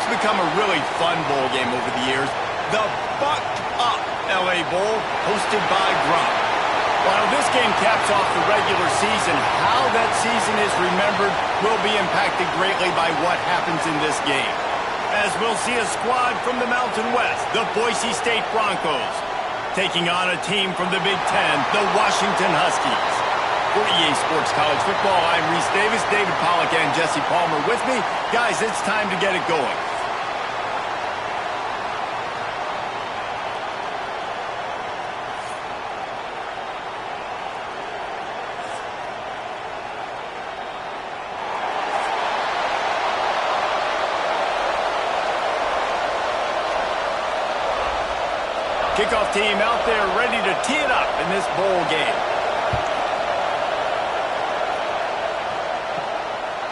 What's become a really fun bowl game over the years, the Buck Up LA Bowl, hosted by Gronk. While this game caps off the regular season, how that season is remembered will be impacted greatly by what happens in this game. As we'll see a squad from the Mountain West, the Boise State Broncos, taking on a team from the Big Ten, the Washington Huskies. For EA Sports College Football, I'm Reese Davis, David Pollack, and Jesse Palmer with me. Guys, it's time to get it going. Kickoff team out there ready to tee it up in this bowl game.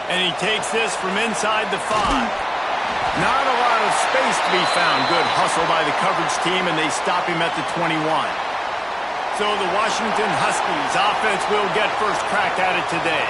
And he takes this from inside the 5. Not a lot of space to be found. Good hustle by the coverage team, and they stop him at the 21. So the Washington Huskies offense will get first crack at it today.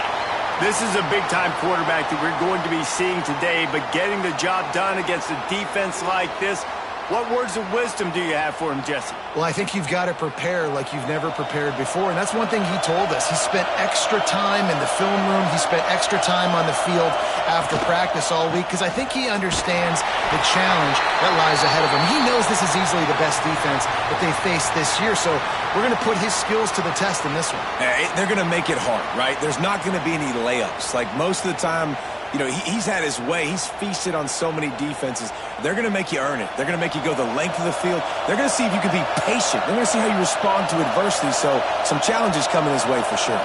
This is a big-time quarterback that we're going to be seeing today, but getting the job done against a defense like this, what words of wisdom do you have for him, Jesse? Well, I think you've got to prepare like you've never prepared before, and that's one thing he told us. He spent extra time in the film room. He spent extra time on the field after practice all week because I think he understands the challenge that lies ahead of him. He knows this is easily the best defense that they face this year, so we're going to put his skills to the test in this one. They're going to make it hard, right? There's not going to be any layups. Like most of the time, you know, he's had his way. He's feasted on so many defenses. They're going to make you earn it. They're going to make you go the length of the field. They're going to see if you can be patient. They're going to see how you respond to adversity. So some challenges coming his way for sure.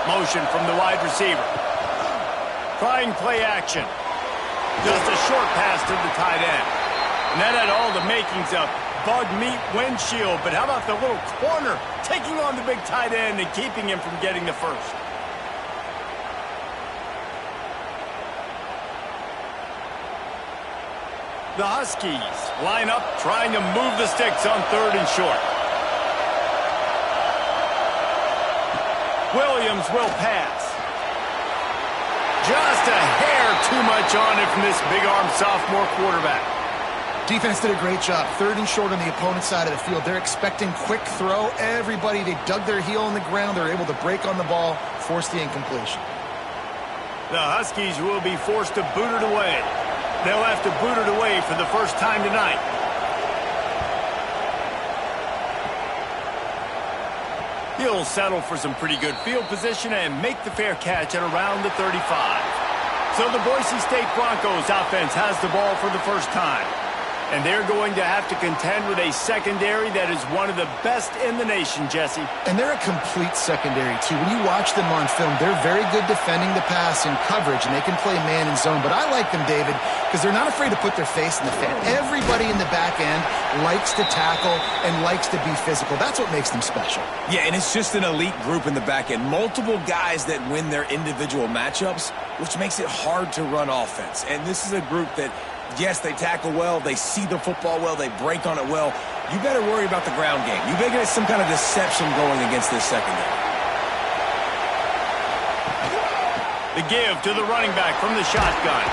Motion from the wide receiver. Trying play action. Just a short pass to the tight end. And that had all the makings of bug meat windshield. But how about the little corner taking on the big tight end and keeping him from getting the first? The Huskies line up, trying to move the sticks on 3rd and short. Williams will pass. Just a hair too much on it from this big-arm sophomore quarterback. Defense did a great job. 3rd and short on the opponent's side of the field. They're expecting quick throw. Everybody, they dug their heel in the ground. They're able to break on the ball, force the incompletion. The Huskies will be forced to boot it away. They'll have to boot it away for the first time tonight. He'll settle for some pretty good field position and make the fair catch at around the 35. So the Boise State Broncos offense has the ball for the first time. And they're going to have to contend with a secondary that is one of the best in the nation, Jesse. And they're a complete secondary, too. When you watch them on film, they're very good defending the pass in coverage, and they can play man and zone. But I like them, David, because they're not afraid to put their face in the fan. Everybody in the back end likes to tackle and likes to be physical. That's what makes them special. Yeah, and it's just an elite group in the back end. Multiple guys that win their individual matchups, which makes it hard to run offense. And this is a group that, yes, they tackle well, they see the football well, they break on it well. You better worry about the ground game. You better get some kind of deception going against this secondary. The give to the running back from the shotgun.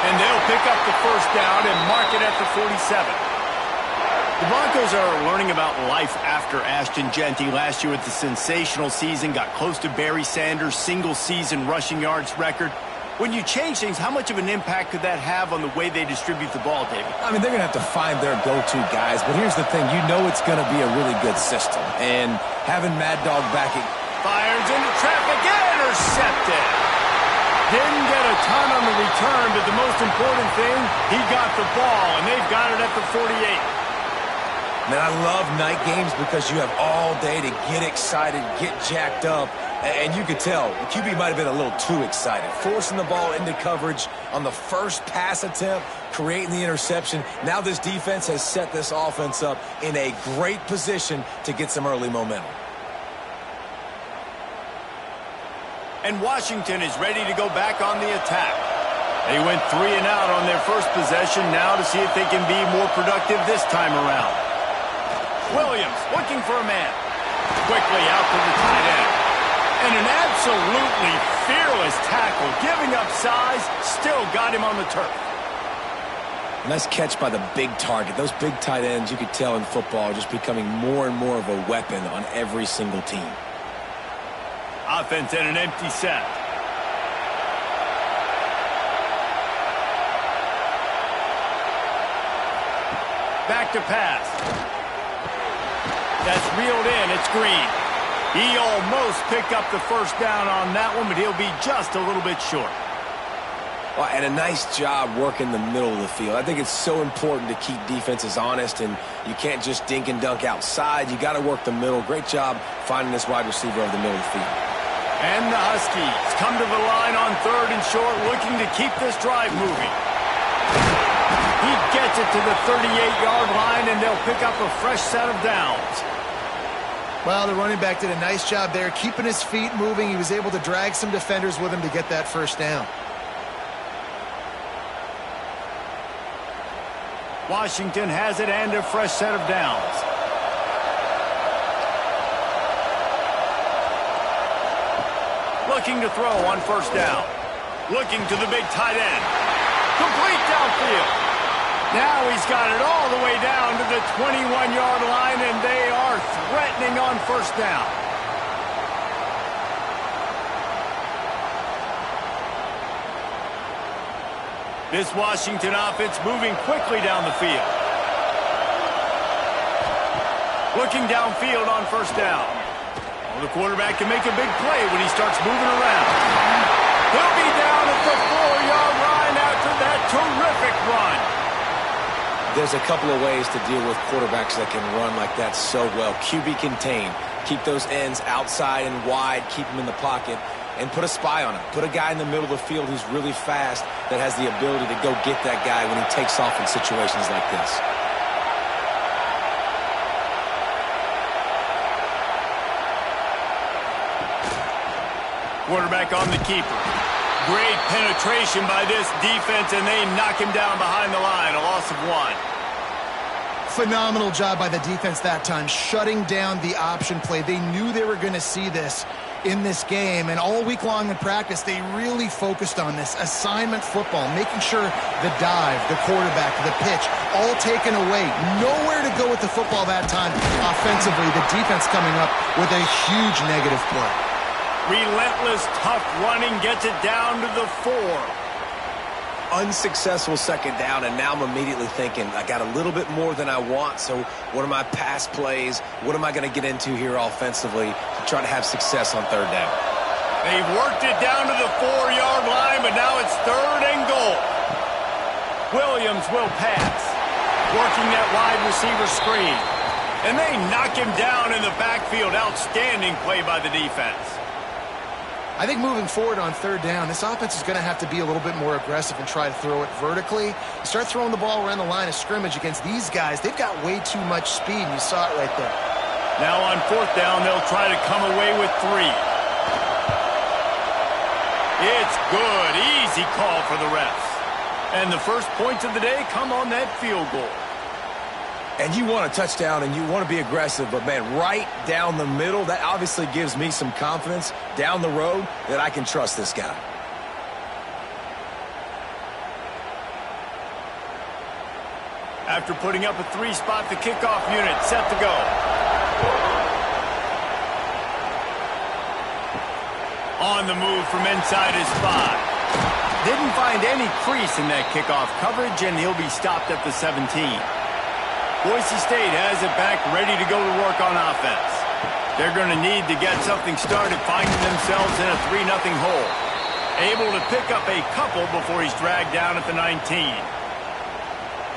And they'll pick up the first down and mark it at the 47. The Broncos are learning about life after Ashton Genty last year with the sensational season, got close to Barry Sanders' single-season rushing yards record. When you change things, how much of an impact could that have on the way they distribute the ball, David? I mean, they're going to have to find their go-to guys, but here's the thing. You know it's going to be a really good system. And having Mad Dog backing. Fires into traffic, intercepted. Didn't get a ton on the return, but the most important thing, he got the ball, and they've got it at the 48. Man, I love night games because you have all day to get excited, get jacked up. And you could tell, the QB might have been a little too excited. Forcing the ball into coverage on the first pass attempt, creating the interception. Now this defense has set this offense up in a great position to get some early momentum. And Washington is ready to go back on the attack. They went 3 and out on their first possession, now to see if they can be more productive this time around. Williams looking for a man. Quickly out to the tight end. And an absolutely fearless tackle, giving up size, still got him on the turf. Nice catch by the big target. Those big tight ends, you could tell in football, are just becoming more and more of a weapon on every single team. Offense at an empty set. Back to pass. That's reeled in. It's Green. He almost picked up the first down on that one, but he'll be just a little bit short. Well, and a nice job working the middle of the field. I think it's so important to keep defenses honest, and you can't just dink and dunk outside. You got to work the middle. Great job finding this wide receiver over the middle of the field. And the Huskies come to the line on 3rd and short, looking to keep this drive moving. He gets it to the 38-yard line, and they'll pick up a fresh set of downs. Well, the running back did a nice job there, keeping his feet moving. He was able to drag some defenders with him to get that first down. Washington has it and a fresh set of downs. Looking to throw on 1st down. Looking to the big tight end. Complete downfield. Now he's got it all the way down to the 21-yard line, and they are threatening on 1st down. This Washington offense moving quickly down the field. Looking downfield on 1st down. Oh, the quarterback can make a big play when he starts moving around. He'll be down at the 4-yard line after that terrific run. There's a couple of ways to deal with quarterbacks that can run like that so well. QB contain. Keep those ends outside and wide. Keep them in the pocket. And put a spy on him. Put a guy in the middle of the field who's really fast that has the ability to go get that guy when he takes off in situations like this. Quarterback on the keeper. Great penetration by this defense, and they knock him down behind the line. A loss of 1. Phenomenal job by the defense that time, shutting down the option play. They knew they were going to see this in this game, and all week long in practice, they really focused on this assignment football, making sure the dive, the quarterback, the pitch, all taken away. Nowhere to go with the football that time offensively. The defense coming up with a huge negative play. Relentless, tough running gets it down to the 4. Unsuccessful 2nd down, and now I'm immediately thinking, I got a little bit more than I want, so what are my pass plays? What am I going to get into here offensively to try to have success on 3rd down? They've worked it down to the 4-yard line, but now it's 3rd and goal. Williams will pass, working that wide receiver screen. And they knock him down in the backfield. Outstanding play by the defense. I think moving forward on 3rd down, this offense is going to have to be a little bit more aggressive and try to throw it vertically. You start throwing the ball around the line of scrimmage against these guys, they've got way too much speed, and you saw it right there. Now on 4th down, they'll try to come away with 3. It's good. Easy call for the refs. And the first points of the day come on that field goal. And you want a touchdown and you want to be aggressive, but, man, right down the middle, that obviously gives me some confidence down the road that I can trust this guy. After putting up a 3-spot, the kickoff unit set to go. On the move from inside his 5. Didn't find any crease in that kickoff coverage, and he'll be stopped at the 17. Boise State has it back, ready to go to work on offense. They're going to need to get something started, finding themselves in a 3-0 hole. Able to pick up a couple before he's dragged down at the 19.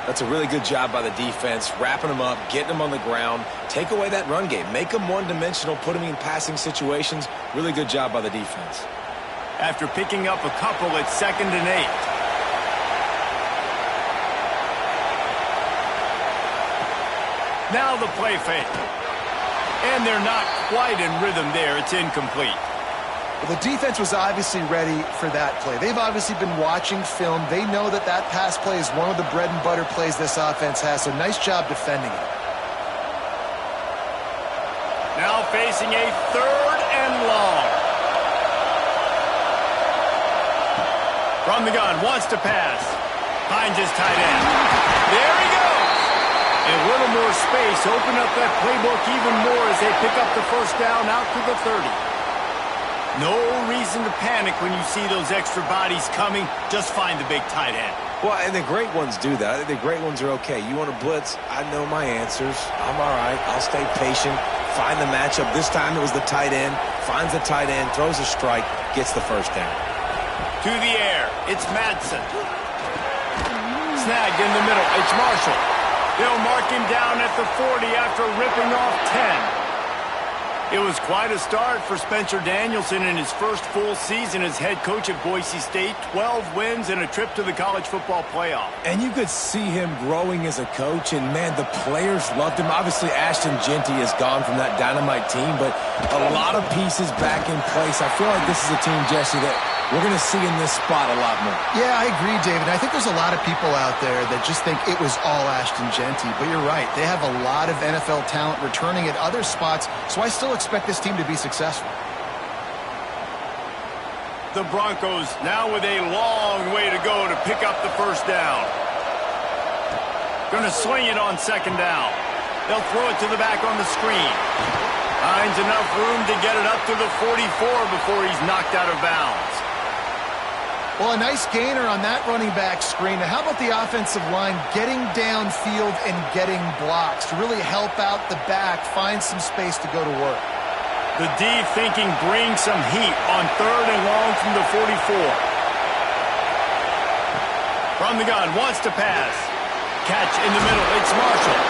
That's a really good job by the defense, wrapping them up, getting them on the ground. Take away that run game. Make them one-dimensional, put them in passing situations. Really good job by the defense. After picking up a couple, it's 2nd and 8. Now the play fake. And they're not quite in rhythm there. It's incomplete. Well, the defense was obviously ready for that play. They've obviously been watching film. They know that that pass play is one of the bread and butter plays this offense has, so nice job defending it. Now facing a 3rd and long. From the gun, wants to pass. Finds his tight end. There he goes. A little more space. Open up that playbook even more as they pick up the first down out to the 30. No reason to panic when you see those extra bodies coming. Just find the big tight end. Well, and the great ones do that. I think the great ones are okay. You want to blitz? I know my answers. I'm all right. I'll stay patient. Find the matchup. This time it was the tight end. Finds the tight end, throws a strike, gets the first down. To the air. It's Madsen. Snagged in the middle. It's Marshall. They'll mark him down at the 40 after ripping off 10. It was quite a start for Spencer Danielson in his first full season as head coach at Boise State. 12 wins and a trip to the college football playoff. And you could see him growing as a coach, and, man, the players loved him. Obviously, Ashton Genty is gone from that dynamite team, but a lot of pieces back in place. I feel like this is a team, Jesse, that we're going to see in this spot a lot more. Yeah, I agree, David. I think there's a lot of people out there that just think it was all Ashton Genty, but you're right. They have a lot of NFL talent returning at other spots, so I still expect this team to be successful. The Broncos now with a long way to go to pick up the first down. Going to swing it on second down. They'll throw it to the back on the screen. Finds enough room to get it up to the 44 before he's knocked out of bounds. Well, a nice gainer on that running back screen. Now, how about the offensive line getting downfield and getting blocks to really help out the back, find some space to go to work? The D thinking bring some heat on third and long from the 44. From the gun, wants to pass. Catch in the middle, it's Marshall.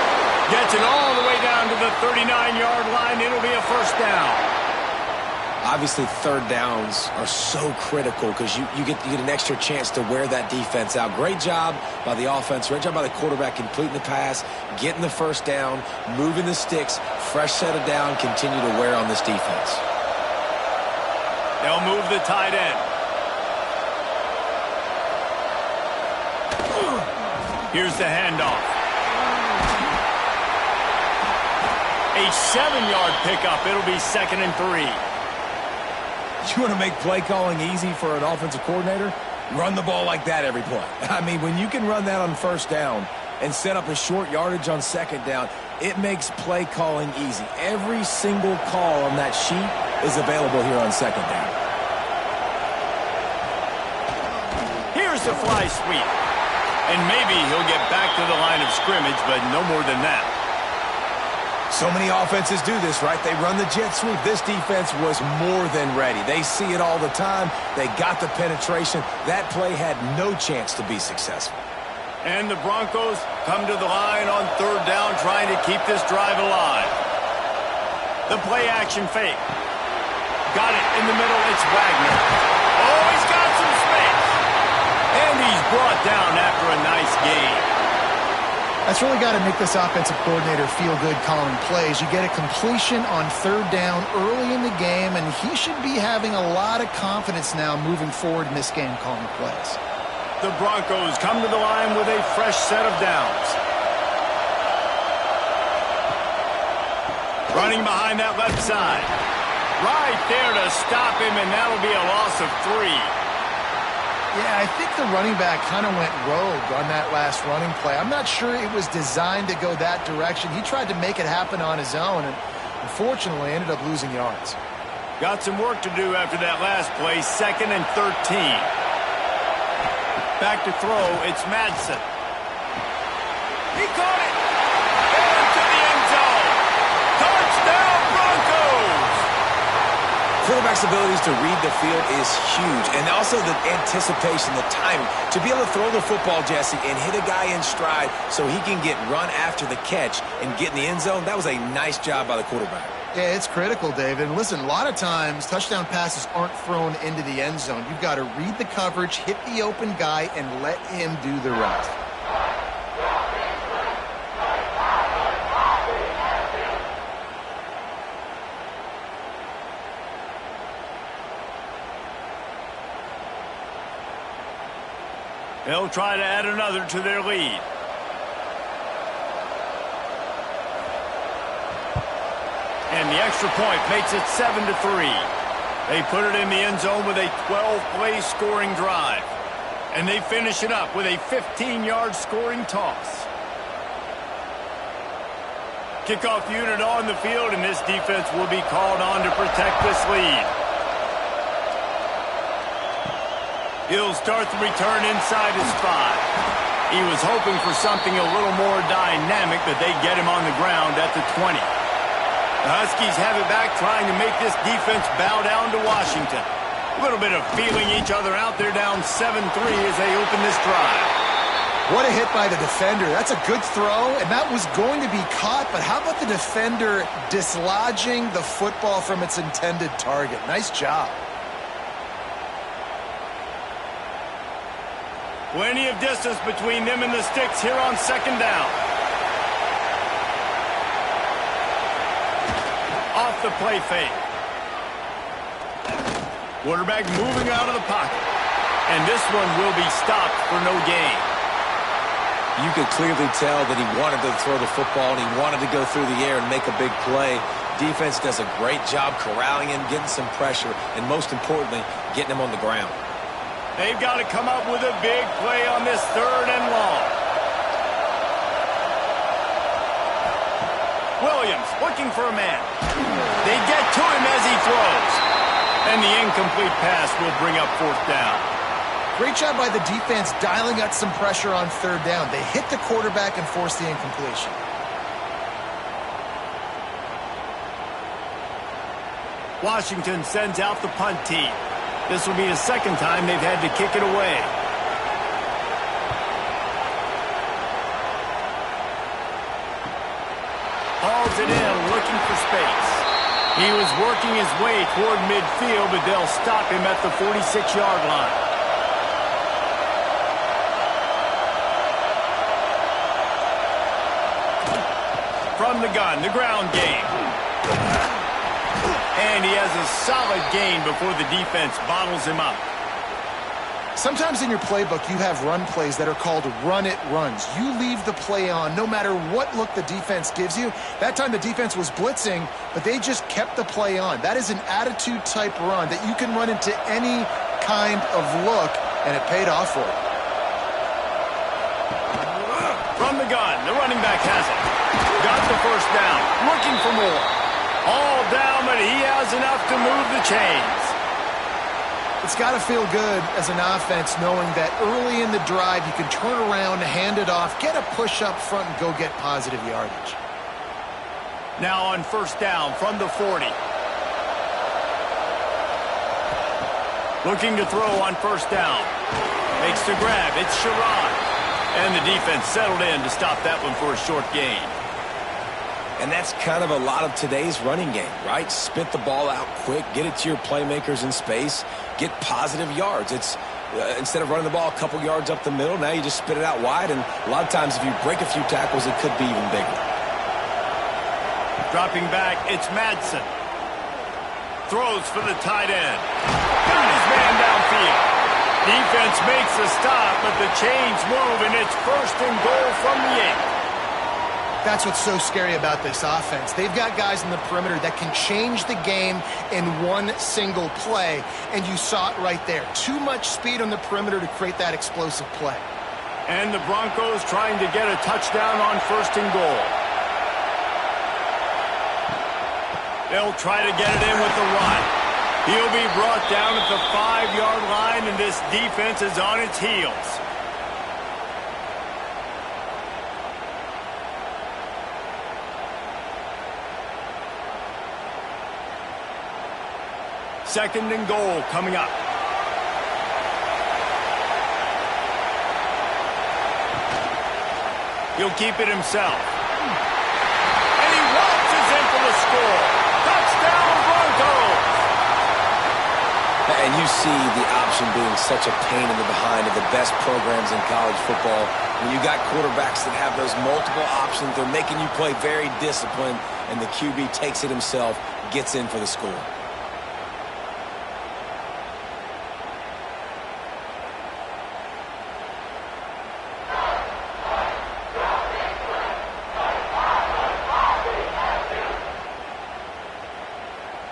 Gets it all the way down to the 39-yard line. It'll be a first down. Obviously, third downs are so critical because you get an extra chance to wear that defense out. Great job by the offense. Great job by the quarterback completing the pass, getting the first down, moving the sticks, fresh set of down, continue to wear on this defense. They'll move the tight end. Here's the handoff. A 7-yard pickup. It'll be 2nd and 3. You want to make play calling easy for an offensive coordinator? Run the ball like that every play. I mean, when you can run that on first down and set up a short yardage on second down, it makes play calling easy. Every single call on that sheet is available here on second down. Here's the fly sweep. And maybe he'll get back to the line of scrimmage, but no more than that. So many offenses do this, right? They run the jet sweep. This defense was more than ready. They see it all the time. They got the penetration. That play had no chance to be successful. And the Broncos come to the line on third down, trying to keep this drive alive. The play action fake. Got it in the middle. It's Wagner. Oh, he's got some space. And he's brought down after a nice gain. That's really got to make this offensive coordinator feel good calling plays. You get a completion on third down early in the game, and he should be having a lot of confidence now moving forward in this game calling plays. The Broncos come to the line with a fresh set of downs. Running behind that left side. Right there to stop him, and that'll be a loss of 3. Yeah, I think the running back kind of went rogue on that last running play. I'm not sure it was designed to go that direction. He tried to make it happen on his own and unfortunately ended up losing yards. Got some work to do after that last play. 2nd and 13. Back to throw. It's Madsen. He caught it. Into the end zone. Touchdown, Broncos. Quarterback's abilities to read the field is huge, and also the anticipation, the timing. To be able to throw the football, Jesse, and hit a guy in stride so he can get run after the catch and get in the end zone, that was a nice job by the quarterback. Yeah, it's critical, David. And listen, a lot of times touchdown passes aren't thrown into the end zone. You've got to read the coverage, hit the open guy, and let him do the rest. They'll try to add another to their lead. And the extra point makes it 7-3. They put it in the end zone with a 12-play scoring drive. And they finish it up with a 15-yard scoring toss. Kickoff unit on the field, and this defense will be called on to protect this lead. He'll start the return inside his 5. He was hoping for something a little more dynamic, but they get him on the ground at the 20. The Huskies have it back, trying to make this defense bow down to Washington. A little bit of feeling each other out there, down 7-3 as they open this drive. What a hit by the defender. That's a good throw, and that was going to be caught, but how about the defender dislodging the football from its intended target? Nice job. Plenty of distance between them and the sticks here on second down. Off the play fake. Quarterback moving out of the pocket. And this one will be stopped for no gain. You could clearly tell that he wanted to throw the football and he wanted to go through the air and make a big play. Defense does a great job corralling him, getting some pressure, and most importantly, getting him on the ground. They've got to come up with a big play on this 3rd and long. Williams looking for a man. They get to him as he throws. And the incomplete pass will bring up 4th down. Great job by the defense dialing out some pressure on 3rd down. They hit the quarterback and forced the incompletion. Washington sends out the punt team. This will be the 2nd time they've had to kick it away. Hauls it in, looking for space. He was working his way toward midfield, but they'll stop him at the 46-yard line. From the gun, the ground game. And he has a solid gain before the defense bottles him up. Sometimes in your playbook, you have run plays that are called run-it runs. You leave the play on no matter what look the defense gives you. That time the defense was blitzing, but they just kept the play on. That is an attitude-type run that you can run into any kind of look, and it paid off for you. From the gun, the running back has it. Got the 1st down, looking for more. All down, but he has enough to move the chains. It's got to feel good as an offense knowing that early in the drive you can turn around, hand it off, get a push up front, and go get positive yardage. Now on 1st down from the 40. Looking to throw on 1st down. Makes the grab. It's Sherrod. And the defense settled in to stop that one for a short gain. And that's kind of a lot of today's running game, right? Spit the ball out quick, get it to your playmakers in space, get positive yards. It's instead of running the ball a couple yards up the middle, now you just spit it out wide, and a lot of times if you break a few tackles, it could be even bigger. Dropping back, it's Madsen. Throws for the tight end. Got his man downfield. Defense makes a stop, but the chains move, and it's 1st and goal from the 8. That's what's so scary about this offense. They've got guys in the perimeter that can change the game in one single play, and you saw it right there. Too much speed on the perimeter to create that explosive play. And the Broncos trying to get a touchdown on 1st and goal. They'll try to get it in with the run. He'll be brought down at the 5-yard line, and this defense is on its heels. Second and goal coming up. He'll keep it himself. And he waltzes in for the score. Touchdown, Broncos! And you see the option being such a pain in the behind of the best programs in college football. When you got quarterbacks that have those multiple options, they're making you play very disciplined, and the QB takes it himself, gets in for the score.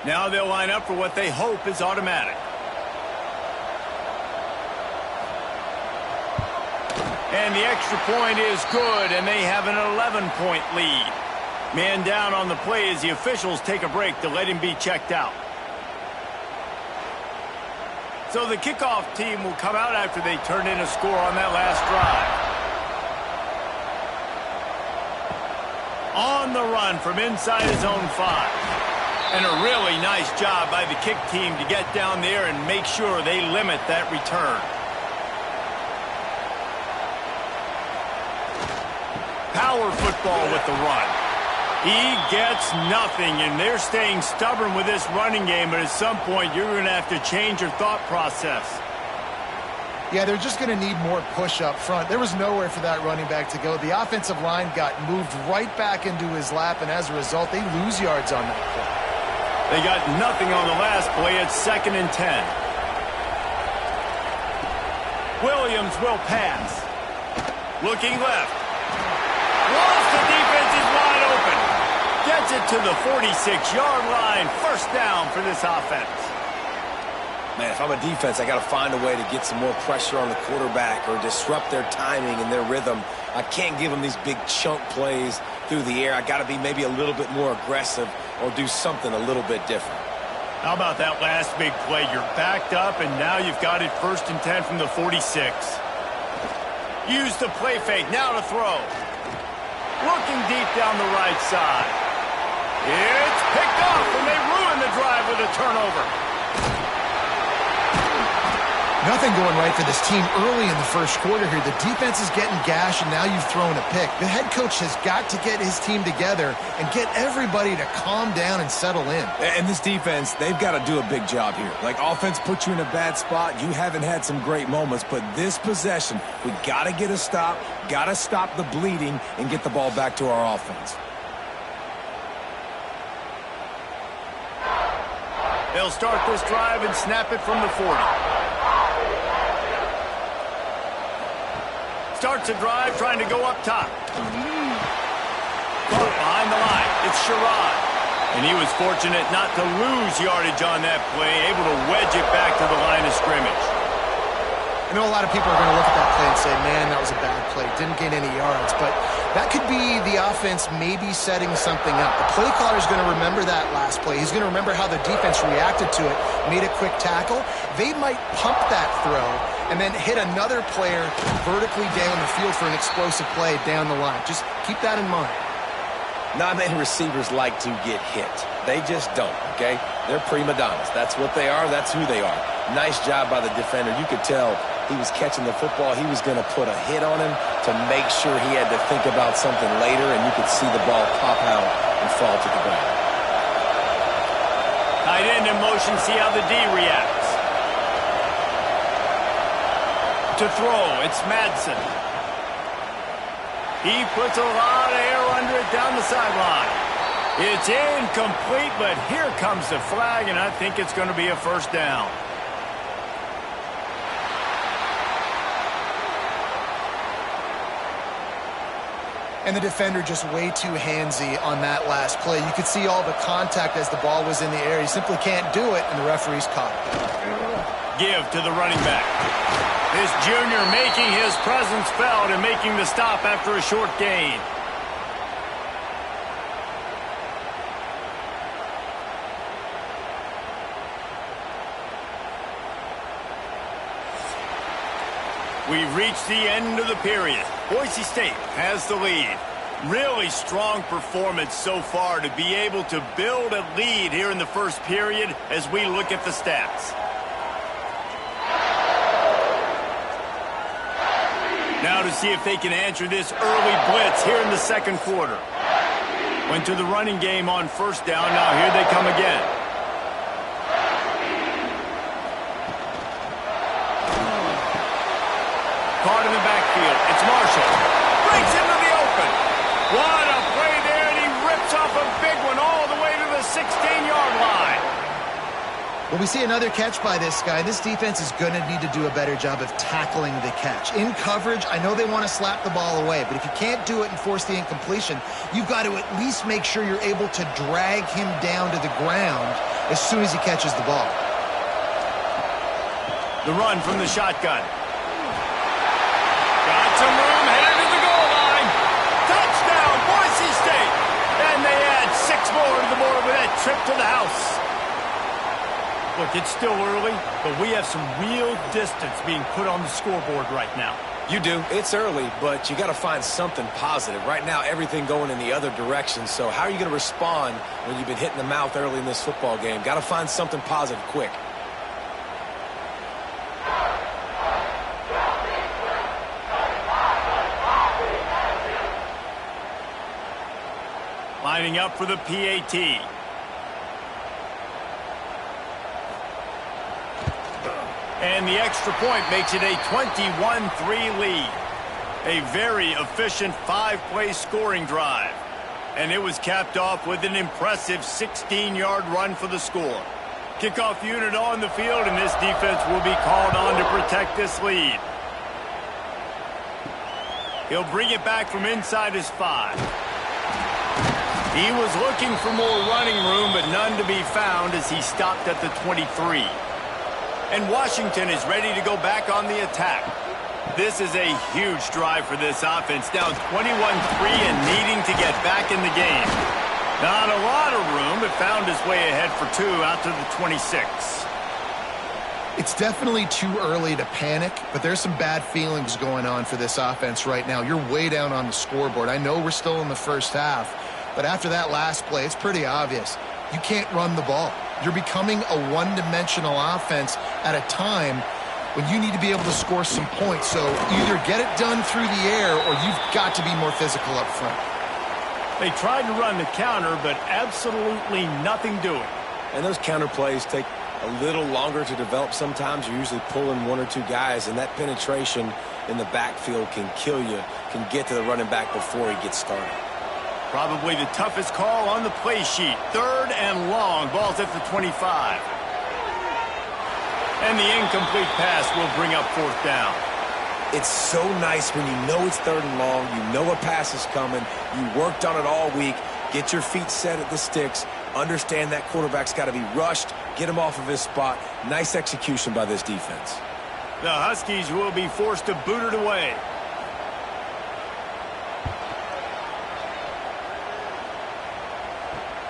Now they'll line up for what they hope is automatic. And the extra point is good, and they have an 11-point lead. Man down on the play as the officials take a break to let him be checked out. So the kickoff team will come out after they turn in a score on that last drive. On the run from inside his own 5. And a really nice job by the kick team to get down there and make sure they limit that return. Power football with the run. He gets nothing, and they're staying stubborn with this running game, but at some point you're going to have to change your thought process. Yeah, they're just going to need more push up front. There was nowhere for that running back to go. The offensive line got moved right back into his lap, and as a result, they lose yards on that play. They got nothing on the last play. It's 2nd and 10. Williams will pass. Looking left. Lost the defense is wide open. Gets it to the 46-yard line. First down for this offense. Man, if I'm a defense, I got to find a way to get some more pressure on the quarterback or disrupt their timing and their rhythm. I can't give them these big chunk plays through the air. I got to be maybe a little bit more aggressive or do something a little bit different. How about that last big play? You're backed up, and now you've got it 1st and 10 from the 46. Use the play fake. Now to throw. Looking deep down the right side. It's picked off, and they ruin the drive with a turnover. Nothing going right for this team early in the first quarter here. The defense is getting gashed, and now you've thrown a pick. The head coach has got to get his team together and get everybody to calm down and settle in. And this defense, they've got to do a big job here. Like, offense put you in a bad spot. You haven't had some great moments, but this possession, we got to get a stop, got to stop the bleeding, and get the ball back to our offense. They'll start this drive and snap it from the 40. Starts a drive trying to go up top. Caught behind the line. It's Sherrod. And he was fortunate not to lose yardage on that play, able to wedge it back to the line of scrimmage. I know a lot of people are going to look at that play and say, man, that was a bad play. Didn't gain any yards. But that could be the offense maybe setting something up. The play caller is going to remember that last play. He's going to remember how the defense reacted to it, made a quick tackle. They might pump that throw and then hit another player vertically down the field for an explosive play down the line. Just keep that in mind. Not many receivers like to get hit. They just don't, okay? They're prima donnas. That's what they are. That's who they are. Nice job by the defender. You could tell he was catching the football. He was going to put a hit on him to make sure he had to think about something later, and you could see the ball pop out and fall to the ground. Tight end in motion. See how the D reacts. To throw, it's Madsen. He puts a lot of air under it down the sideline. It's incomplete, but here comes the flag, and I think it's going to be a first down. And the defender just way too handsy on that last play. You could see all the contact as the ball was in the air. He simply can't do it, and the referee's caught it. Give to the running back. This junior making his presence felt and making the stop after a short gain. We've reached the end of the period. Boise State has the lead. Really strong performance so far to be able to build a lead here in the first period as we look at the stats. Now to see if they can answer this early blitz here in the second quarter. Went to the running game on first down. Now here they come again. Caught in the backfield. It's Marshall. Breaks into the open. What a play there, and he rips off a big one all the way to the 16-yard line. Well, we see another catch by this guy. This defense is going to need to do a better job of tackling the catch. In coverage, I know they want to slap the ball away, but if you can't do it and force the incompletion, you've got to at least make sure you're able to drag him down to the ground as soon as he catches the ball. The run from the shotgun. Got some room, headed to the goal line. Touchdown, Boise State. And they add 6 more to the board with that trip to the house. Look, it's still early, but we have some real distance being put on the scoreboard right now. You do. It's early, but you got to find something positive. Right now, everything going in the other direction. So how are you going to respond when you've been hit in the mouth early in this football game? Got to find something positive quick. Lining up for the PAT. And the extra point makes it a 21-3 lead. A very efficient 5-play scoring drive. And it was capped off with an impressive 16-yard run for the score. Kickoff unit on the field, and this defense will be called on to protect this lead. He'll bring it back from inside his 5. He was looking for more running room, but none to be found as he stopped at the 23. And Washington is ready to go back on the attack. This is a huge drive for this offense, down 21-3 and needing to get back in the game. Not a lot of room, but found his way ahead for 2 out to the 26. It's definitely too early to panic, but there's some bad feelings going on for this offense right now. You're way down on the scoreboard. I know we're still in the first half, but after that last play, it's pretty obvious. You can't run the ball. You're becoming a one-dimensional offense at a time when you need to be able to score some points. So either get it done through the air or you've got to be more physical up front. They tried to run the counter, but absolutely nothing doing. And those counter plays take a little longer to develop sometimes. You're usually pulling 1 or 2 guys, and that penetration in the backfield can kill you, can get to the running back before he gets started. Probably the toughest call on the play sheet. 3rd and long. Ball's at the 25. And the incomplete pass will bring up 4th down. It's so nice when you know it's 3rd and long, you know a pass is coming, you worked on it all week, get your feet set at the sticks, understand that quarterback's got to be rushed, get him off of his spot. Nice execution by this defense. The Huskies will be forced to boot it away.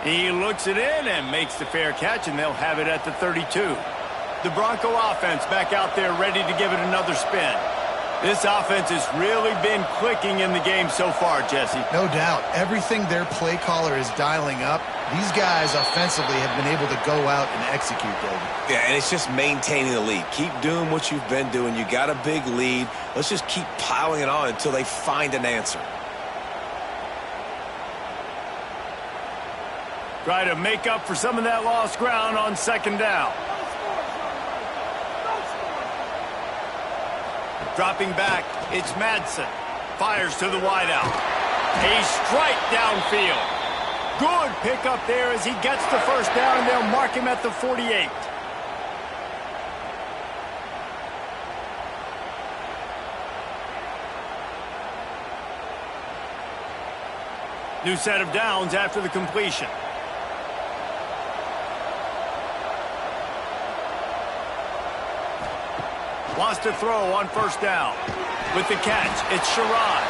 He looks it in and makes the fair catch, and they'll have it at the 32. The Bronco offense back out there ready to give it another spin. This offense has really been clicking in the game so far, Jesse. No doubt. Everything their play caller is dialing up, these guys offensively have been able to go out and execute, David. Yeah, and it's just maintaining the lead. Keep doing what you've been doing. You got a big lead. Let's just keep piling it on until they find an answer. Try to make up for some of that lost ground on 2nd down. Dropping back, it's Madsen. Fires to the wideout. A strike downfield. Good pickup there as he gets the 1st down, and they'll mark him at the 48. New set of downs after the completion. Wants to throw on 1st down. With the catch, it's Sherrod.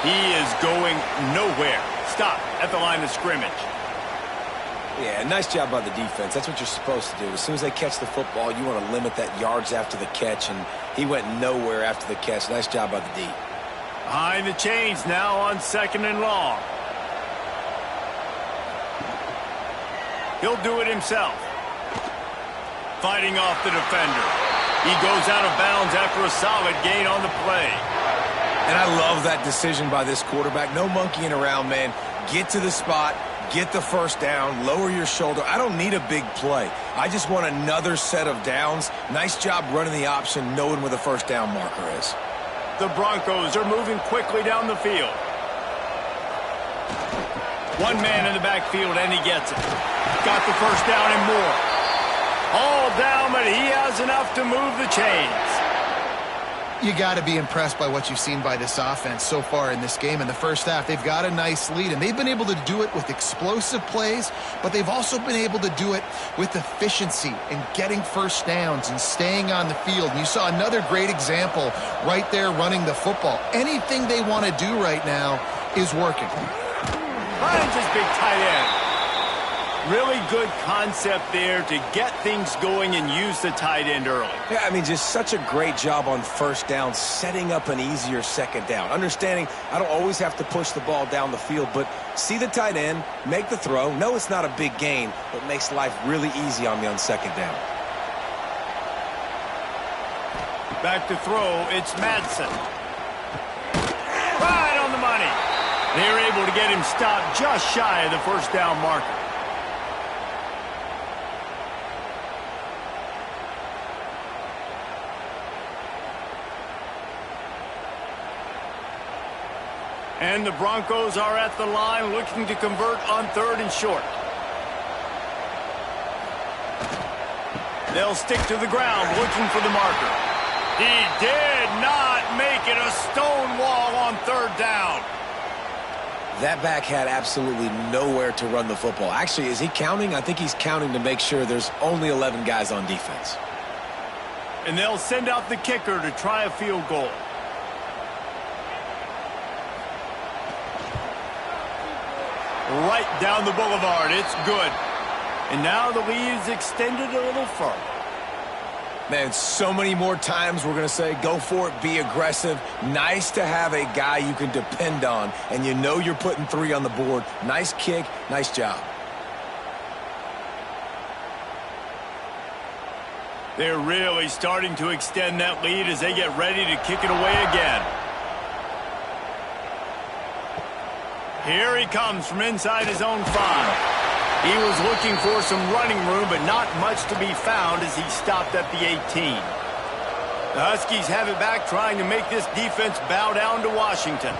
He is going nowhere. Stop at the line of scrimmage. Yeah, nice job by the defense. That's what you're supposed to do. As soon as they catch the football, you want to limit that yards after the catch, and he went nowhere after the catch. Nice job by the D. Behind the chains now on 2nd and long. He'll do it himself. Fighting off the defender. He goes out of bounds after a solid gain on the play. And I love that decision by this quarterback. No monkeying around, man. Get to the spot, get the 1st down, lower your shoulder. I don't need a big play. I just want another set of downs. Nice job running the option, knowing where the 1st down marker is. The Broncos are moving quickly down the field. One man in the backfield, and he gets it. Got the 1st down and more. All down, but he has enough to move the chains. You got to be impressed by what you've seen by this offense so far in this game. In the first half, they've got a nice lead, and they've been able to do it with explosive plays, but they've also been able to do it with efficiency and getting first downs and staying on the field. And you saw another great example right there running the football. Anything they want to do right now is working. Finds his big tight end. Really good concept there to get things going and use the tight end early. Yeah, I mean, just such a great job on first down, setting up an easier second down. Understanding I don't always have to push the ball down the field, but see the tight end, make the throw. No, it's not a big gain, but makes life really easy on me on second down. Back to throw, it's Madsen. Right on the money. They're able to get him stopped just shy of the first down marker. And the Broncos are at the line looking to convert on 3rd and short. They'll stick to the ground looking for the marker. He did not make it a stone wall on 3rd down. That back had absolutely nowhere to run the football. Actually, is he counting? I think he's counting to make sure there's only 11 guys on defense. And they'll send out the kicker to try a field goal. Right down the boulevard. It's good. And now the lead is extended a little further. Man, so many more times we're going to say, go for it, be aggressive. Nice to have a guy you can depend on, and you know you're putting 3 on the board. Nice kick, nice job. They're really starting to extend that lead as they get ready to kick it away again. Here he comes from inside his own 5. He was looking for some running room, but not much to be found as he stopped at the 18. The Huskies have it back, trying to make this defense bow down to Washington.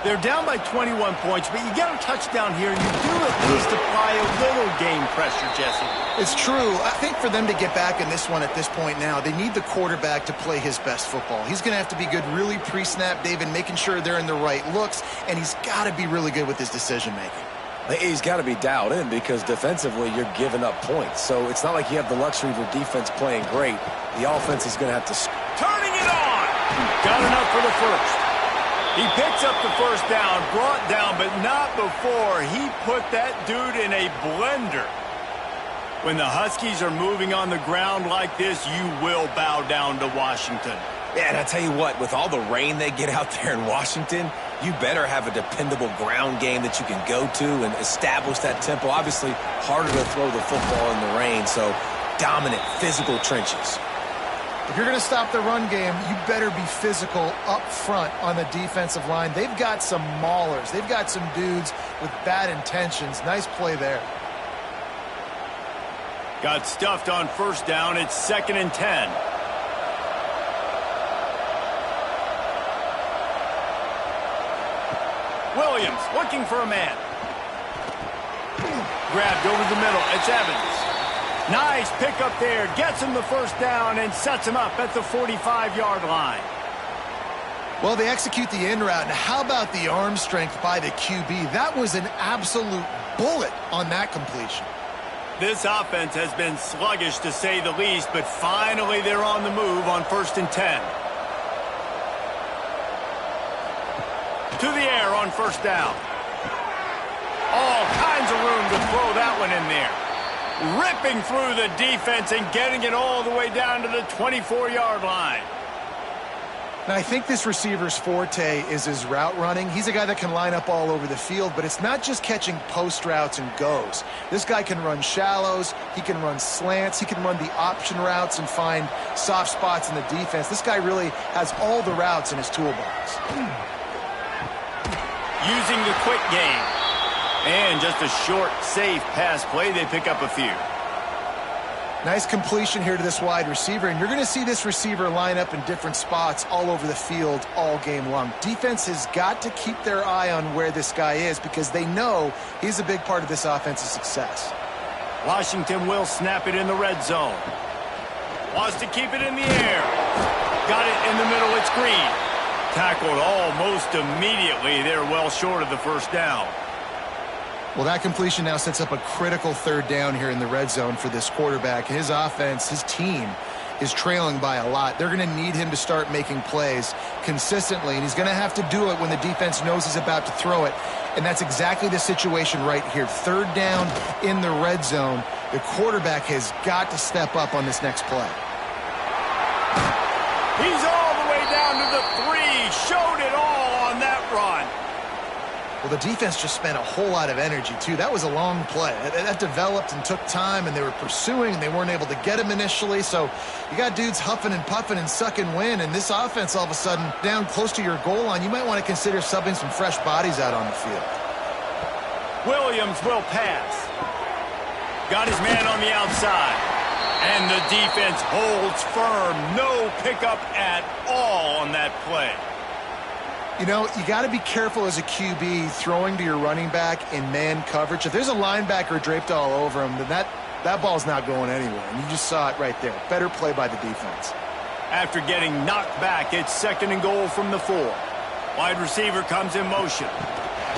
They're down by 21 points, but you get a touchdown here, and you do at least apply a little game pressure, Jesse. It's true. I think for them to get back in this one at this point now, they need the quarterback to play his best football. He's going to have to be good really pre-snap, David, making sure they're in the right looks, and he's got to be really good with his decision-making. He's got to be dialed in because defensively you're giving up points. So it's not like you have the luxury of your defense playing great. The offense is going to have to... Turning it on! Got enough for the first. He picks up the first down, brought down, but not before he put that dude in a blender. When the Huskies are moving on the ground like this, you will bow down to Washington. Yeah, and I tell you what, with all the rain they get out there in Washington, you better have a dependable ground game that you can go to and establish that tempo. Obviously, harder to throw the football in the rain, so dominant, physical trenches. If you're going to stop the run game, you better be physical up front on the defensive line. They've got some maulers. They've got some dudes with bad intentions. Nice play there. Got stuffed on first down. It's 2nd and 10. Williams looking for a man. Grabbed over the middle. It's Evans. Nice pickup there. Gets him the first down and sets him up at the 45-yard line. Well, they execute the in route. Now, how about the arm strength by the QB? That was an absolute bullet on that completion. This offense has been sluggish to say the least, but finally they're on the move on 1st and 10. To the air on first down. All kinds of room to throw that one in there. Ripping through the defense and getting it all the way down to the 24-yard line. Now, I think this receiver's forte is his route running. He's a guy that can line up all over the field, but it's not just catching post routes and goes. This guy can run shallows, he can run slants, he can run the option routes and find soft spots in the defense. This guy really has all the routes in his toolbox. Using the quick game. And just a short, safe pass play. They pick up a few. Nice completion here to this wide receiver, and you're going to see this receiver line up in different spots all over the field all game long. Defense has got to keep their eye on where this guy is because they know he's a big part of this offense's success. Washington will snap it in the red zone. Wants to keep it in the air. Got it in the middle. It's Green. Tackled almost immediately. They're well short of the first down. Well, that completion now sets up a critical third down here in the red zone for this quarterback. His offense, his team, is trailing by a lot. They're going to need him to start making plays consistently, and he's going to have to do it when the defense knows he's about to throw it. And that's exactly the situation right here. Third down in the red zone. The quarterback has got to step up on this next play. He's all the way down to the 3. Showed it all on that run. Well, the defense just spent a whole lot of energy, too. That was a long play. That developed and took time, and they were pursuing, and they weren't able to get him initially. So you got dudes huffing and puffing and sucking wind, and this offense all of a sudden down close to your goal line. You might want to consider subbing some fresh bodies out on the field. Williams will pass. Got his man on the outside. And the defense holds firm. No pickup at all on that play. You know, you got to be careful as a QB throwing to your running back in man coverage. If there's a linebacker draped all over him, then that ball's not going anywhere. And you just saw it right there. Better play by the defense. After getting knocked back, it's 2nd and goal from the 4. Wide receiver comes in motion.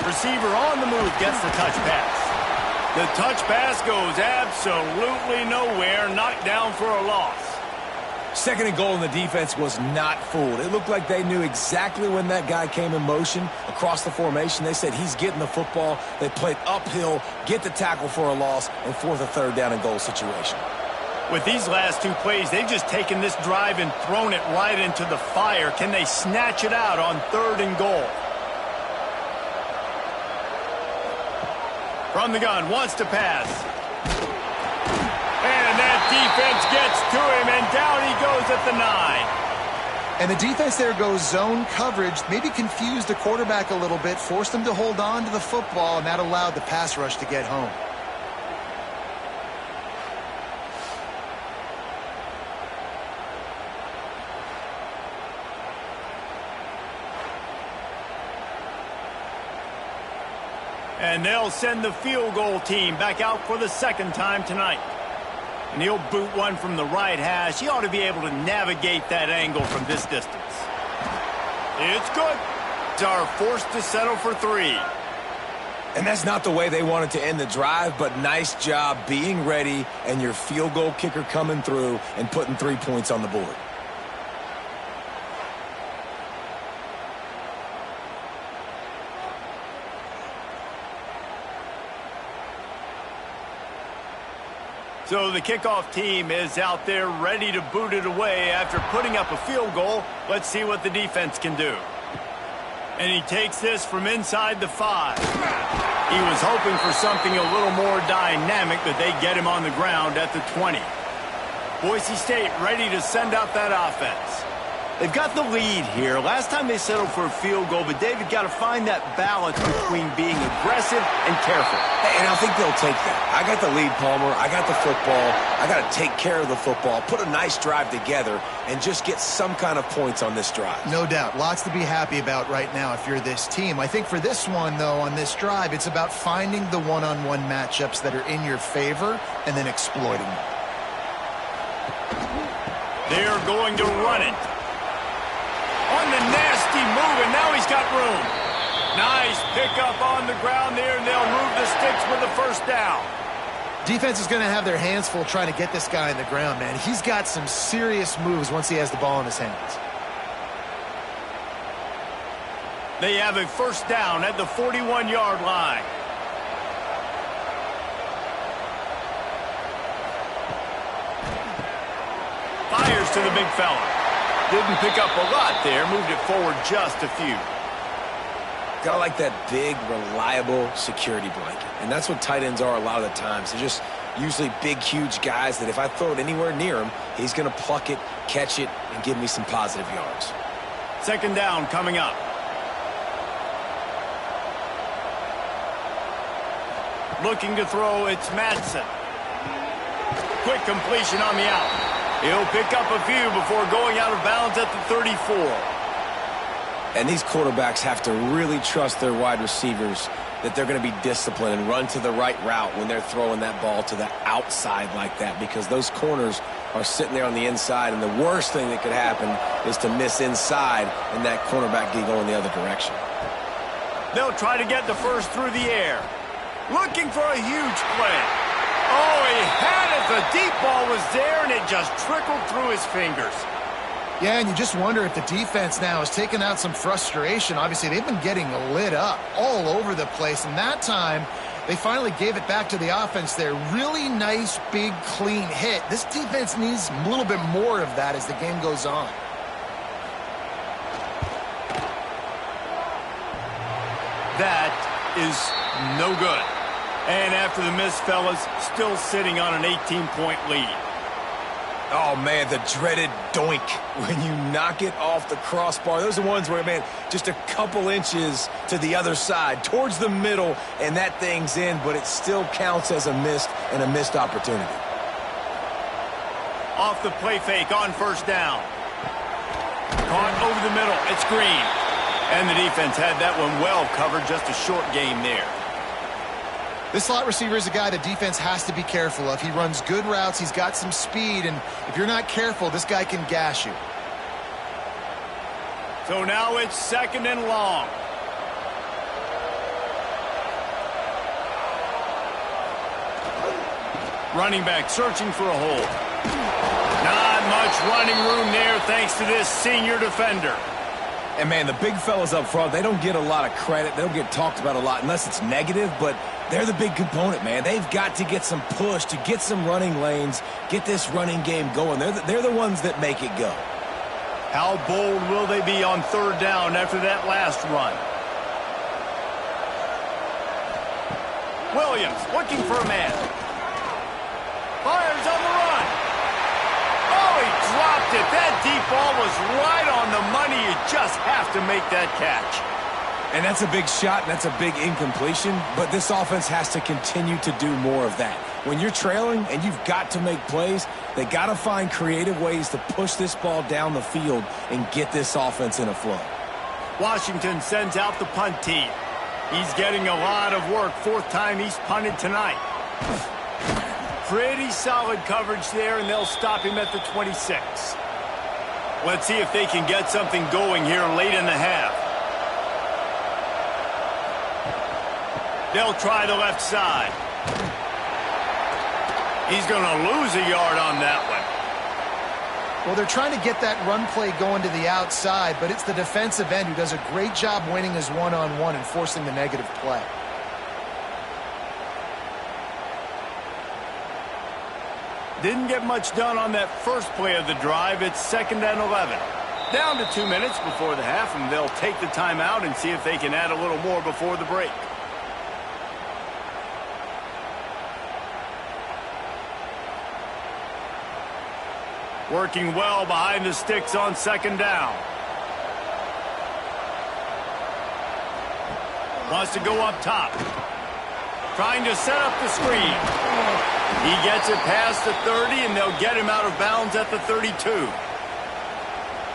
Receiver on the move gets the touch pass. The touch pass goes absolutely nowhere. Knocked down for a loss. 2nd and goal, and the defense was not fooled. It looked like they knew exactly when that guy came in motion across the formation. They said he's getting the football. They played uphill, get the tackle for a loss, and force a 3rd down and goal situation. With these last 2 plays, they've just taken this drive and thrown it right into the fire. Can they snatch it out on 3rd and goal? From the gun, wants to pass. And that defense gets to him, and down he goes at the 9. And the defense there goes zone coverage, maybe confused the quarterback a little bit, forced him to hold on to the football, and that allowed the pass rush to get home. And they'll send the field goal team back out for the 2nd time tonight. And he'll boot one from the right hash. He ought to be able to navigate that angle from this distance. It's good. Are forced to settle for 3. And that's not the way they wanted to end the drive, but nice job being ready and your field goal kicker coming through and putting 3 points on the board. So the kickoff team is out there ready to boot it away after putting up a field goal. Let's see what the defense can do. And he takes this from inside the 5. He was hoping for something a little more dynamic, but they get him on the ground at the 20. Boise State ready to send out that offense. They've got the lead here. Last time they settled for a field goal, but David got to find that balance between being aggressive and careful. And I think they'll take that. I got the lead, Palmer. I got the football. I got to take care of the football, put a nice drive together, and just get some kind of points on this drive. No doubt. Lots to be happy about right now if you're this team. I think for this one, though, on this drive, it's about finding the one-on-one matchups that are in your favor and then exploiting them. They're going to run it. On the nasty move, and now he's got room. Nice pickup on the ground there, and they'll move the sticks with the 1st down. Defense is going to have their hands full trying to get this guy on the ground, man. He's got some serious moves once he has the ball in his hands. They have a 1st down at the 41-yard line. Fires to the big fella. Didn't pick up a lot there, moved it forward just a few. Got like that big, reliable security blanket. And that's what tight ends are a lot of the times. They're just usually big, huge guys that if I throw it anywhere near him, he's going to pluck it, catch it, and give me some positive yards. 2nd down coming up. Looking to throw, it's Madsen. Quick completion on the out. He'll pick up a few before going out of bounds at the 34. And these quarterbacks have to really trust their wide receivers that they're going to be disciplined and run to the right route when they're throwing that ball to the outside like that, because those corners are sitting there on the inside, and the worst thing that could happen is to miss inside and that cornerback get going the other direction. They'll try to get the first through the air. Looking for a huge play. Oh, he had it. The deep ball was there, and it just trickled through his fingers. Yeah, and you just wonder if the defense now has taken out some frustration. Obviously, they've been getting lit up all over the place, and that time they finally gave it back to the offense there. Really nice, big, clean hit. This defense needs a little bit more of that as the game goes on. That is no good. And after the miss, fellas, still sitting on an 18-point lead. Oh, man, the dreaded doink when you knock it off the crossbar. Those are the ones where, man, just a couple inches to the other side, towards the middle, and that thing's in, but it still counts as a missed opportunity. Off the play fake on first down. Caught over the middle. It's Green. And the defense had that one well covered. Just a short game there. This slot receiver is a guy the defense has to be careful of. He runs good routes. He's got some speed, and if you're not careful, this guy can gash you. So now it's 2nd and long. Running back searching for a hole. Not much running room there thanks to this senior defender. And, man, the big fellas up front, they don't get a lot of credit. They don't get talked about a lot unless it's negative, but they're the big component, man. They've got to get some push, to get some running lanes, get this running game going. They're the ones that make it go. How bold will they be on 3rd down after that last run? Williams looking for a man. Fires on the run. Oh, he dropped it. That deep ball was right on the money. You just have to make that catch. And that's a big shot, and that's a big incompletion, but this offense has to continue to do more of that. When you're trailing and you've got to make plays, they got to find creative ways to push this ball down the field and get this offense in a flow. Washington sends out the punt team. He's getting a lot of work. 4th time he's punted tonight. Pretty solid coverage there, and they'll stop him at the 26. Let's see if they can get something going here late in the half. They'll try the left side. He's going to lose a yard on that one. Well, they're trying to get that run play going to the outside, but it's the defensive end who does a great job winning his one-on-one and forcing the negative play. Didn't get much done on that first play of the drive. It's 2nd and 11. Down to 2 minutes before the half, and they'll take the timeout and see if they can add a little more before the break. Working well behind the sticks on 2nd down. Wants to go up top. Trying to set up the screen. He gets it past the 30, and they'll get him out of bounds at the 32.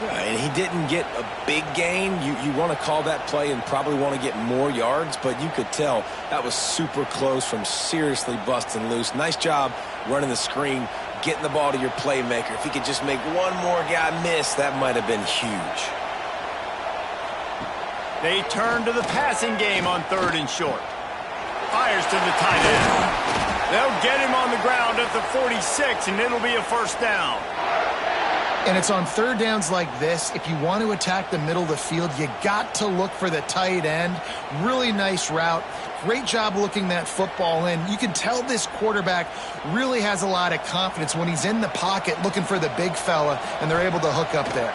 And he didn't get a big gain. You want to call that play and probably want to get more yards, but you could tell that was super close from seriously busting loose. Nice job running the screen, getting the ball to your playmaker. If he could just make one more guy miss, that might have been huge. They turn to the passing game on 3rd and short. Fires to the tight end. They'll get him on the ground at the 46, and it'll be a 1st down. And it's on 3rd downs like this. If you want to attack the middle of the field, you got to look for the tight end. Really nice route. Great job looking that football in. You can tell this quarterback really has a lot of confidence when he's in the pocket looking for the big fella, and they're able to hook up there.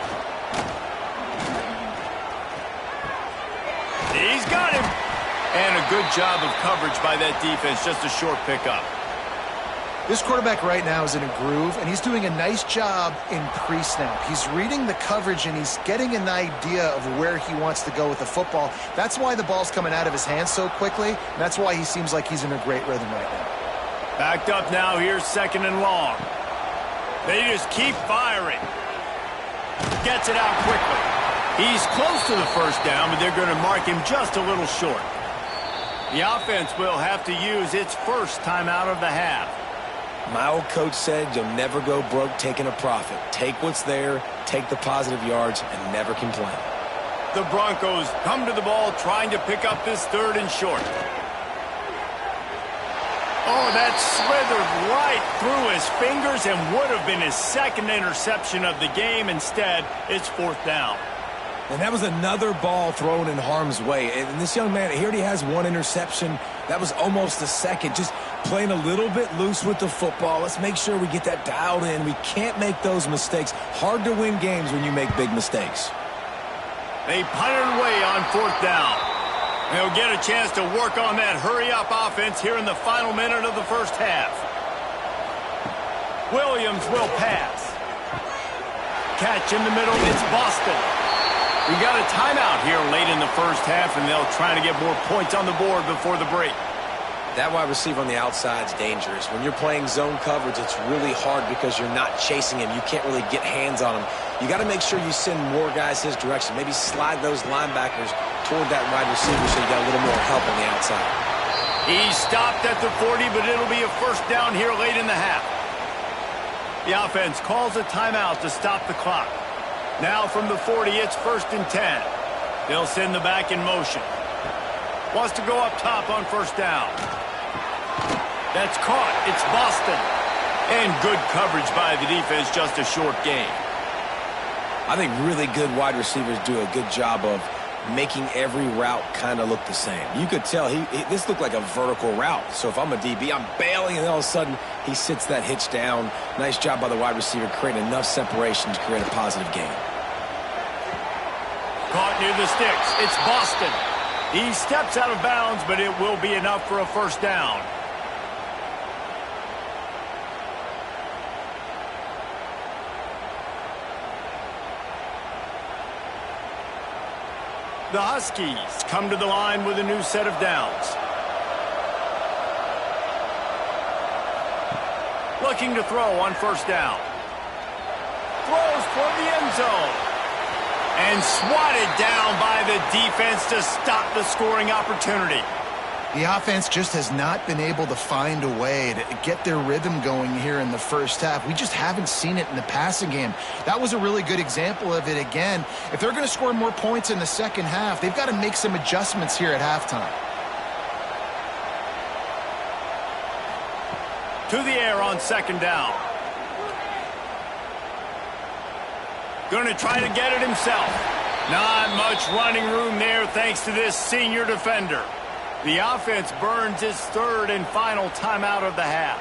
He's got him. And a good job of coverage by that defense. Just a short pickup. This quarterback right now is in a groove, and he's doing a nice job in pre-snap. He's reading the coverage, and he's getting an idea of where he wants to go with the football. That's why the ball's coming out of his hands so quickly, and that's why he seems like he's in a great rhythm right now. Backed up now. Here's 2nd and long. They just keep firing. Gets it out quickly. He's close to the 1st down, but they're going to mark him just a little short. The offense will have to use its first timeout of the half. My old coach said you'll never go broke taking a profit. Take what's there, take the positive yards, and never complain. The Broncos come to the ball trying to pick up this 3rd and short. Oh, that slithered right through his fingers and would have been his 2nd interception of the game. Instead, it's 4th down. And that was another ball thrown in harm's way. And this young man, he already has 1 interception. That was almost a 2nd. Just playing a little bit loose with the football. Let's make sure we get that dialed in. We can't make those mistakes. Hard to win games when you make big mistakes. They punt it away on 4th down. They'll get a chance to work on that hurry-up offense here in the final minute of the 1st half. Williams will pass. Catch in the middle. It's Boston. We got a timeout here late in the 1st half, and they'll try to get more points on the board before the break. That wide receiver on the outside is dangerous. When you're playing zone coverage, it's really hard because you're not chasing him. You can't really get hands on him. You got to make sure you send more guys his direction. Maybe slide those linebackers toward that wide receiver so you got a little more help on the outside. He stopped at the 40, but it'll be a 1st down here late in the half. The offense calls a timeout to stop the clock. Now from the 40, it's 1st and 10. They'll send the back in motion. Wants to go up top on 1st down. That's caught. It's Boston. And good coverage by the defense, just a short gain. I think really good wide receivers do a good job of making every route kind of look the same. You could tell this looked like a vertical route. So if I'm a DB, I'm bailing, and all of a sudden he sits that hitch down. Nice job by the wide receiver creating enough separation to create a positive gain. Caught near the sticks. It's Boston. He steps out of bounds, but it will be enough for a 1st down. The Huskies come to the line with a new set of downs. Looking to throw on 1st down. Throws for the end zone. And swatted down by the defense to stop the scoring opportunity. The offense just has not been able to find a way to get their rhythm going here in the 1st half. We just haven't seen it in the passing game. That was a really good example of it again. If they're going to score more points in the 2nd half, they've got to make some adjustments here at halftime. To the air on 2nd down. Going to try to get it himself. Not much running room there thanks to this senior defender. The offense burns its 3rd and final timeout of the half.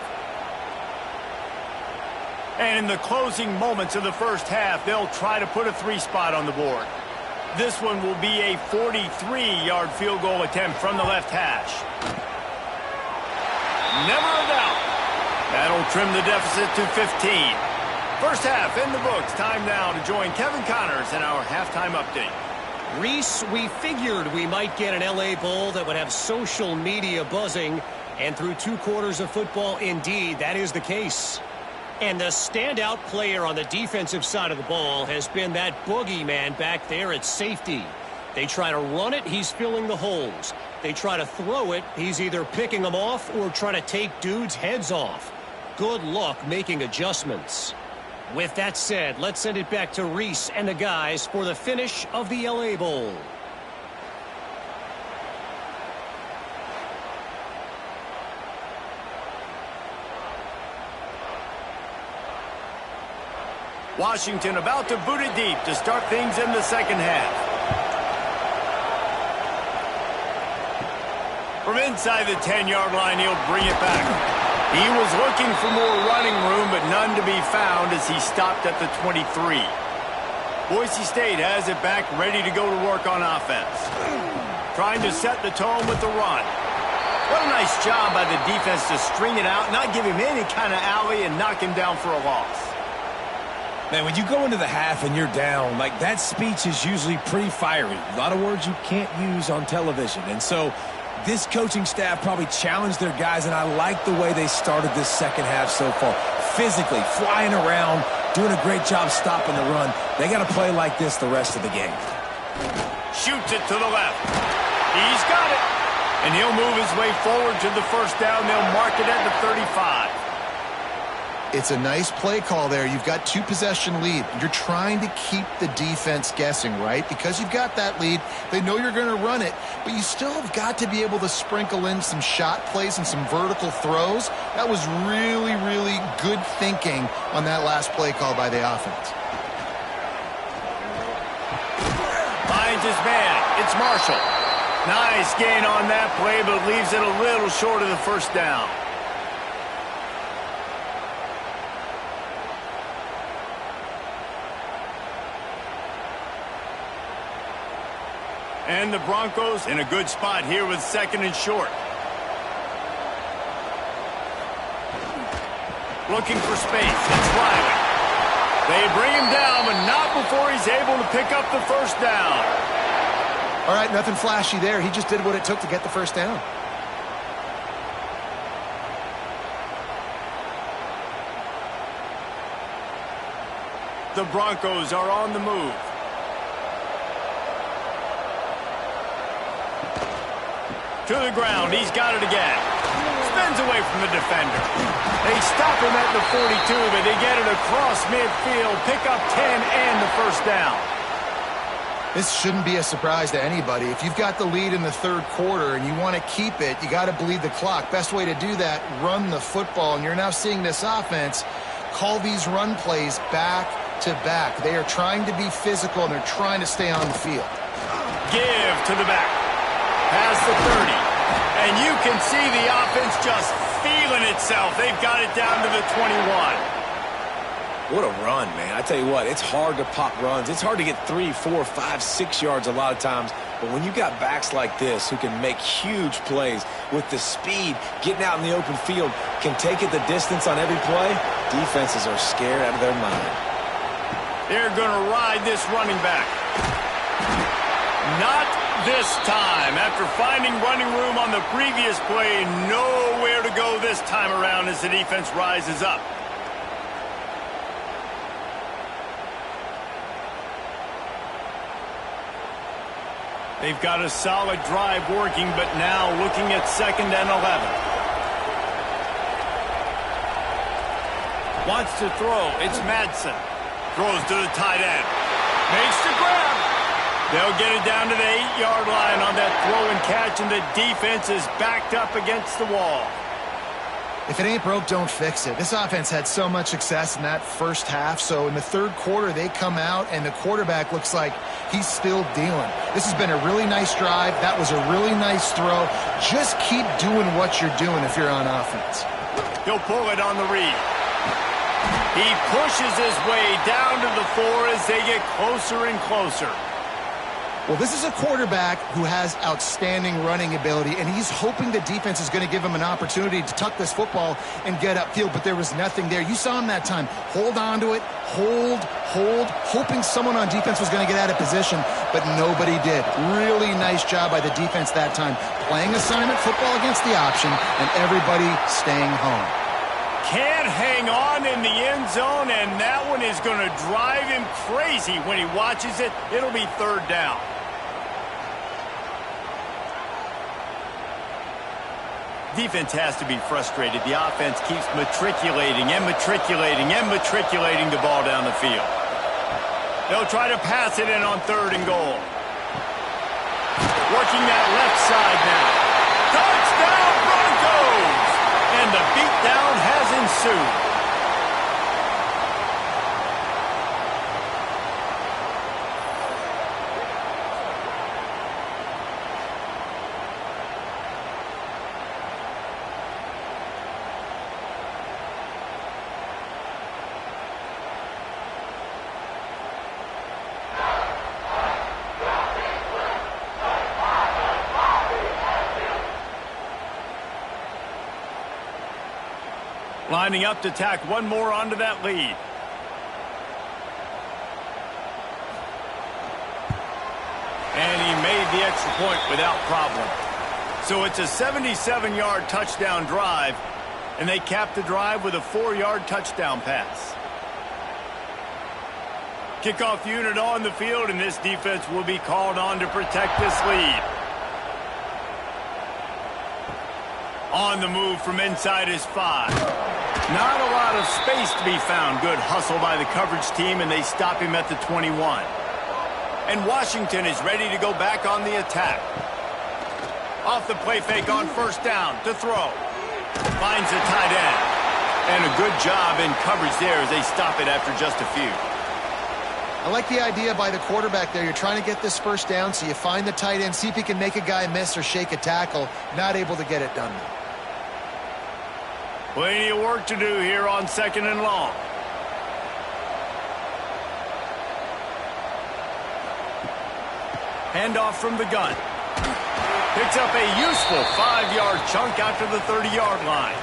And in the closing moments of the 1st half, they'll try to put a 3 spot on the board. This one will be a 43-yard field goal attempt from the left hash. Never a doubt. That'll trim the deficit to 15. 1st half in the books. Time now to join Kevin Connors in our halftime update. Reese, we figured we might get an LA Bowl that would have social media buzzing, and through 2 quarters of football, indeed, that is the case. And the standout player on the defensive side of the ball has been that boogeyman back there at safety. They try to run it, he's filling the holes. They try to throw it, he's either picking them off or trying to take dudes' heads off. Good luck making adjustments. With that said, let's send it back to Reese and the guys for the finish of the LA Bowl. Washington about to boot it deep to start things in the 2nd half. From inside the 10-yard line, he'll bring it back. He was looking for more running room, but none to be found as he stopped at the 23. Boise State has it back, ready to go to work on offense. Trying to set the tone with the run. What a nice job by the defense to string it out, not give him any kind of alley, and knock him down for a loss. Man, when you go into the half and you're down, like that speech is usually pretty fiery. A lot of words you can't use on television. And so this coaching staff probably challenged their guys, and I like the way they started this 2nd half so far. Physically, flying around, doing a great job stopping the run. They got to play like this the rest of the game. Shoots it to the left. He's got it. And he'll move his way forward to the 1st down. They'll mark it at the 35. It's a nice play call there. You've got 2-possession lead. You're trying to keep the defense guessing, right? Because you've got that lead, they know you're going to run it, but you still have got to be able to sprinkle in some shot plays and some vertical throws. That was really, really good thinking on that last play call by the offense. Finds his man. It's Marshall. Nice gain on that play, but leaves it a little short of the first down. And the Broncos in a good spot here with 2nd and short. Looking for space. It's Riley. They bring him down, but not before he's able to pick up the first down. All right, nothing flashy there. He just did what it took to get the first down. The Broncos are on the move. To the ground. He's got it again. Spins away from the defender. They stop him at the 42, but they get it across midfield. Pick up 10 and the first down. This shouldn't be a surprise to anybody. If you've got the lead in the 3rd quarter and you want to keep it, you got to bleed the clock. Best way to do that, run the football. And you're now seeing this offense call these run plays back to back. They are trying to be physical and they're trying to stay on the field. Give to the back. Past the 30. And you can see the offense just feeling itself. They've got it down to the 21. What a run, man. I tell you what, it's hard to pop runs. It's hard to get 3, 4, 5, 6 yards a lot of times. But when you got backs like this who can make huge plays with the speed, getting out in the open field, can take it the distance on every play, defenses are scared out of their mind. They're going to ride this running back. Not this time. After finding running room on the previous play, nowhere to go this time around as the defense rises up. They've got a solid drive working, but now looking at 2nd and 11. Wants to throw. It's Madsen. Throws to the tight end. Makes the grab. They'll get it down to the 8-yard line on that throw and catch, and the defense is backed up against the wall. If it ain't broke, don't fix it. This offense had so much success in that first half, so in the 3rd quarter, they come out, and the quarterback looks like he's still dealing. This has been a really nice drive. That was a really nice throw. Just keep doing what you're doing if you're on offense. He'll pull it on the read. He pushes his way down to the 4 as they get closer and closer. Well, this is a quarterback who has outstanding running ability, and he's hoping the defense is going to give him an opportunity to tuck this football and get upfield, but there was nothing there. You saw him that time. Hold on to it, hold, hoping someone on defense was going to get out of position, but nobody did. Really nice job by the defense that time, playing assignment football against the option, and everybody staying home. Can't hang on in the end zone, and that one is going to drive him crazy when he watches it. It'll be 3rd down. Defense has to be frustrated. The offense keeps matriculating and matriculating and matriculating the ball down the field. They'll try to pass it in on 3rd and goal. Working that left side now. Touchdown Broncos! And the beatdown has ensued. Lining up to tack one more onto that lead. And he made the extra point without problem. So it's a 77-yard touchdown drive, and they cap the drive with a 4-yard touchdown pass. Kickoff unit on the field, and this defense will be called on to protect this lead. On the move from inside his 5. Not a lot of space to be found. Good hustle by the coverage team, and they stop him at the 21. And Washington is ready to go back on the attack. Off the play fake on first down to throw. Finds a tight end. And a good job in coverage there as they stop it after just a few. I like the idea by the quarterback there. You're trying to get this first down, so you find the tight end, see if he can make a guy miss or shake a tackle. Not able to get it done. Plenty of work to do here on 2nd and long. Handoff from the gun. Picks up a useful 5-yard chunk after the 30-yard line.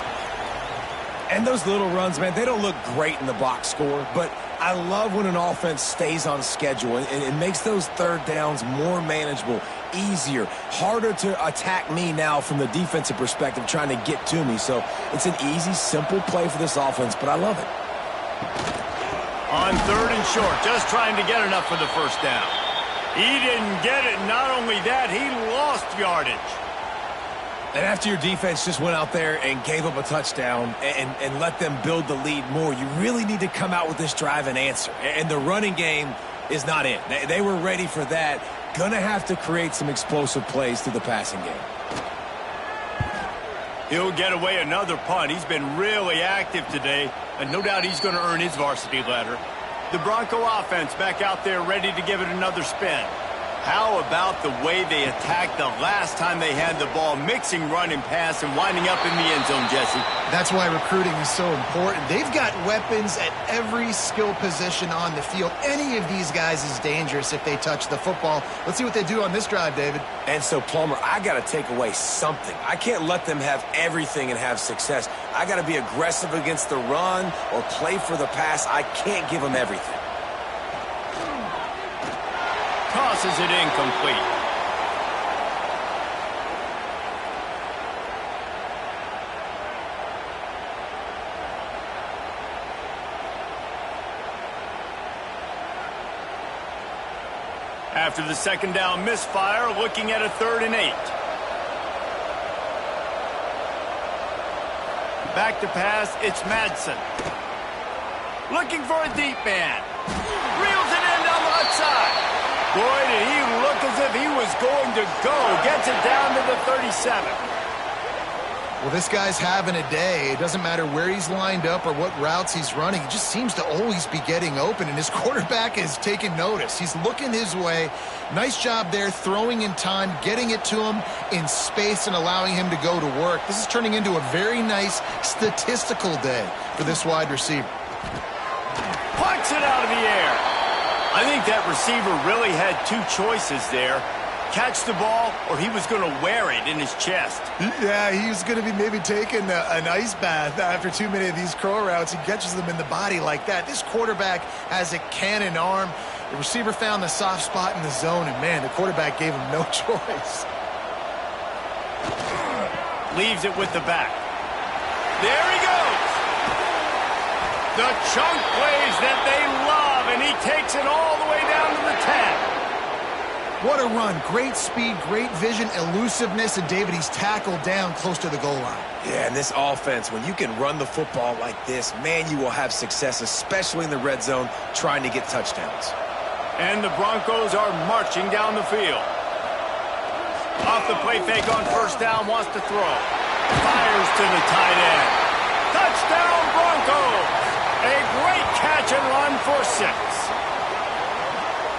And those little runs, man, they don't look great in the box score, but I love when an offense stays on schedule and it makes those third downs more manageable, easier, harder to attack me now from the defensive perspective trying to get to me. So it's an easy, simple play for this offense, but I love it. On 3rd and short, just trying to get enough for the first down. He didn't get it. Not only that, he lost yardage. And after your defense just went out there and gave up a touchdown and let them build the lead more, you really need to come out with this drive and answer. And the running game is not it. They were ready for that. Gonna have to create some explosive plays through the passing game. He'll get away another punt. He's been really active today, and no doubt he's going to earn his varsity letter. The Bronco offense back out there ready to give it another spin. How about the way they attacked the last time they had the ball, mixing run and pass and winding up in the end zone, Jesse? That's why recruiting is so important. They've got weapons at every skill position on the field. Any of these guys is dangerous if they touch the football. Let's see what they do on this drive, David. And so, Plummer, I got to take away something. I can't let them have everything and have success. I got to be aggressive against the run or play for the pass. I can't give them everything. Tosses it incomplete. After the 2nd down misfire, looking at a 3rd and 8. Back to pass, it's Madsen. Looking for a deep man. Reels it in down the left side. Boy, did he look as if he was going to go. Gets it down to the 37. Well, this guy's having a day. It doesn't matter where he's lined up or what routes he's running. He just seems to always be getting open, and his quarterback is taking notice. He's looking his way. Nice job there, throwing in time, getting it to him in space and allowing him to go to work. This is turning into a very nice statistical day for this wide receiver. Pucks it out of the air. I think that receiver really had two choices there. Catch the ball, or he was going to wear it in his chest. Yeah, he was going to be maybe taking an ice bath after too many of these curl routes. He catches them in the body like that. This quarterback has a cannon arm. The receiver found the soft spot in the zone, and, man, the quarterback gave him no choice. Leaves it with the back. There he goes. The chunk plays that they love, and he takes it all the way down to the 10. What a run. Great speed, great vision, elusiveness, and David, he's tackled down close to the goal line. Yeah, and this offense, when you can run the football like this, man, you will have success, especially in the red zone, trying to get touchdowns. And the Broncos are marching down the field. Off the play fake on first down, wants to throw. Fires to the tight end. Touchdown, Broncos! A great catch and run for 6.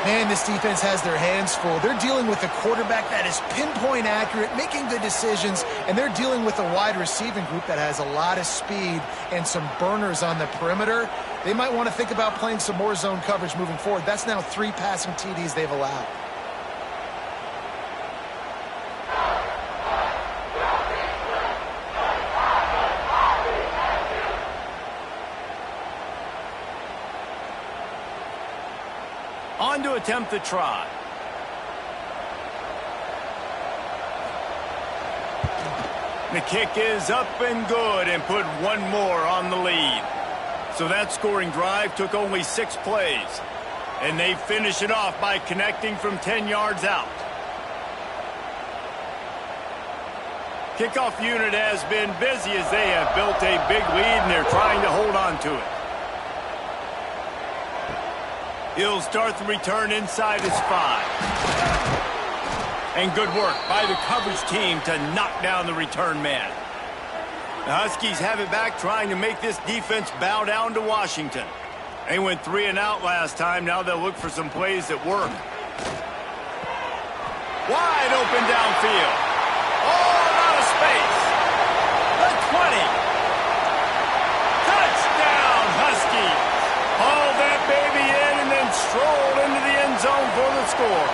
Man, this defense has their hands full. They're dealing with a quarterback that is pinpoint accurate, making good decisions, and they're dealing with a wide receiving group that has a lot of speed and some burners on the perimeter. They might want to think about playing some more zone coverage moving forward. That's now 3 passing TDs they've allowed. On to attempt the try. The kick is up and good and put one more on the lead. So that scoring drive took only 6 plays. And they finish it off by connecting from 10 yards out. Kickoff unit has been busy as they have built a big lead and they're trying to hold on to it. He'll start the return inside his 5. And good work by the coverage team to knock down the return man. The Huskies have it back, trying to make this defense bow down to Washington. They went 3 and out last time. Now they'll look for some plays that work. Wide open downfield. All out of space. The 20. Touchdown, Huskies. Haul that baby in and then stroll into the end zone for the score.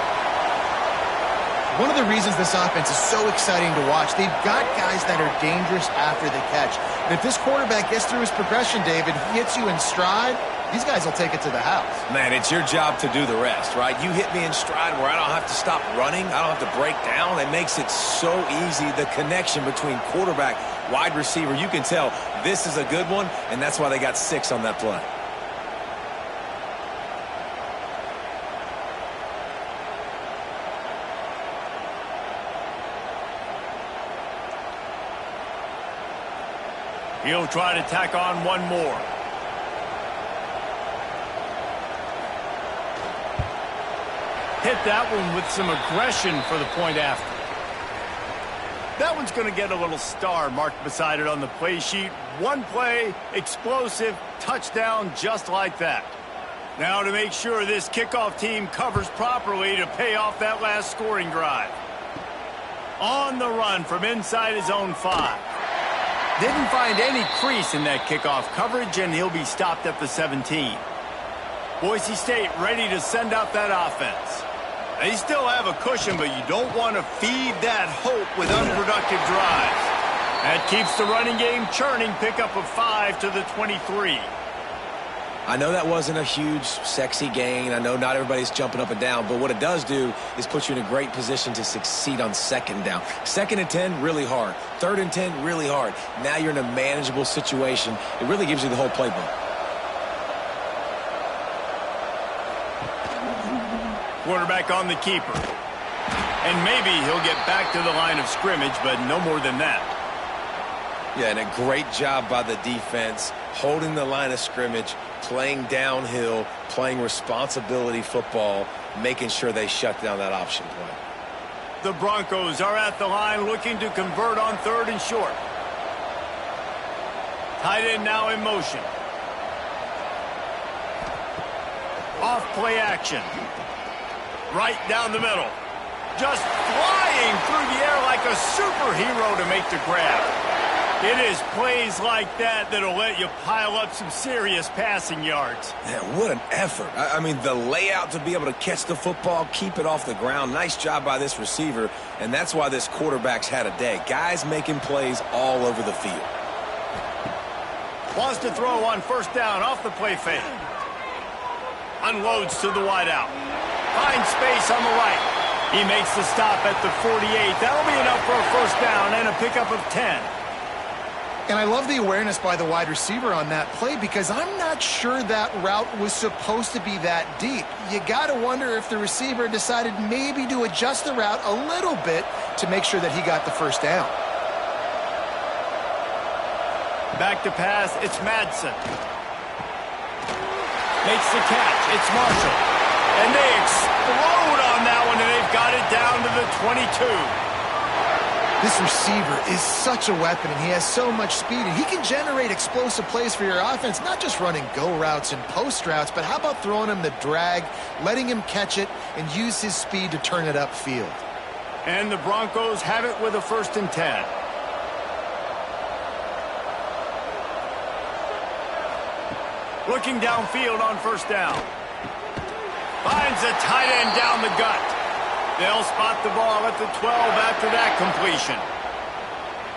One of the reasons this offense is so exciting to watch, they've got guys that are dangerous after the catch. And if this quarterback gets through his progression, David, he hits you in stride, these guys will take it to the house. Man, it's your job to do the rest, right? You hit me in stride where I don't have to stop running. I don't have to break down. It makes it so easy. The connection between quarterback, wide receiver, you can tell this is a good one, and that's why they got 6 on that play. He'll try to tack on one more. Hit that one with some aggression for the point after. That one's going to get a little star marked beside it on the play sheet. One play, explosive, touchdown just like that. Now to make sure this kickoff team covers properly to pay off that last scoring drive. On the run from inside his own 5. Didn't find any crease in that kickoff coverage, and he'll be stopped at the 17. Boise State ready to send out that offense. They still have a cushion, but you don't want to feed that hope with unproductive drives. That keeps the running game churning. Pickup of 5 to the 23. I know that wasn't a huge, sexy gain. I know not everybody's jumping up and down, but what it does do is put you in a great position to succeed on 2nd down. 2nd and 10, really hard. 3rd and 10, really hard. Now you're in a manageable situation. It really gives you the whole playbook. Quarterback on the keeper. And maybe he'll get back to the line of scrimmage, but no more than that. Yeah, and a great job by the defense, holding the line of scrimmage, playing downhill, playing responsibility football, making sure they shut down that option play. The Broncos are at the line looking to convert on 3rd and short. Tight end now in motion. Off play action. Right down the middle. Just flying through the air like a superhero to make the grab. It is plays like that that'll let you pile up some serious passing yards. Man, what an effort. I mean, the layout to be able to catch the football, keep it off the ground. Nice job by this receiver, and that's why this quarterback's had a day. Guys making plays all over the field. Wants to throw on 1st down off the play fake. Unloads to the wideout. Finds space on the right. He makes the stop at the 48. That'll be enough for a 1st down and a pickup of 10. And I love the awareness by the wide receiver on that play because I'm not sure that route was supposed to be that deep. You got to wonder if the receiver decided maybe to adjust the route a little bit to make sure that he got the 1st down. Back to pass, it's Madsen. Makes the catch, it's Marshall. And they explode on that one, and they've got it down to the 22. This receiver is such a weapon, and he has so much speed, and he can generate explosive plays for your offense, not just running go routes and post routes, but how about throwing him the drag, letting him catch it, and use his speed to turn it upfield. And the Broncos have it with a 1st and 10. Looking downfield on 1st down. Finds a tight end down the gut. They'll spot the ball at the 12 after that completion.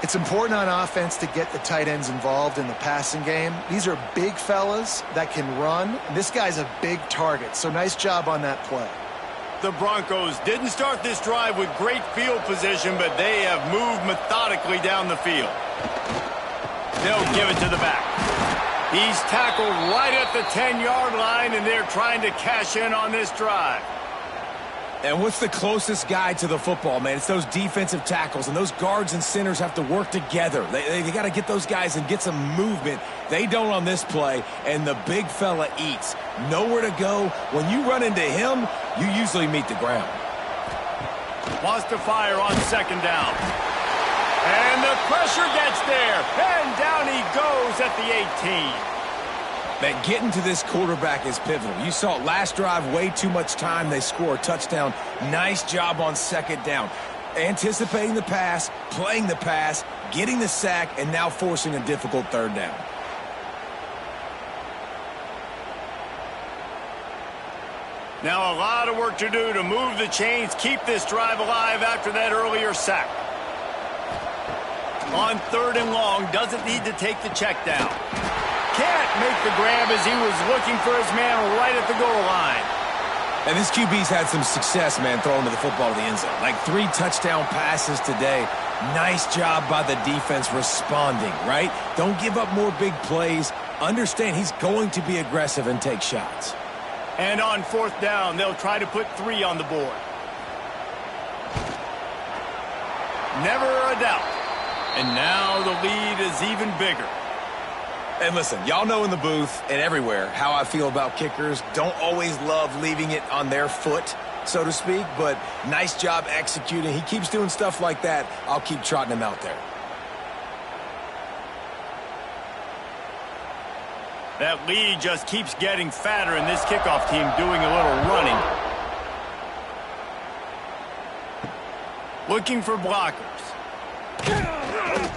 It's important on offense to get the tight ends involved in the passing game. These are big fellas that can run. This guy's a big target, so nice job on that play. The Broncos didn't start this drive with great field position, but they have moved methodically down the field. They'll give it to the back. He's tackled right at the 10-yard line, and they're trying to cash in on this drive. And what's the closest guy to the football, man? It's those defensive tackles, and those guards and centers have to work together. They got to get those guys and get some movement. They don't on this play, and the big fella eats. Nowhere to go. When you run into him, you usually meet the ground. Wants to fire on second down. And the pressure gets there. And down he goes at the 18. Man, getting to this quarterback is pivotal. You saw it last drive, way too much time. They score a touchdown. Nice job on second down. Anticipating the pass, playing the pass, getting the sack, and now forcing a difficult third down. Now a lot of work to do to move the chains, keep this drive alive after that earlier sack. On third and long, doesn't need to take the check down. Can't make the grab as he was looking for his man right at the goal line. And this QB's had some success, man, throwing to the football to the end zone. Like 3 touchdown passes today. Nice job by the defense responding, right? Don't give up more big plays. Understand he's going to be aggressive and take shots. And on fourth down, they'll try to put 3 on the board. Never a doubt. And now the lead is even bigger. And listen, y'all know in the booth and everywhere how I feel about kickers. Don't always love leaving it on their foot, so to speak, but nice job executing. He keeps doing stuff like that. I'll keep trotting him out there. That lead just keeps getting fatter, and this kickoff team doing a little running. Looking for blockers.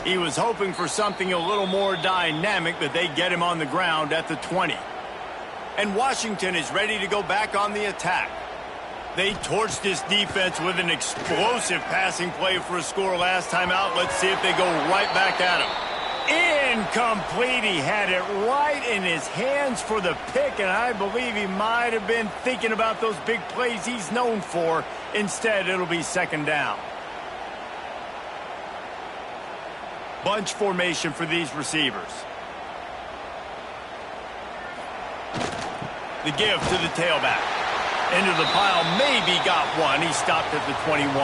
He was hoping for something a little more dynamic, but they get him on the ground at the 20. And Washington is ready to go back on the attack. They torched this defense with an explosive passing play for a score last time out. Let's see if they go right back at him. Incomplete. He had it right in his hands for the pick, and I believe he might have been thinking about those big plays he's known for. Instead, it'll be second down. Bunch formation for these receivers. The give to the tailback. Into the pile, maybe got one. He stopped at the 21.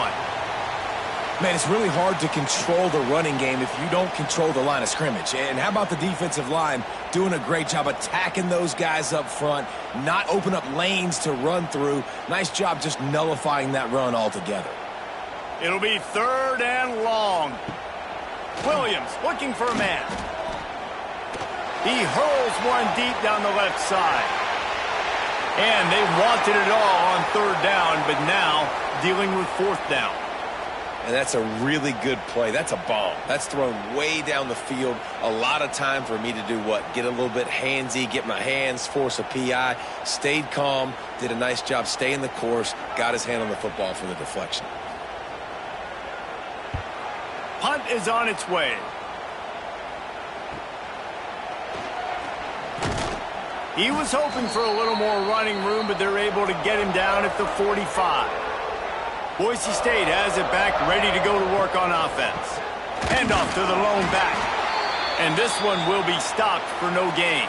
Man, it's really hard to control the running game if you don't control the line of scrimmage. And how about the defensive line doing a great job attacking those guys up front, not open up lanes to run through. Nice job just nullifying that run altogether. It'll be third and long. Williams looking for a man. He hurls one deep down the left side. And they wanted it all on third down, but now dealing with fourth down. And that's a really good play. That's a bomb. That's thrown way down the field. A lot of time for me to do what? Get a little bit handsy, get my hands, force a PI. Stayed calm, did a nice job staying the course, got his hand on the football for the deflection. Punt is on its way. He was hoping for a little more running room, but they're able to get him down at the 45. Boise State has it back, ready to go to work on offense. Handoff to the lone back. And this one will be stopped for no gain.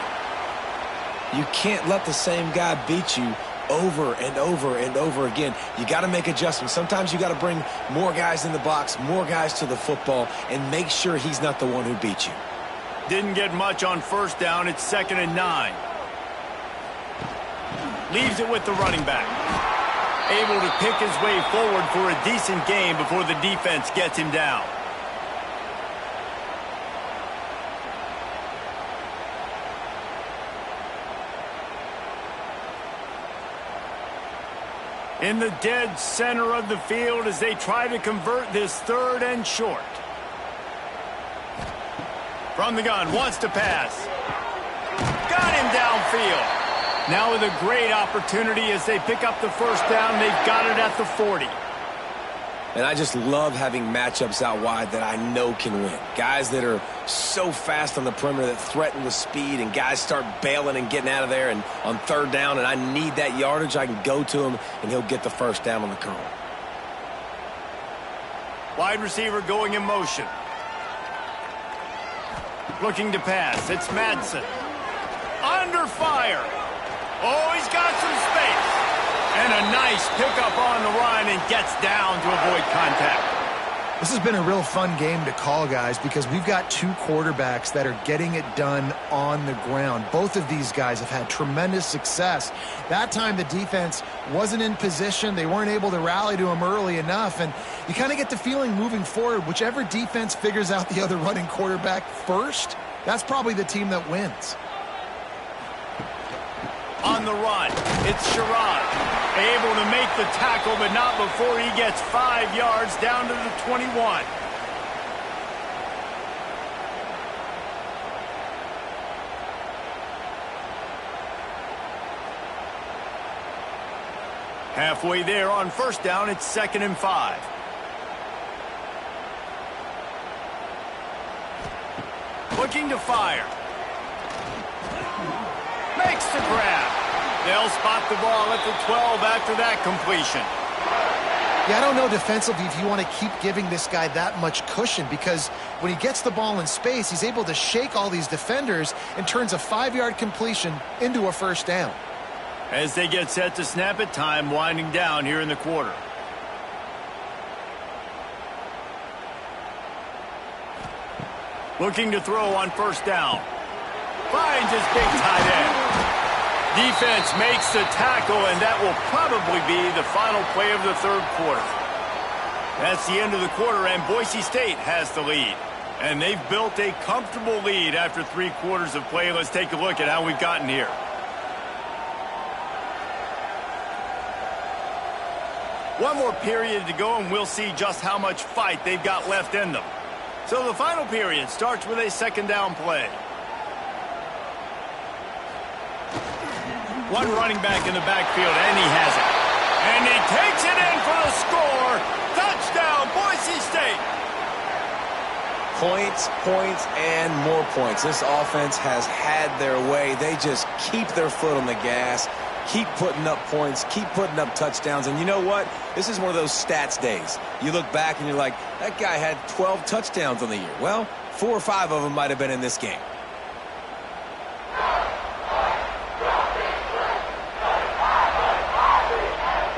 You can't let the same guy beat you over and over and over again. You got to make adjustments. Sometimes you got to bring more guys in the box, more guys to the football, and make sure he's not the one who beat you. Didn't get much on first down. It's 2nd and 9. Leaves it with the running back. Able to pick his way forward for a decent gain before the defense gets him down. In the dead center of the field as they try to convert this 3rd and short. From the gun, wants to pass. Got him downfield. Now with a great opportunity as they pick up the first down, they've got it at the 40. And I just love having matchups out wide that I know can win. Guys that are so fast on the perimeter that threaten with speed, and guys start bailing and getting out of there, and on third down, and I need that yardage, I can go to him, and he'll get the first down on the curl. Wide receiver going in motion. Looking to pass. It's Madsen. Under fire. Oh, he's got some space. And a nice pickup on the run and gets down to avoid contact. This has been a real fun game to call, guys, because we've got two quarterbacks that are getting it done on the ground. Both of these guys have had tremendous success. That time the defense wasn't in position. They weren't able to rally to him early enough. And you kind of get the feeling moving forward, whichever defense figures out the other running quarterback first, that's probably the team that wins. On the run, it's Sherrod. Able to make the tackle, but not before he gets 5 yards down to the 21. Halfway there on first down, it's 2nd and 5. Looking to fire. Makes the grab. They'll spot the ball at the 12 after that completion. Yeah, I don't know defensively if you want to keep giving this guy that much cushion, because when he gets the ball in space, he's able to shake all these defenders and turns a 5-yard completion into a first down. As they get set to snap it, time winding down here in the quarter. Looking to throw on first down. Finds his big tight end. Defense makes the tackle, and that will probably be the final play of the third quarter. That's the end of the quarter, and Boise State has the lead. And they've built a comfortable lead after 3 quarters of play. Let's take a look at how we've gotten here. One more period to go, and we'll see just how much fight they've got left in them. So the final period starts with a 2nd down play. One running back in the backfield, and he has it. And he takes it in for the score. Touchdown, Boise State. Points, points, and more points. This offense has had their way. They just keep their foot on the gas, keep putting up points, keep putting up touchdowns. And you know what? This is one of those stats days. You look back and you're like, that guy had 12 touchdowns on the year. Well, 4 or 5 of them might have been in this game.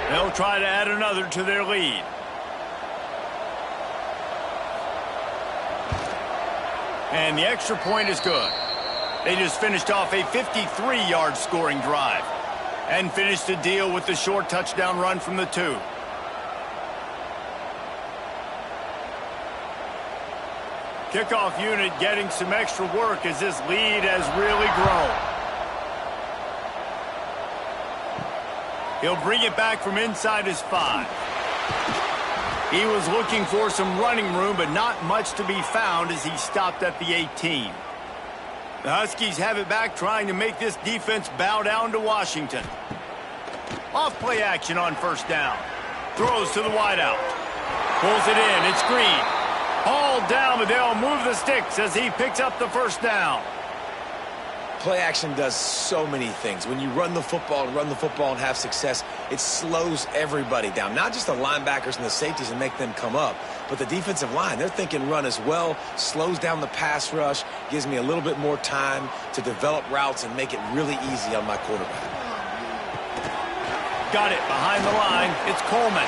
They'll try to add another to their lead. And the extra point is good. They just finished off a 53-yard scoring drive and finished the deal with the short touchdown run from the 2. Kickoff unit getting some extra work as this lead has really grown. He'll bring it back from inside his 5. He was looking for some running room, but not much to be found as he stopped at the 18. The Huskies have it back, trying to make this defense bow down to Washington. Off play action on first down. Throws to the wideout. Pulls it in. It's Green. Hauled down, but they'll move the sticks as he picks up the first down. Play action does so many things. When you run the football and have success, it slows everybody down. Not just the linebackers and the safeties and make them come up, but the defensive line. They're thinking run as well, slows down the pass rush, gives me a little bit more time to develop routes and make it really easy on my quarterback. Got it behind the line. It's Coleman.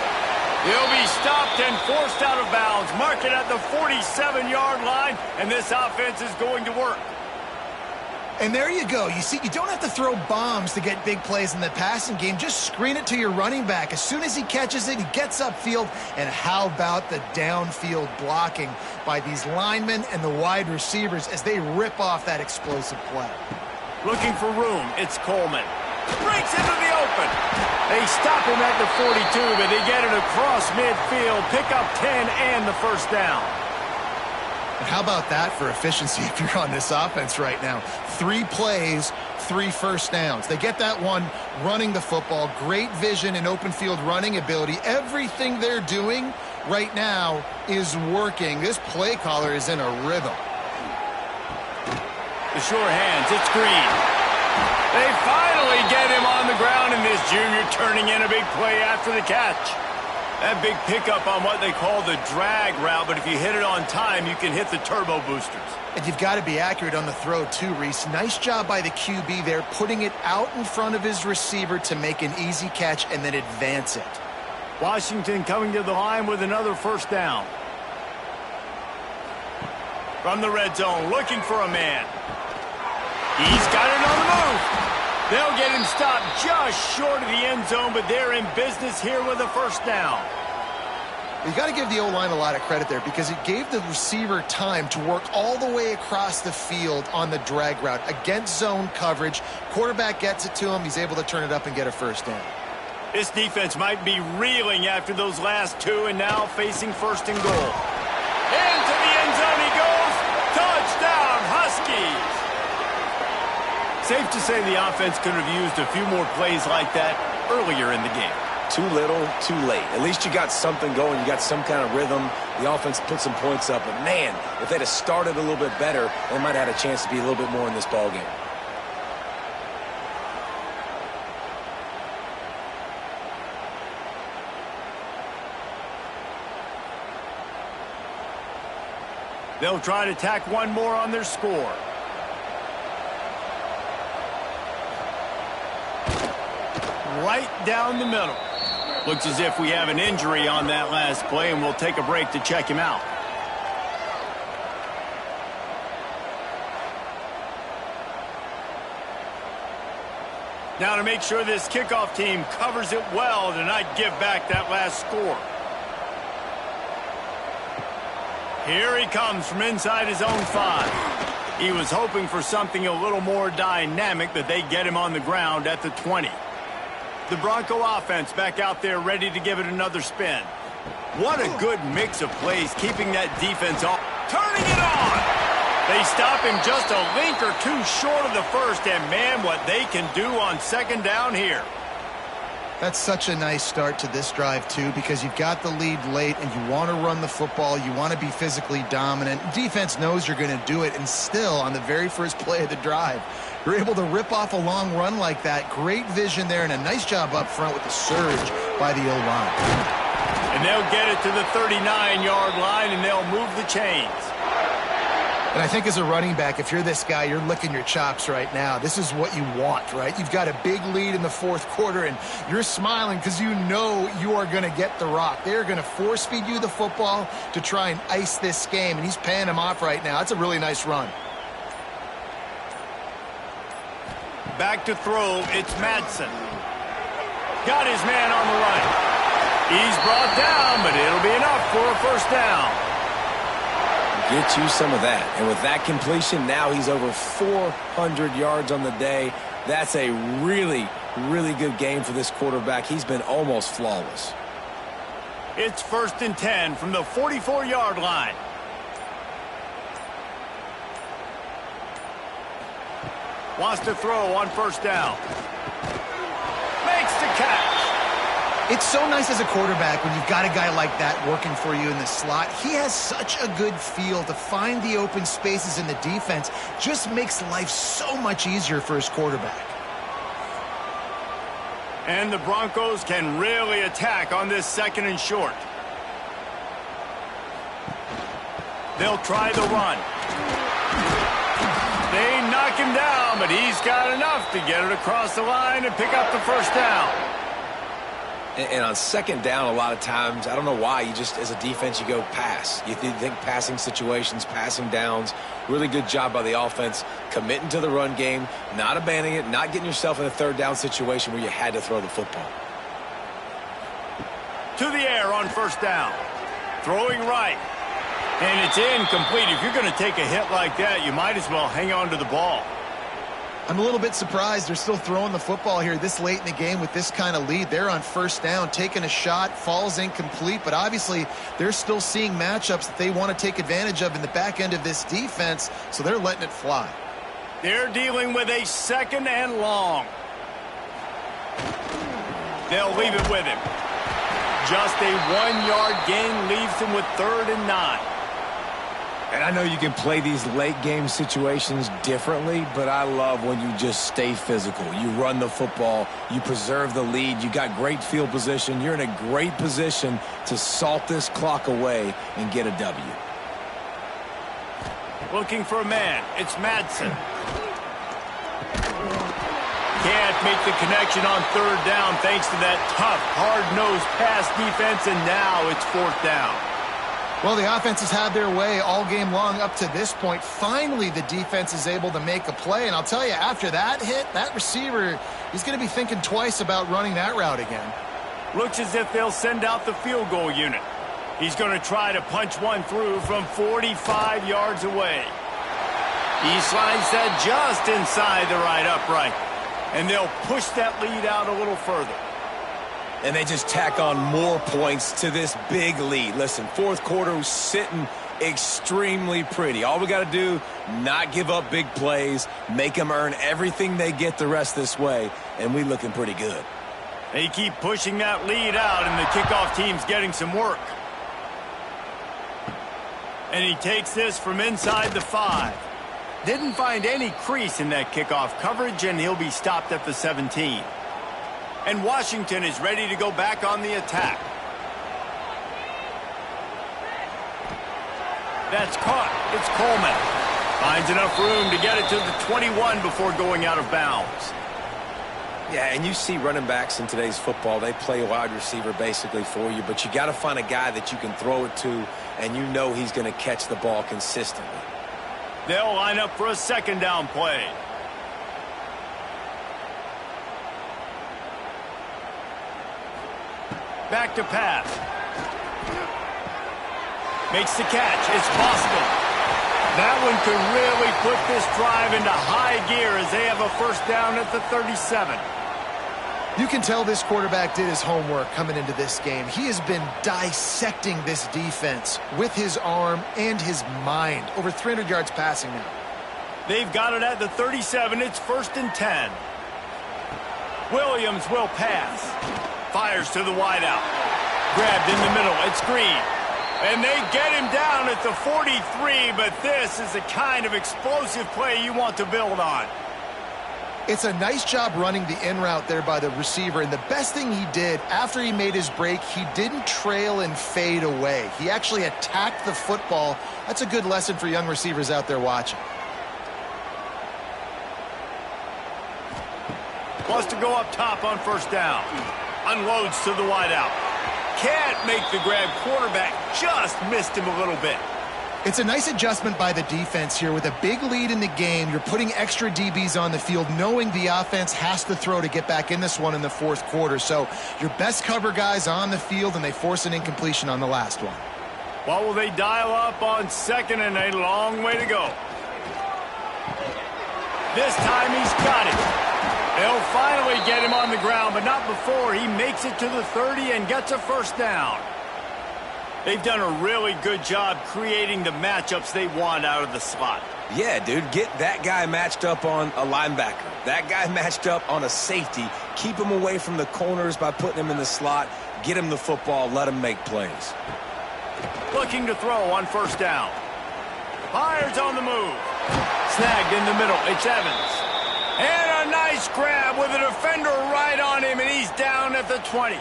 He'll be stopped and forced out of bounds. Mark it at the 47-yard line, and this offense is going to work. And there you go. You see, you don't have to throw bombs to get big plays in the passing game. Just screen it to your running back. As soon as he catches it, he gets upfield. And how about the downfield blocking by these linemen and the wide receivers as they rip off that explosive play? Looking for room. It's Coleman. Breaks into the open. They stop him at the 42, but they get it across midfield. Pick up 10 and the first down. And how about that for efficiency if you're on this offense right now? 3 plays, 3 first downs. They get that one running the football. Great vision and open field running ability. Everything they're doing right now is working. This play caller is in a rhythm. The sure hands. It's Green. They finally get him on the ground, and this junior turning in a big play after the catch. That big pickup on what they call the drag route, but if you hit it on time, you can hit the turbo boosters. And you've got to be accurate on the throw too, Reese. Nice job by the QB there, putting it out in front of his receiver to make an easy catch and then advance it. Washington coming to the line with another first down. From the red zone, looking for a man. He's got it on the move. They'll get him stopped just short of the end zone, but they're in business here with a first down. You got to give the O-line a lot of credit there because it gave the receiver time to work all the way across the field on the drag route against zone coverage. Quarterback gets it to him. He's able to turn it up and get a first down. This defense might be reeling after those last two and now facing first and goal. Into the end zone he goes. Touchdown, Huskies. Safe to say the offense could have used a few more plays like that earlier in the game. Too little, too late. At least you got something going. You got some kind of rhythm. The offense put some points up. But, man, if they'd have started a little bit better, they might have had a chance to be a little bit more in this ballgame. They'll try to tack one more on their score. Right down the middle. Looks as if we have an injury on that last play, and we'll take a break to check him out. Now to make sure this kickoff team covers it well to not give back that last score. Here he comes from inside his own 5. He was hoping for something a little more dynamic, but they get him on the ground at the 20. The Bronco offense back out there ready to give it another spin. What a good mix of plays, keeping that defense off. Turning it on! They stop him just a link or two short of the first, and man, what they can do on second down here. That's such a nice start to this drive, too, because you've got the lead late and you want to run the football. You want to be physically dominant. Defense knows you're going to do it, and still, on the very first play of the drive, you're able to rip off a long run like that. Great vision there, and a nice job up front with the surge by the O-line. And they'll get it to the 39-yard line, and they'll move the chains. And I think as a running back, if you're this guy, you're licking your chops right now. This is what you want, right? You've got a big lead in the fourth quarter, and you're smiling because you know you are going to get the rock. They're going to force-feed you the football to try and ice this game, and he's paying him off right now. That's a really nice run. Back to throw, it's Madsen. Got his man on the right. He's brought down, but it'll be enough for a first down. Get you some of that. And with that completion, now he's over 400 yards on the day. That's a really, really good game for this quarterback. He's been almost flawless. It's 1st and 10 from the 44-yard line. Wants to throw on first down. Makes the catch. It's so nice as a quarterback when you've got a guy like that working for you in the slot. He has such a good feel to find the open spaces in the defense. Just makes life so much easier for his quarterback. And the Broncos can really attack on this 2nd and short. They'll try the run. They knock him down, but he's got enough to get it across the line and pick up the first down. And on second down, a lot of times, I don't know why, you just, as a defense, you go pass. You think passing situations, passing downs. Really good job by the offense, committing to the run game, not abandoning it, not getting yourself in a 3rd down situation where you had to throw the football. To the air on first down. Throwing right. And it's incomplete. If you're going to take a hit like that, you might as well hang on to the ball. I'm a little bit surprised they're still throwing the football here this late in the game with this kind of lead. They're on first down, taking a shot, falls incomplete, but obviously they're still seeing matchups that they want to take advantage of in the back end of this defense, so they're letting it fly. They're dealing with a 2nd and long. They'll leave it with him. Just a 1-yard gain leaves him with 3rd and 9. And I know you can play these late-game situations differently, but I love when you just stay physical. You run the football, you preserve the lead, you got great field position. You're in a great position to salt this clock away and get a W. Looking for a man. It's Madsen. Can't make the connection on third down thanks to that tough, hard-nosed pass defense, and now it's fourth down. Well, the offense has had their way all game long up to this point. Finally, the defense is able to make a play. And I'll tell you, after that hit, that receiver, he's going to be thinking twice about running that route again. Looks as if they'll send out the field goal unit. He's going to try to punch one through from 45 yards away. He slides that just inside the right upright. And they'll push that lead out a little further. And they just tack on more points to this big lead. Listen, fourth quarter was sitting extremely pretty. All we got to do, not give up big plays, make them earn everything they get the rest this way, and we looking pretty good. They keep pushing that lead out, and the kickoff team's getting some work. And he takes this from inside the 5. Didn't find any crease in that kickoff coverage, and he'll be stopped at the 17. And Washington is ready to go back on the attack. That's caught. It's Coleman. Finds enough room to get it to the 21 before going out of bounds. Yeah, and you see running backs in today's football, they play wide receiver basically for you, but you got to find a guy that you can throw it to, and you know he's going to catch the ball consistently. They'll line up for a second down play. Back to pass. Makes the catch. It's possible. That one could really put this drive into high gear as they have a first down at the 37. You can tell this quarterback did his homework coming into this game. He has been dissecting this defense with his arm and his mind. Over 300 yards passing now. They've got it at the 37. It's first and 10. Williams will pass. Fires to the wideout. Grabbed in the middle. It's Green. And they get him down at the 43, but this is the kind of explosive play you want to build on. It's a nice job running the in route there by the receiver, and the best thing he did after he made his break, he didn't trail and fade away. He actually attacked the football. That's a good lesson for young receivers out there watching. Wants to go up top on first down. Unloads to the wideout. Can't make the grab. Quarterback just missed him a little bit. It's a nice adjustment by the defense here. With a big lead in the game, you're putting extra DBs on the field, knowing the offense has to throw to get back in this one in the fourth quarter. So your best cover guys on the field, and they force an incompletion on the last one. What will they dial up on second, and a long way to go? This time he's got it. They'll finally get him on the ground, but not before he makes it to the 30 and gets a first down. They've done a really good job creating the matchups they want out of the slot. Yeah, dude, get that guy matched up on a linebacker. That guy matched up on a safety. Keep him away from the corners by putting him in the slot. Get him the football. Let him make plays. Looking to throw on first down. Fires on the move. Snagged in the middle. It's Evans. And a nice grab with a defender right on him, and he's down at the 20.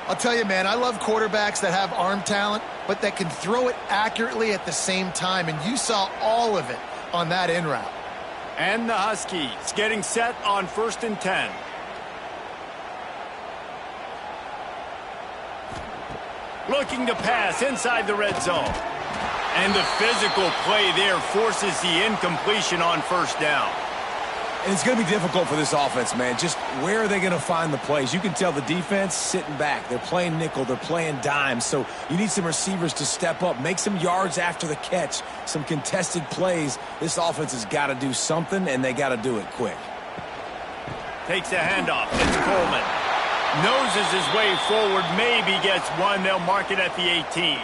I'll tell you, man, I love quarterbacks that have arm talent, but that can throw it accurately at the same time, and you saw all of it on that in route. And the Huskies getting set on first and 10. Looking to pass inside the red zone. And the physical play there forces the incompletion on first down. And it's going to be difficult for this offense, man. Just where are they going to find the plays? You can tell the defense sitting back. They're playing nickel. They're playing dime. So you need some receivers to step up, make some yards after the catch, some contested plays. This offense has got to do something, and they got to do it quick. Takes a handoff. It's Coleman. Noses his way forward. Maybe gets one. They'll mark it at the 18.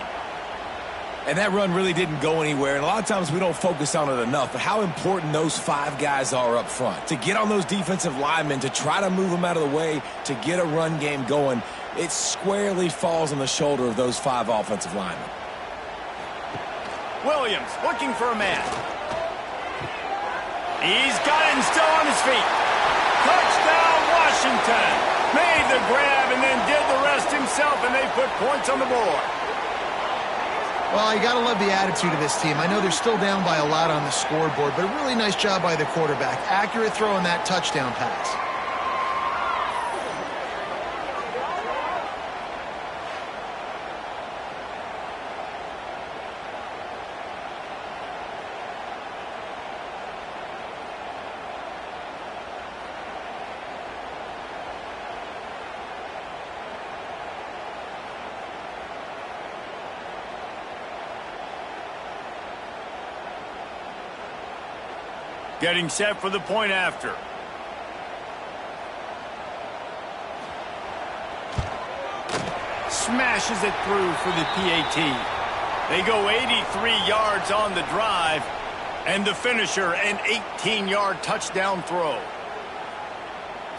And that run really didn't go anywhere. And a lot of times we don't focus on it enough. But how important those 5 guys are up front. To get on those defensive linemen, to try to move them out of the way, to get a run game going, it squarely falls on the shoulder of those 5 offensive linemen. Williams looking for a man. He's got it and still on his feet. Touchdown, Washington. Made the grab and then did the rest himself, and they put points on the board. Well, you got to love the attitude of this team. I know they're still down by a lot on the scoreboard, but a really nice job by the quarterback. Accurate throw on that touchdown pass. Getting set for the point after. Smashes it through for the PAT. They go 83 yards on the drive, and the finisher, an 18-yard touchdown throw.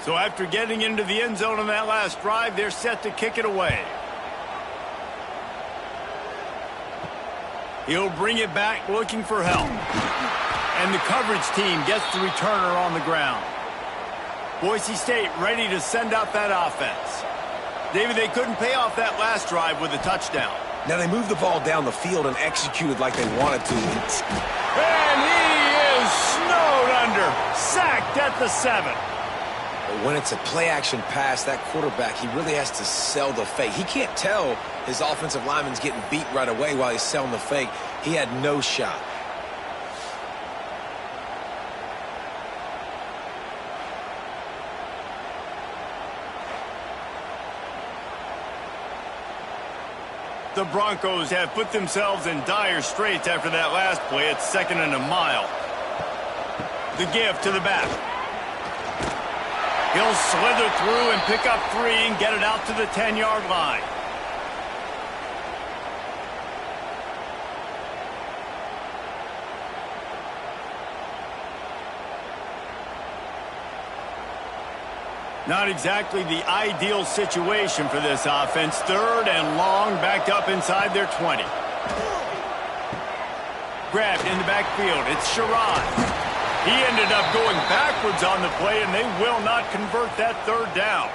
So after getting into the end zone on that last drive, they're set to kick it away. He'll bring it back looking for help. And the coverage team gets the returner on the ground. Boise State ready to send out that offense. David, they couldn't pay off that last drive with a touchdown. Now they moved the ball down the field and executed like they wanted to. And he is snowed under. Sacked at the 7. But when it's a play-action pass, that quarterback, he really has to sell the fake. He can't tell his offensive lineman's getting beat right away while he's selling the fake. He had no shot. The Broncos have put themselves in dire straits after that last play. It's 2nd and a mile. The give to the back. He'll slither through and pick up 3 and get it out to the 10-yard line. Not exactly the ideal situation for this offense. 3rd and long, backed up inside their 20. Grabbed in the backfield. It's Sherrod. He ended up going backwards on the play, and they will not convert that 3rd down.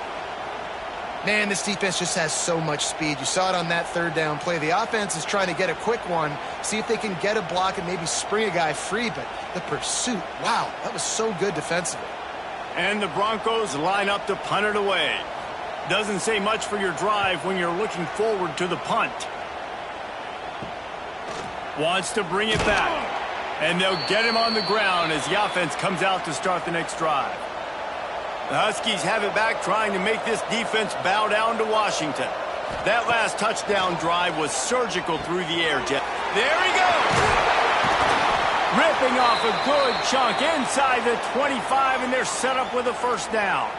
Man, this defense just has so much speed. You saw it on that 3rd down play. The offense is trying to get a quick one, see if they can get a block and maybe spring a guy free, but the pursuit, wow, that was so good defensively. And the Broncos line up to punt it away. Doesn't say much for your drive when you're looking forward to the punt. Wants to bring it back. And they'll get him on the ground as the offense comes out to start the next drive. The Huskies have it back, trying to make this defense bow down to Washington. That last touchdown drive was surgical through the air, Jeff. There he goes! Ripping off a good chunk inside the 25, and they're set up with a 1st down.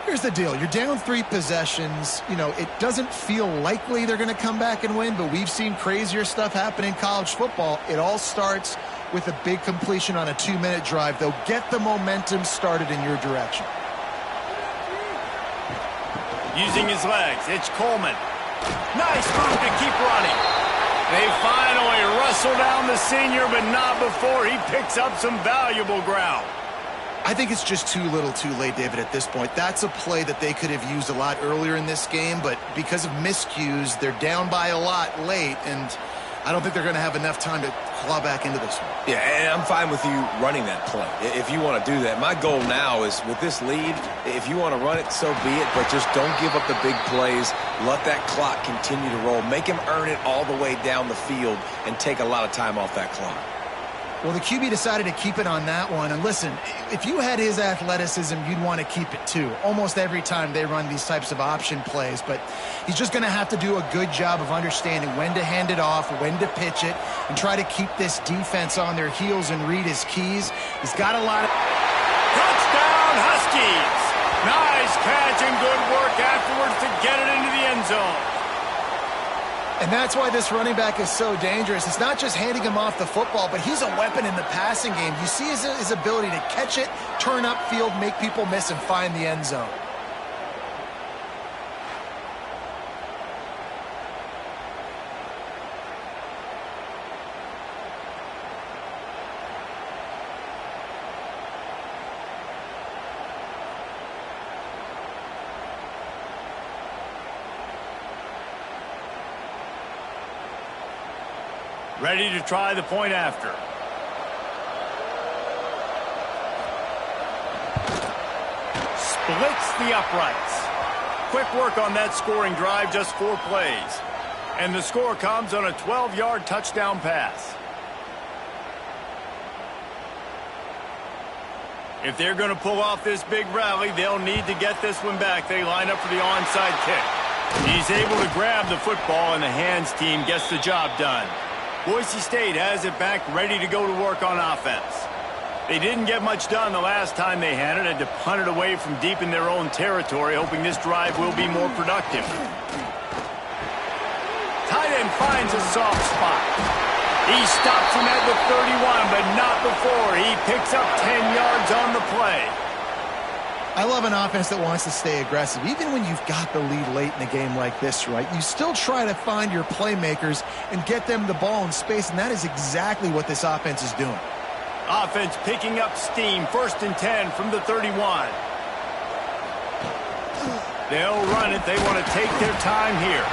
Here's the deal. You're down 3 possessions. You know, it doesn't feel likely they're going to come back and win, but we've seen crazier stuff happen in college football. It all starts with a big completion on a 2-minute drive. They'll get the momentum started in your direction. Using his legs, it's Coleman. Nice move to keep running. They finally wrestle down the senior, but not before he picks up some valuable ground. I think it's just too little too late, David, at this point. That's a play that they could have used a lot earlier in this game, but because of miscues, they're down by a lot late, and I don't think they're going to have enough time to claw back into this one. Yeah, and I'm fine with you running that play if you want to do that. My goal now is with this lead, if you want to run it, so be it, but just don't give up the big plays. Let that clock continue to roll. Make him earn it all the way down the field and take a lot of time off that clock. Well, the QB decided to keep it on that one. And listen, if you had his athleticism, you'd want to keep it too. Almost every time they run these types of option plays. But he's just going to have to do a good job of understanding when to hand it off, when to pitch it, and try to keep this defense on their heels and read his keys. He's got a lot of... Touchdown, Huskies! Nice catch and good work afterwards to get it into the end zone. And that's why this running back is so dangerous. It's not just handing him off the football, but he's a weapon in the passing game. You see his ability to catch it, turn upfield, make people miss, and find the end zone. Ready to try the point after. Splits the uprights. Quick work on that scoring drive, just 4 plays. And the score comes on a 12-yard touchdown pass. If they're going to pull off this big rally, they'll need to get this one back. They line up for the onside kick. He's able to grab the football, and the hands team gets the job done. Boise State has it back, ready to go to work on offense. They didn't get much done the last time they had it. Had to punt it away from deep in their own territory, hoping this drive will be more productive. Tight end finds a soft spot. He stops him at the 31, but not before. He picks up 10 yards on the play. I love an offense that wants to stay aggressive. Even when you've got the lead late in a game like this, right, you still try to find your playmakers and get them the ball in space, and that is exactly what this offense is doing. Offense picking up steam. 1st and 10 from the 31. They'll run it. They want to take their time here.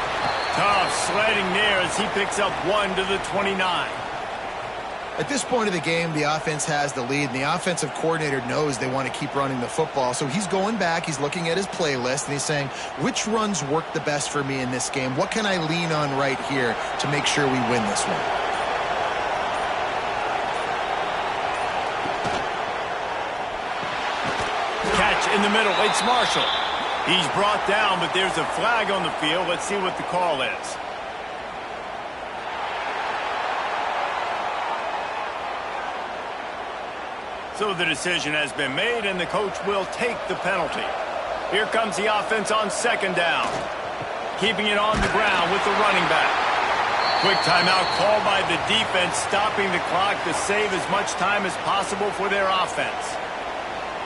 Tough sledding there as he picks up 1 to the 29. At this point of the game, the offense has the lead, and the offensive coordinator knows they want to keep running the football. So he's going back, he's looking at his playlist, and he's saying, which runs work the best for me in this game? What can I lean on right here to make sure we win this one? Catch in the middle. It's Marshall. He's brought down, but there's a flag on the field. Let's see what the call is. So the decision has been made, and the coach will take the penalty. Here comes the offense on 2nd down. Keeping it on the ground with the running back. Quick timeout called by the defense, stopping the clock to save as much time as possible for their offense.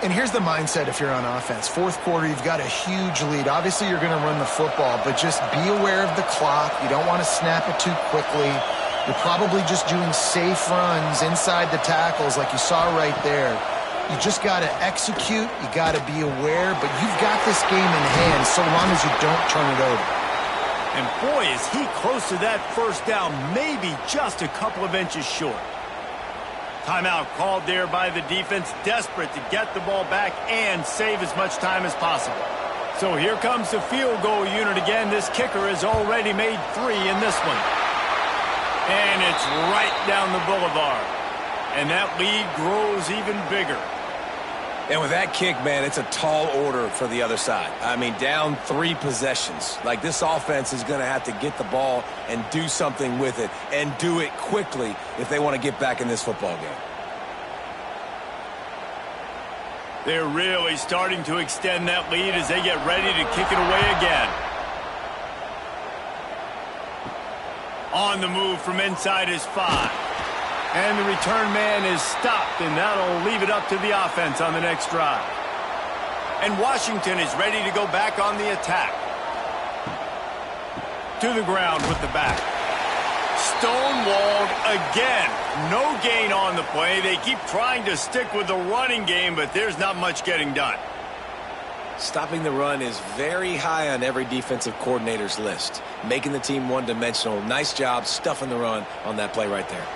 And here's the mindset if you're on offense. 4th quarter, you've got a huge lead. Obviously, you're going to run the football, but just be aware of the clock. You don't want to snap it too quickly. You're probably just doing safe runs inside the tackles like you saw right there. You just got to execute. You got to be aware, but you've got this game in hand so long as you don't turn it over. And boy, is he close to that 1st down, maybe just a couple of inches short. Timeout called there by the defense, desperate to get the ball back and save as much time as possible. So here comes the field goal unit again. This kicker has already made 3 in this one. And it's right down the boulevard. And that lead grows even bigger. And with that kick, man, it's a tall order for the other side. I mean, down 3 possessions. Like, this offense is going to have to get the ball and do something with it, and do it quickly if they want to get back in this football game. They're really starting to extend that lead as they get ready to kick it away again. On the move from inside his 5. And the return man is stopped, and that'll leave it up to the offense on the next drive. And Washington is ready to go back on the attack. To the ground with the back. Stonewalled again. No gain on the play. They keep trying to stick with the running game, but there's not much getting done. Stopping the run is very high on every defensive coordinator's list. Making the team one-dimensional. Nice job stuffing the run on that play right there.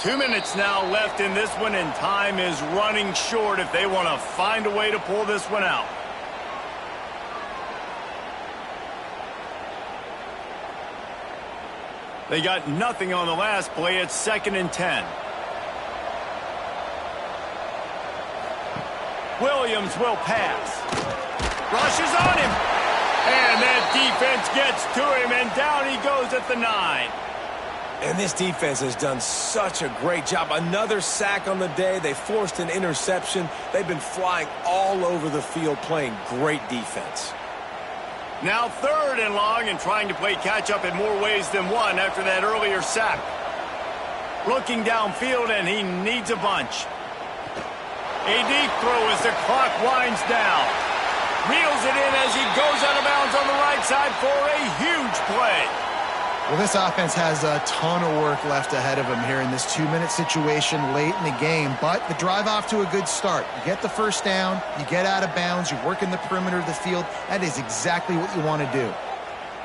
2 minutes now left in this one, and time is running short if they want to find a way to pull this one out. They got nothing on the last play. It's 2nd and 10. Williams will pass. Rushes on him. And that defense gets to him, and down he goes at the 9. And this defense has done such a great job. Another sack on the day. They forced an interception. They've been flying all over the field playing great defense. Now 3rd and long, and trying to play catch-up in more ways than one after that earlier sack. Looking downfield, and he needs a bunch. A deep throw as the clock winds down. Reels it in as he goes out of bounds on the right side for a huge play. Well, this offense has a ton of work left ahead of them here in this 2-minute situation late in the game, but the drive off to a good start. You get the 1st down, you get out of bounds, you work in the perimeter of the field. That is exactly what you want to do.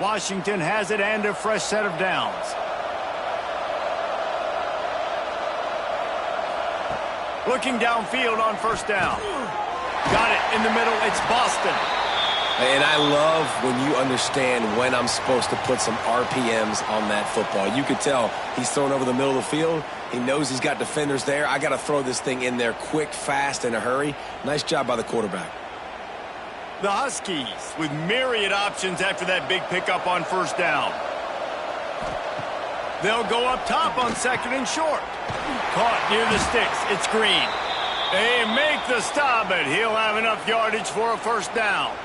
Washington has it and a fresh set of downs. Looking downfield on first down. Got it in the middle. It's Boston. And I love when you understand when I'm supposed to put some RPMs on that football. You could tell he's throwing over the middle of the field. He knows he's got defenders there. I got to throw this thing in there quick, fast, in a hurry. Nice job by the quarterback. The Huskies with myriad options after that big pickup on first down. They'll go up top on second and short. Caught near the sticks. It's Green. They make the stop, but he'll have enough yardage for a first down.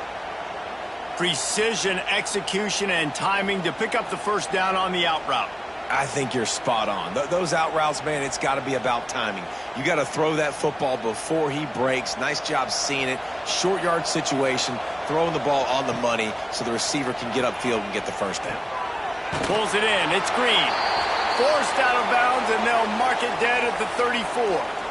Precision, execution, and timing to pick up the first down on the out route. I think you're spot on. Those out routes, man, it's got to be about timing. You got to throw that football before he breaks. Nice job seeing it. Short yard situation, throwing the ball on the money so the receiver can get upfield and get the first down. Pulls it in. It's Green. Forced out of bounds, and they'll mark it dead at the 34.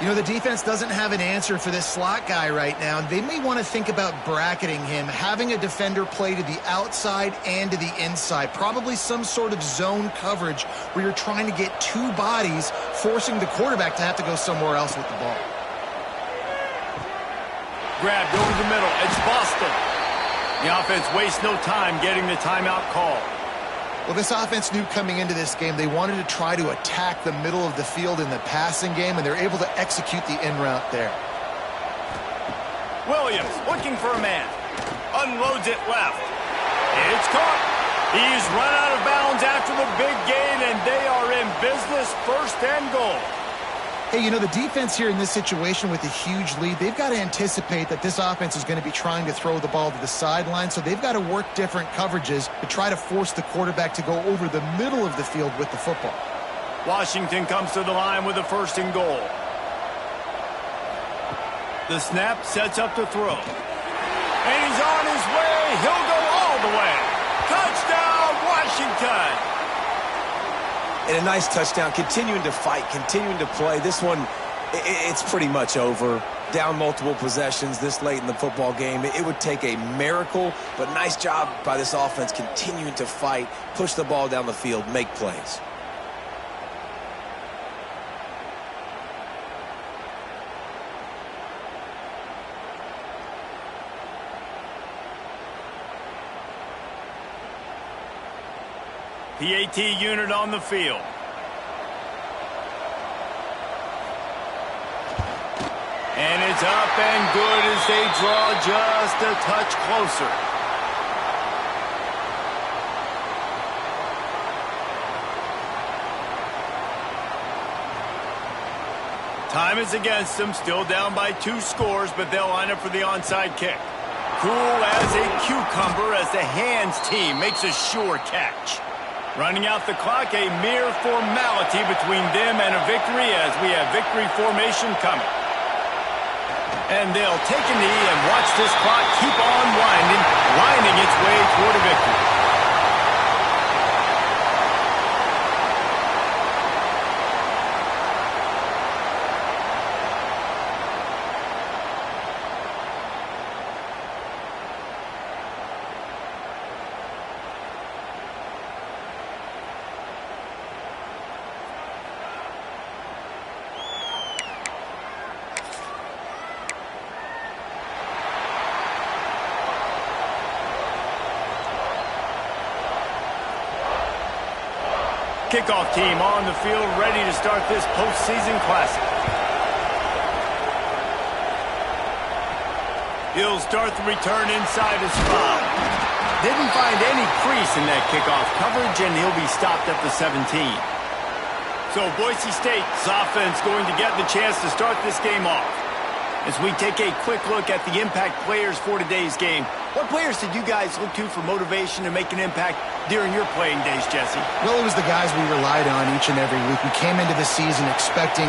You know, the defense doesn't have an answer for this slot guy right now. They may want to think about bracketing him, having a defender play to the outside and to the inside. Probably some sort of zone coverage where you're trying to get two bodies, forcing the quarterback to have to go somewhere else with the ball. Grabbed over the middle. It's Boston. The offense wastes no time getting the timeout call. Well, this offense knew coming into this game they wanted to try to attack the middle of the field in the passing game, and they're able to execute the in route there. Williams looking for a man. Unloads it left. It's caught. He's run out of bounds after the big gain, and they are in business, first and goal. Hey, you know, the defense here in this situation with a huge lead, they've got to anticipate that this offense is going to be trying to throw the ball to the sideline, so they've got to work different coverages to try to force the quarterback to go over the middle of the field with the football. Washington comes to the line with a first and goal. The snap sets up the throw. And he's on his way. He'll go all the way. Touchdown, Washington! And a nice touchdown, continuing to fight, continuing to play. This one, it's pretty much over. Down multiple possessions this late in the football game. It would take a miracle, but nice job by this offense continuing to fight, push the ball down the field, make plays. PAT unit on the field. And it's up and good as they draw just a touch closer. Time is against them, still down by 2 scores, but they'll line up for the onside kick. Cool as a cucumber as the hands team makes a sure catch. Running out the clock, a mere formality between them and a victory as we have victory formation coming. And they'll take a knee and watch this clock keep on winding its way toward a victory. Kickoff team on the field, ready to start this postseason classic. He'll start the return inside his 5. Didn't find any crease in that kickoff coverage, and he'll be stopped at the 17. So Boise State's offense going to get the chance to start this game off. As we take a quick look at the impact players for today's game, what players did you guys look to for motivation to make an impact during your playing days, Jesse? Well, it was the guys we relied on each and every week. We came into the season expecting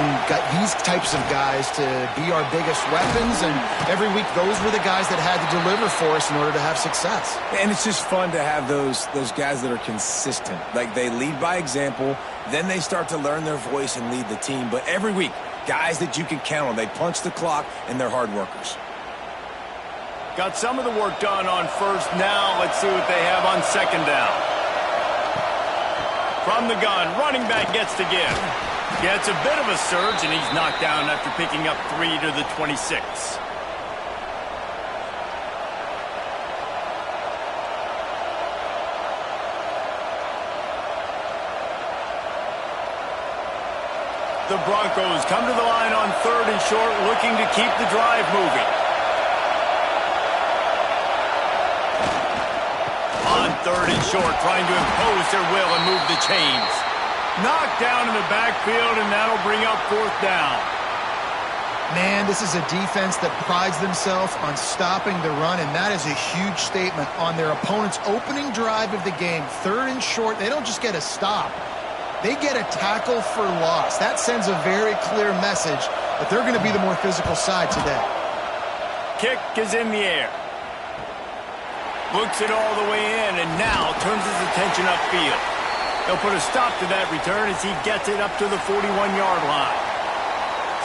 these types of guys to be our biggest weapons, and every week those were the guys that had to deliver for us in order to have success. And it's just fun to have those guys that are consistent. Like, they lead by example, then they start to learn their voice and lead the team. But every week, guys that you can count on. They punch the clock, and they're hard workers. Got some of the work done on first. Now let's see what they have on second down. From the gun, running back gets to give. Gets a bit of a surge, and he's knocked down after picking up 3 to the 26. The Broncos come to the line on 3rd and short, looking to keep the drive moving. On 3rd and short, trying to impose their will and move the chains. Knocked down in the backfield, and that'll bring up 4th down. Man, this is a defense that prides themselves on stopping the run, and that is a huge statement on their opponent's opening drive of the game. 3rd and short, they don't just get a stop. They get a tackle for loss. That sends a very clear message that they're going to be the more physical side today. Kick is in the air. Looks it all the way in, and now turns his attention upfield. They'll put a stop to that return as he gets it up to the 41-yard line.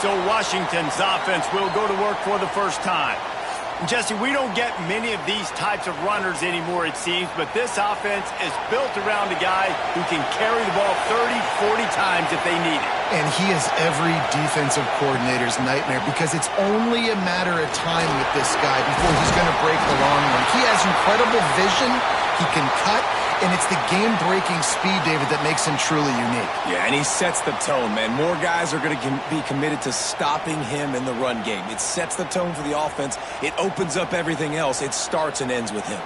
So Washington's offense will go to work for the first time. Jesse, we don't get many of these types of runners anymore, it seems, but this offense is built around a guy who can carry the ball 30, 40 times if they need it. And he is every defensive coordinator's nightmare because it's only a matter of time with this guy before he's going to break the long one. He has incredible vision. He can cut. And it's the game-breaking speed, David, that makes him truly unique. Yeah, and he sets the tone, man. More guys are going to be committed to stopping him in the run game. It sets the tone for the offense. It opens up everything else. It starts and ends with him.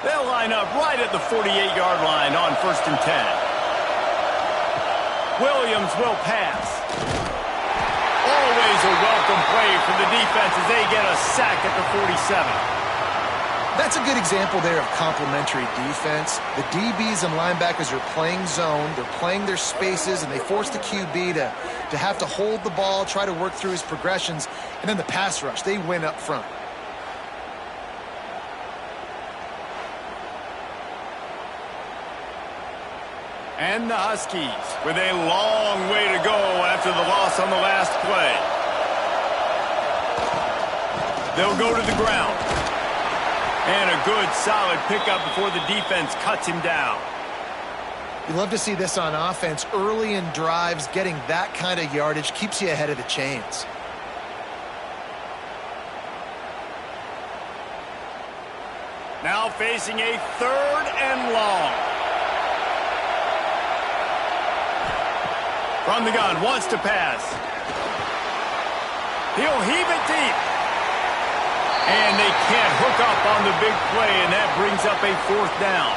They'll line up right at the 48-yard line on 1st and 10. Williams will pass. Always a welcome play for the defense as they get a sack at the 47. That's a good example there of complementary defense. The DBs and linebackers are playing zone. They're playing their spaces, and they force the QB to have to hold the ball, try to work through his progressions, and then the pass rush. They win up front. And the Huskies with a long way to go after the loss on the last play. They'll go to the ground. And a good, solid pickup before the defense cuts him down. You love to see this on offense. Early in drives, getting that kind of yardage keeps you ahead of the chains. Now facing a 3rd and long. From the gun, wants to pass. He'll heave it deep. And they can't hook up on the big play, and that brings up a 4th down.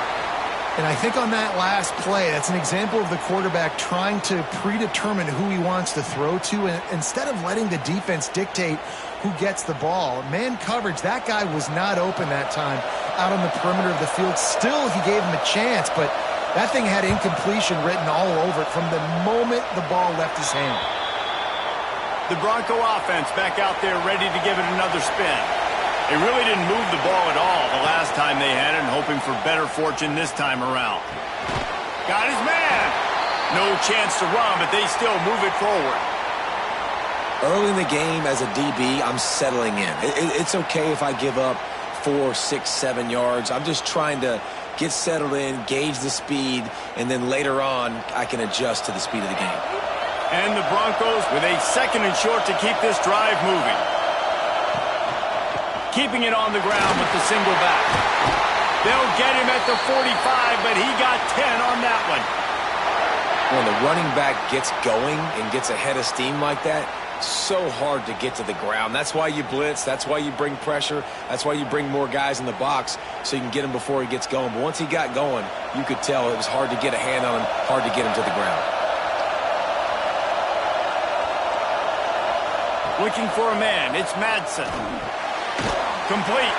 And I think on that last play, that's an example of the quarterback trying to predetermine who he wants to throw to, and instead of letting the defense dictate who gets the ball. Man coverage, that guy was not open that time out on the perimeter of the field. Still, he gave him a chance, but that thing had incompletion written all over it from the moment the ball left his hand. The Bronco offense back out there ready to give it another spin. They really didn't move the ball at all the last time they had it, and hoping for better fortune this time around. Got his man. No chance to run, but they still move it forward. Early in the game, as a DB, I'm settling in. It's okay if I give up 4, 6, 7 yards. I'm just trying to get settled in, gauge the speed, and then later on, I can adjust to the speed of the game. And the Broncos with a 2nd and short to keep this drive moving. Keeping it on the ground with the single back. They'll get him at the 45, but he got 10 on that one. When the running back gets going and gets ahead of steam like that, so hard to get to the ground. That's why you blitz. That's why you bring pressure. That's why you bring more guys in the box so you can get him before he gets going. But once he got going, you could tell it was hard to get a hand on him, hard to get him to the ground. Looking for a man. It's Madsen. Complete.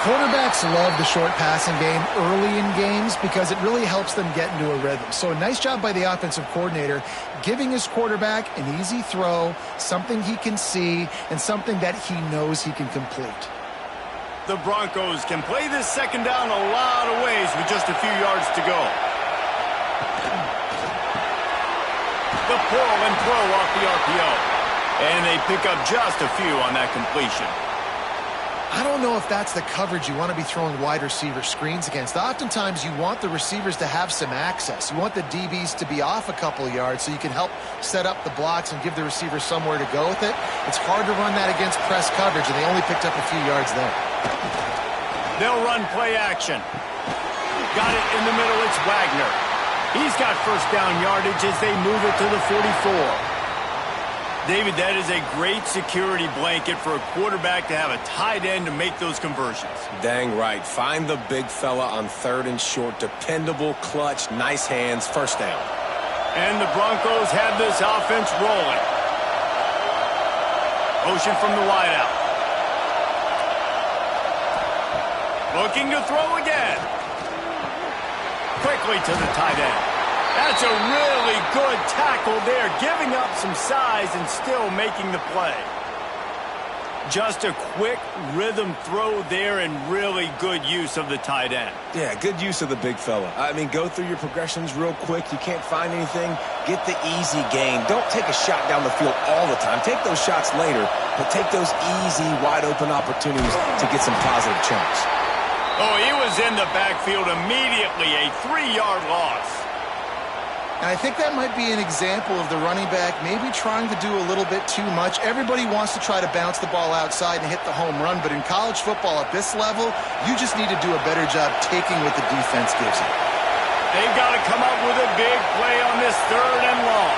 Quarterbacks love the short passing game early in games because it really helps them get into a rhythm. So a nice job by the offensive coordinator giving his quarterback an easy throw, something he can see, and something that he knows he can complete. The Broncos can play this 2nd down a lot of ways with just a few yards to go. The pull and throw off the RPO. And they pick up just a few on that completion. I don't know if that's the coverage you want to be throwing wide receiver screens against. Oftentimes, you want the receivers to have some access. You want the DBs to be off a couple of yards so you can help set up the blocks and give the receivers somewhere to go with it. It's hard to run that against press coverage, and they only picked up a few yards there. They'll run play action. Got it in the middle. It's Wagner. He's got first down yardage as they move it to the 44. David, that is a great security blanket for a quarterback to have a tight end to make those conversions. Dang right. Find the big fella on 3rd and short. Dependable, clutch, nice hands, first down. And the Broncos have this offense rolling. Motion from the wideout. Looking to throw again. Quickly to the tight end. That's a really good tackle there, giving up some size and still making the play. Just a quick rhythm throw there and really good use of the tight end. Yeah, good use of the big fella. I mean, go through your progressions real quick. You can't find anything, get the easy gain. Don't take a shot down the field all the time. Take those shots later, but take those easy, wide-open opportunities to get some positive chunks. Oh, he was in the backfield immediately, a 3-yard loss. And I think that might be an example of the running back maybe trying to do a little bit too much. Everybody wants to try to bounce the ball outside and hit the home run, but in college football at this level, you just need to do a better job taking what the defense gives you. They've got to come up with a big play on this 3rd and long.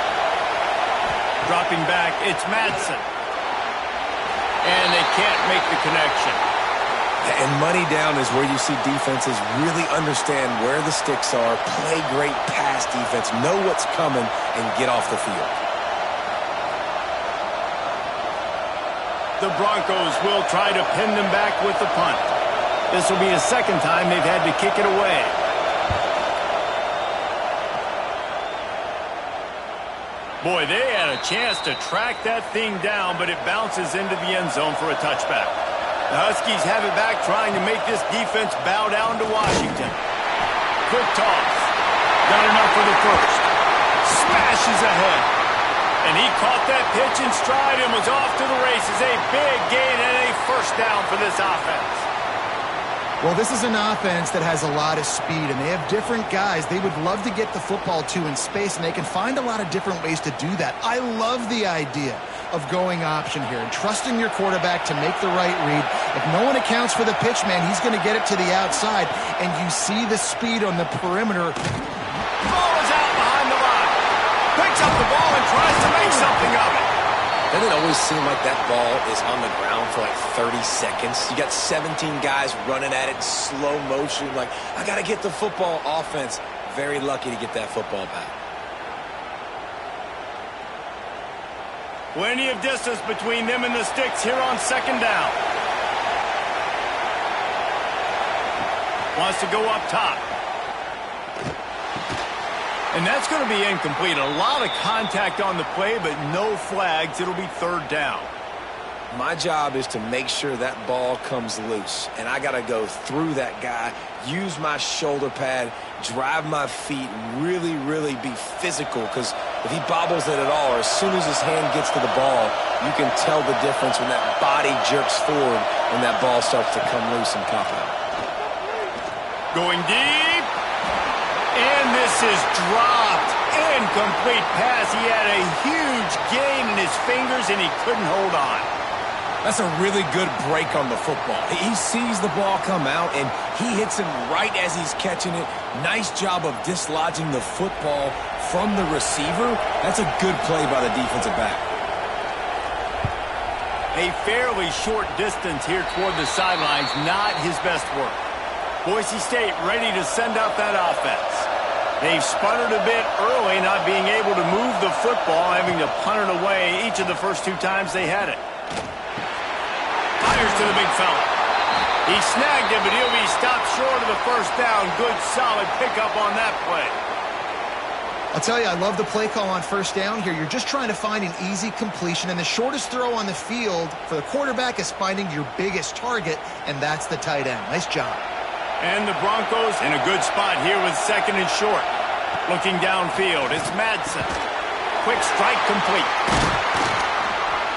Dropping back, it's Madsen. And they can't make the connection. And money down is where you see defenses really understand where the sticks are, play great pass defense, know what's coming, and get off the field. The Broncos will try to pin them back with the punt. This will be the 2nd time they've had to kick it away. Boy, they had a chance to track that thing down, but it bounces into the end zone for a touchback. The Huskies have it back, trying to make this defense bow down to Washington. Quick toss. Got enough for the first. Smashes ahead. And he caught that pitch in stride and was off to the races. A big gain and a first down for this offense. Well, this is an offense that has a lot of speed, and they have different guys they would love to get the football to in space, and they can find a lot of different ways to do that. I love the idea of going option here and trusting your quarterback to make the right read. If no one accounts for the pitch, man, he's going to get it to the outside, and you see the speed on the perimeter. Ball is out behind the line. Picks up the ball and tries to make something of it. Doesn't it always seem like that ball is on the ground for like 30 seconds? You got 17 guys running at it, slow motion, like, I got to get the football. Offense, very lucky to get that football back. Plenty of distance between them and the sticks here on 2nd down. Wants to go up top. And that's going to be incomplete. A lot of contact on the play, but no flags. It'll be 3rd down. My job is to make sure that ball comes loose. And I got to go through that guy, use my shoulder pad, drive my feet, really, really be physical. Because if he bobbles it at all, or as soon as his hand gets to the ball, you can tell the difference when that body jerks forward and that ball starts to come loose and pop out. Going deep. And this is dropped. Incomplete pass. He had a huge gain in his fingers, and he couldn't hold on. That's a really good break on the football. He sees the ball come out, and he hits him right as he's catching it. Nice job of dislodging the football from the receiver. That's a good play by the defensive back. A fairly short distance here toward the sidelines. Not his best work. Boise State ready to send out that offense. They've sputtered a bit early, not being able to move the football, having to punt it away each of the first 2 times they had it. Fires to the big fella. He snagged it, but he'll be stopped short of the first down. Good, solid pickup on that play. I'll tell you, I love the play call on 1st down here. You're just trying to find an easy completion, and the shortest throw on the field for the quarterback is finding your biggest target, and that's the tight end. Nice job. And the Broncos in a good spot here with 2nd and short. Looking downfield, it's Madsen. Quick strike complete.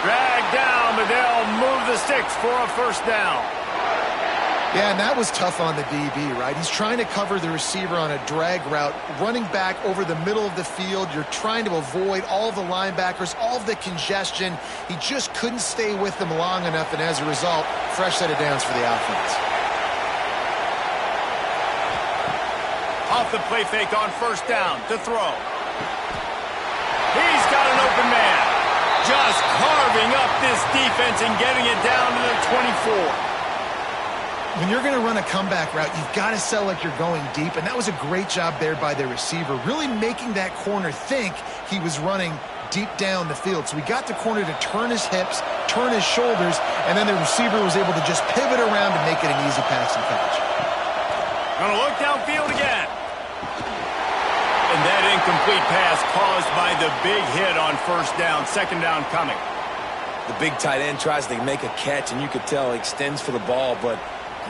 Dragged down, but they'll move the sticks for a first down. Yeah, and that was tough on the DB, right? He's trying to cover the receiver on a drag route, running back over the middle of the field. You're trying to avoid all the linebackers, all of the congestion. He just couldn't stay with them long enough, and as a result, fresh set of downs for the offense. Off the play fake on first down to throw. He's got an open man. Just carving up this defense and getting it down to the 24. When you're going to run a comeback route, you've got to sell like you're going deep, and that was a great job there by the receiver, really making that corner think he was running deep down the field. So he got the corner to turn his hips, turn his shoulders, and then the receiver was able to just pivot around to make it an easy pass and catch. Gonna look downfield again. And that incomplete pass caused by the big hit on first down, second down coming. The big tight end tries to make a catch, and you could tell he extends for the ball, but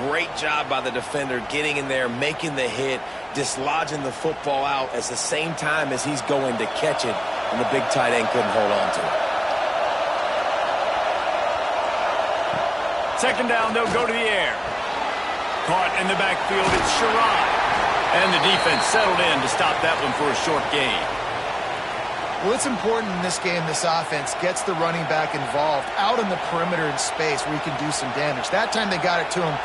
great job by the defender getting in there, making the hit, dislodging the football out at the same time as he's going to catch it, and the big tight end couldn't hold on to it. Second down, they'll go to the air. Caught in the backfield, it's Sherrod. And the defense settled in to stop that one for a short gain. Well, it's important in this game this offense gets the running back involved out on the perimeter in space where he can do some damage. That time they got it to him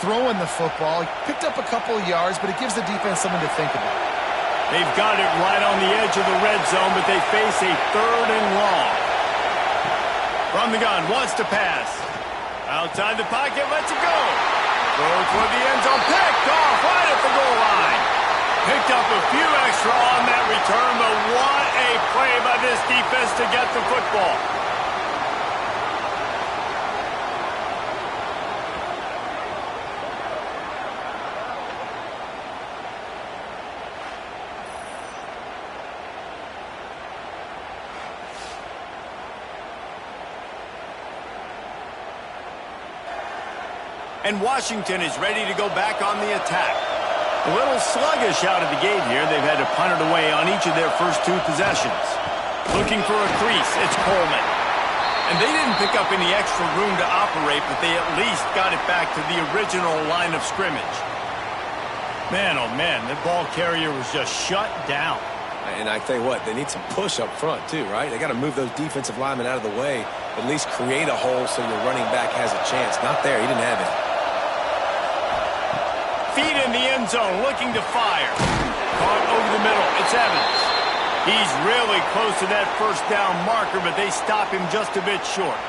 throwing the football. He picked up a couple of yards, but it gives the defense something to think about. They've got it right on the edge of the red zone, but they face a third and long. From the gun, wants to pass. Outside the pocket, lets it go. Throws for the end zone, picked off right at the goal line. Picked up a few extra on that return, but what a play by this defense to get the football. And Washington is ready to go back on the attack. A little sluggish out of the gate here. They've had to punt it away on each of their first two possessions. Looking for a crease, it's Coleman. And they didn't pick up any extra room to operate, but they at least got it back to the original line of scrimmage. Man, oh man, the ball carrier was just shut down. And I tell you what, they need some push up front too, right? They got to move those defensive linemen out of the way, at least create a hole so your running back has a chance. Not there, he didn't have it. Feet in the end zone, looking to fire. Caught over the middle, it's Evans. He's really close to that first down marker, but they stop him just a bit short.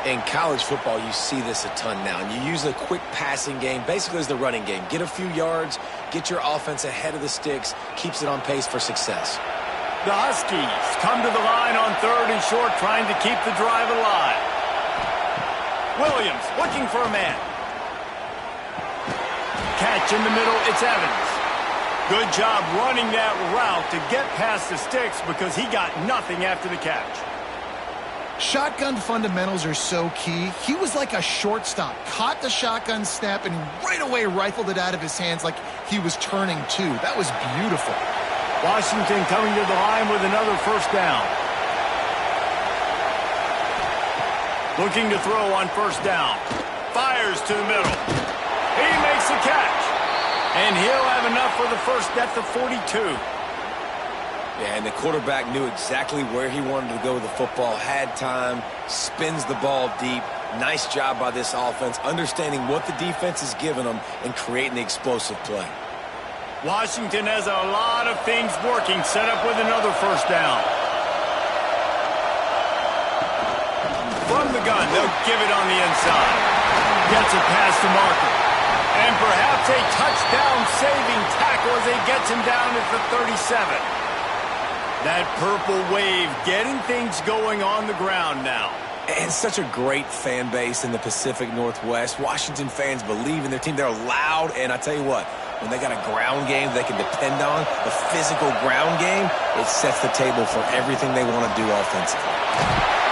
In college football, you see this a ton now. And you use a quick passing game, basically as the running game. Get a few yards, get your offense ahead of the sticks, keeps it on pace for success. The Huskies come to the line on third and short, trying to keep the drive alive. Williams looking for a man. Catch in the middle, it's Evans. Good job running that route to get past the sticks because he got nothing after the catch. Shotgun fundamentals are so key. He was like a shortstop, caught the shotgun snap and right away rifled it out of his hands like he was turning two. That was beautiful. Washington coming to the line with another first down. Looking to throw on first down. Fires to the middle. He makes the catch. And he'll have enough for the first at the 42. Yeah, and the quarterback knew exactly where he wanted to go with the football, had time, spins the ball deep. Nice job by this offense, understanding what the defense is giving them and creating the explosive play. Washington has a lot of things working, set up with another first down. From the gun, they'll give it on the inside. Gets it past the marker. And perhaps a touchdown-saving tackle as he gets him down at the 37. That purple wave getting things going on the ground now. And such a great fan base in the Pacific Northwest. Washington fans believe in their team. They're loud, and I tell you what, when they got a ground game they can depend on, the physical ground game, it sets the table for everything they want to do offensively.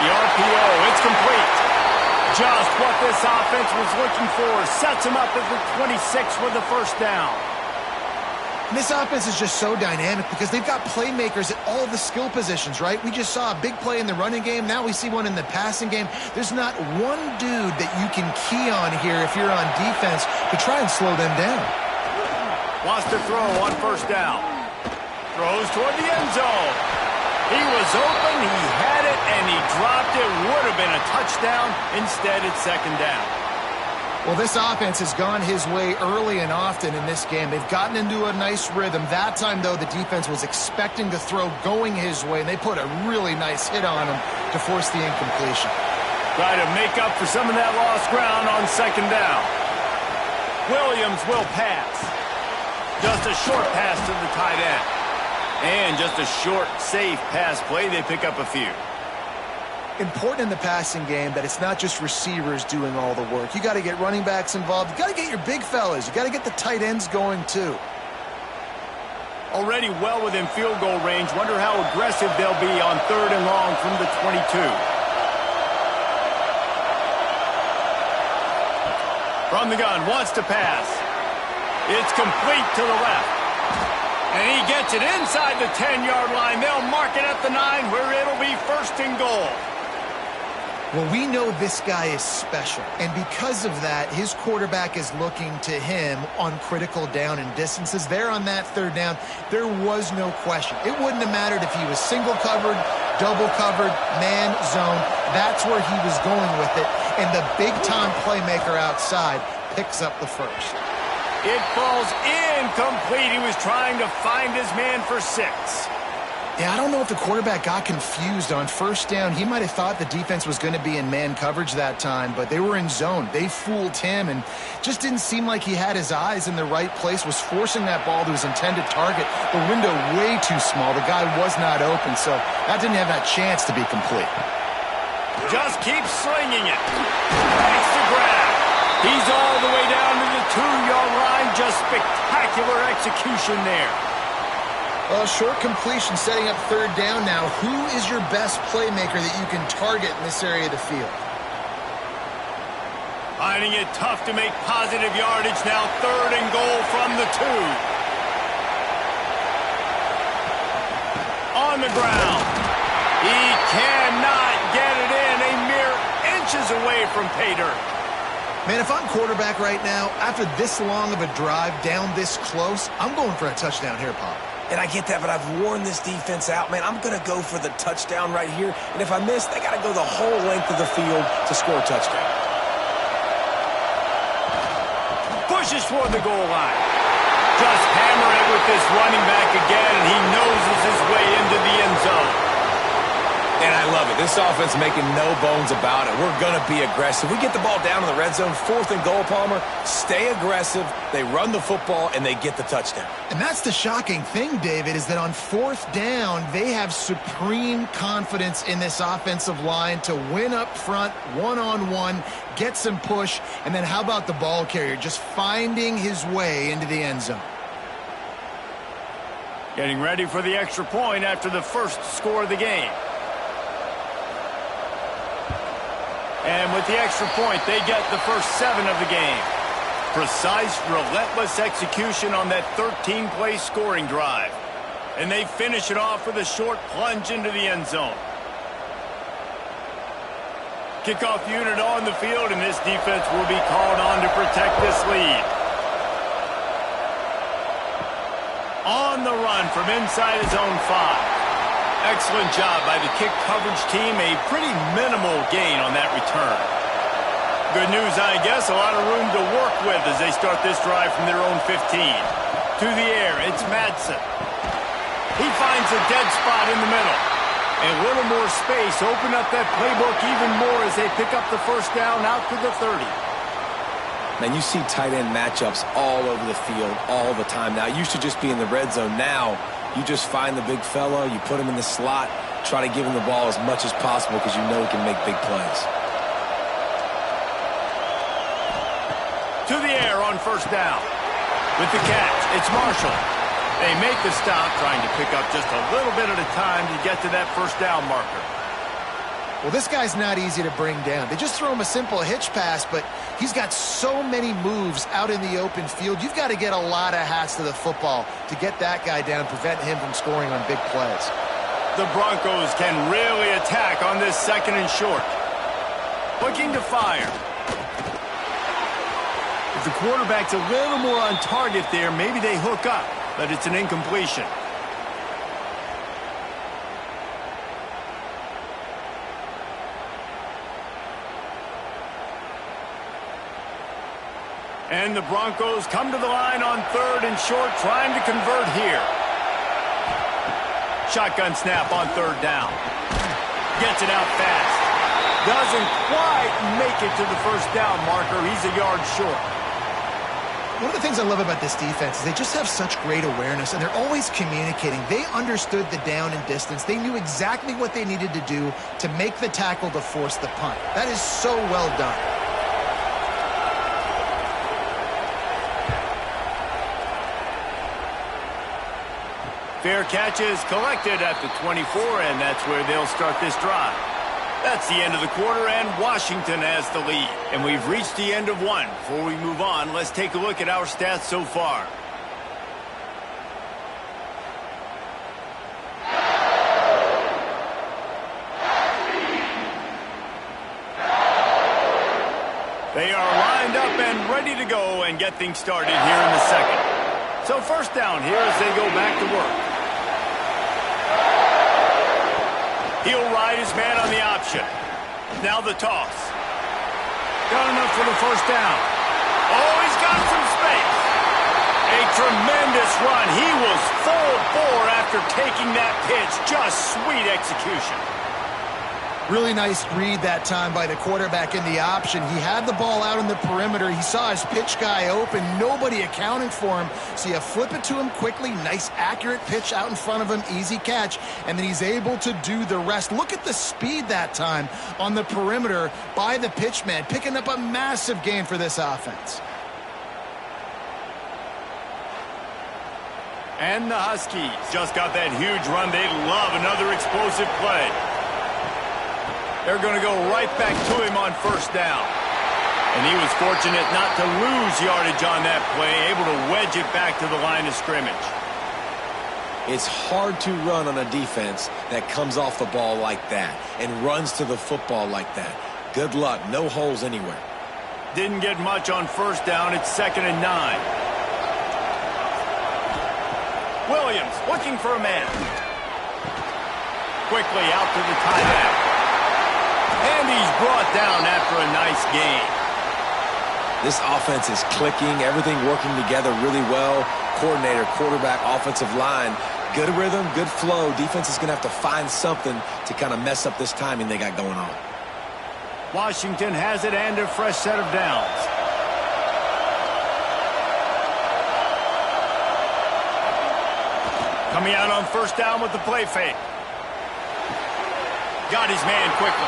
The RPO, it's complete. Just what this offense was looking for. Sets him up at the 26 with the first down. And this offense is just so dynamic because they've got playmakers at all the skill positions, right? We just saw a big play in the running game. Now we see one in the passing game. There's not one dude that you can key on here if you're on defense to try and slow them down. Wants to throw on first down. Throws toward the end zone. He was open, he had it, and he dropped it. Would have been a touchdown. Instead, it's second down. Well, this offense has gone his way early and often in this game. They've gotten into a nice rhythm. That time, though, the defense was expecting the throw going his way, and they put a really nice hit on him to force the incompletion. Try to make up for some of that lost ground on second down. Williams will pass. Just a short pass to the tight end. And just a short, safe pass play. They pick up a few. Important in the passing game that it's not just receivers doing all the work. You got to get running backs involved. You got to get your big fellas. You got to get the tight ends going too. Already well within field goal range. Wonder how aggressive they'll be on third and long from the 22. From the gun, wants to pass. It's complete to the left. And he gets it inside the 10-yard line. They'll mark it at the 9 where it'll be first and goal. Well, we know this guy is special, and because of that, his quarterback is looking to him on critical down and distances. There on that third down, there was no question. It wouldn't have mattered if he was single covered, double covered, man, zone. That's where he was going with it, and the big-time playmaker outside picks up the first. It falls incomplete. He was trying to find his man for 6. Yeah, I don't know if the quarterback got confused on first down. He might have thought the defense was going to be in man coverage that time, but they were in zone. They fooled him and just didn't seem like he had his eyes in the right place, was forcing that ball to his intended target. The window way too small. The guy was not open, so that didn't have that chance to be complete. Just keep slinging it. Makes the grab. He's all the way down to the 2-yard line. Just spectacular execution there. Well, short completion setting up third down now. Who is your best playmaker that you can target in this area of the field? Finding it tough to make positive yardage now. Third and goal from the 2. On the ground. He cannot get it in. A mere inches away from pay dirt. Man, if I'm quarterback right now, after this long of a drive down this close, I'm going for a touchdown here, Pop. And I get that, but I've worn this defense out, man. I'm going to go for the touchdown right here. And if I miss, they got to go the whole length of the field to score a touchdown. Pushes toward the goal line. Just hammer it with this running back again, and he noses his way into the end zone. And I love it. This offense making no bones about it. We're going to be aggressive. We get the ball down in the red zone, 4th and goal, Palmer. Stay aggressive. They run the football, and they get the touchdown. And that's the shocking thing, David, is that on 4th down, they have supreme confidence in this offensive line to win up front, one-on-one, get some push, and then how about the ball carrier just finding his way into the end zone? Getting ready for the extra point after the first score of the game. And with the extra point, they get the first 7 of the game. Precise, relentless execution on that 13-play scoring drive. And they finish it off with a short plunge into the end zone. Kickoff unit on the field, and this defense will be called on to protect this lead. On the run from inside his own 5. Excellent job by the kick coverage team. A pretty minimal gain on that return. Good news, I guess. A lot of room to work with as they start this drive from their own 15. To the air, it's Madsen. He finds a dead spot in the middle. And a little more space. Open up that playbook even more as they pick up the first down out to the 30. Man, you see tight end matchups all over the field all the time. Now, it used to just be in the red zone. Now, you just find the big fella, you put him in the slot, try to give him the ball as much as possible because you know he can make big plays. To the air on first down. With the catch, it's Marshall. They make the stop, trying to pick up just a little bit at a time to get to that first down marker. Well, this guy's not easy to bring down. They just throw him a simple hitch pass, but he's got so many moves out in the open field. You've got to get a lot of hats to the football to get that guy down, prevent him from scoring on big plays. The Broncos can really attack on this 2nd and short. Looking to fire. If the quarterback's a little more on target there, maybe they hook up, but it's an incompletion. And the Broncos come to the line on 3rd and short, trying to convert here. Shotgun snap on 3rd down. Gets it out fast. Doesn't quite make it to the 1st down marker. He's a yard short. One of the things I love about this defense is they just have such great awareness, and they're always communicating. They understood the down and distance. They knew exactly what they needed to do to make the tackle to force the punt. That is so well done. Fair catch is collected at the 24, and that's where they'll start this drive. That's the end of the quarter, and Washington has the lead. And we've reached the end of one. Before we move on, let's take a look at our stats so far. They are lined up and ready to go and get things started here in the 2nd. So 1st down here as they go back to work. He'll ride his man on the option. Now the toss. Got enough for the 1st down. Oh, he's got some space. A tremendous run. He was full bore after taking that pitch. Just sweet execution. Really nice read that time by the quarterback in the option. He had the ball out on the perimeter. He saw his pitch guy open. Nobody accounting for him. So you flip it to him quickly. Nice, accurate pitch out in front of him. Easy catch. And then he's able to do the rest. Look at the speed that time on the perimeter by the pitchman, picking up a massive gain for this offense. And the Huskies just got that huge run. They love another explosive play. They're going to go right back to him on 1st down. And he was fortunate not to lose yardage on that play, able to wedge it back to the line of scrimmage. It's hard to run on a defense that comes off the ball like that and runs to the football like that. Good luck. No holes anywhere. Didn't get much on 1st down. It's 2nd and 9. Williams looking for a man. Quickly out to the tight end. And he's brought down after a nice gain. This offense is clicking, everything working together really well. Coordinator, quarterback, offensive line, good rhythm, good flow. Defense is going to have to find something to kind of mess up this timing they got going on. Washington has it and a fresh set of downs. Coming out on 1st down with the play fake. Got his man quickly.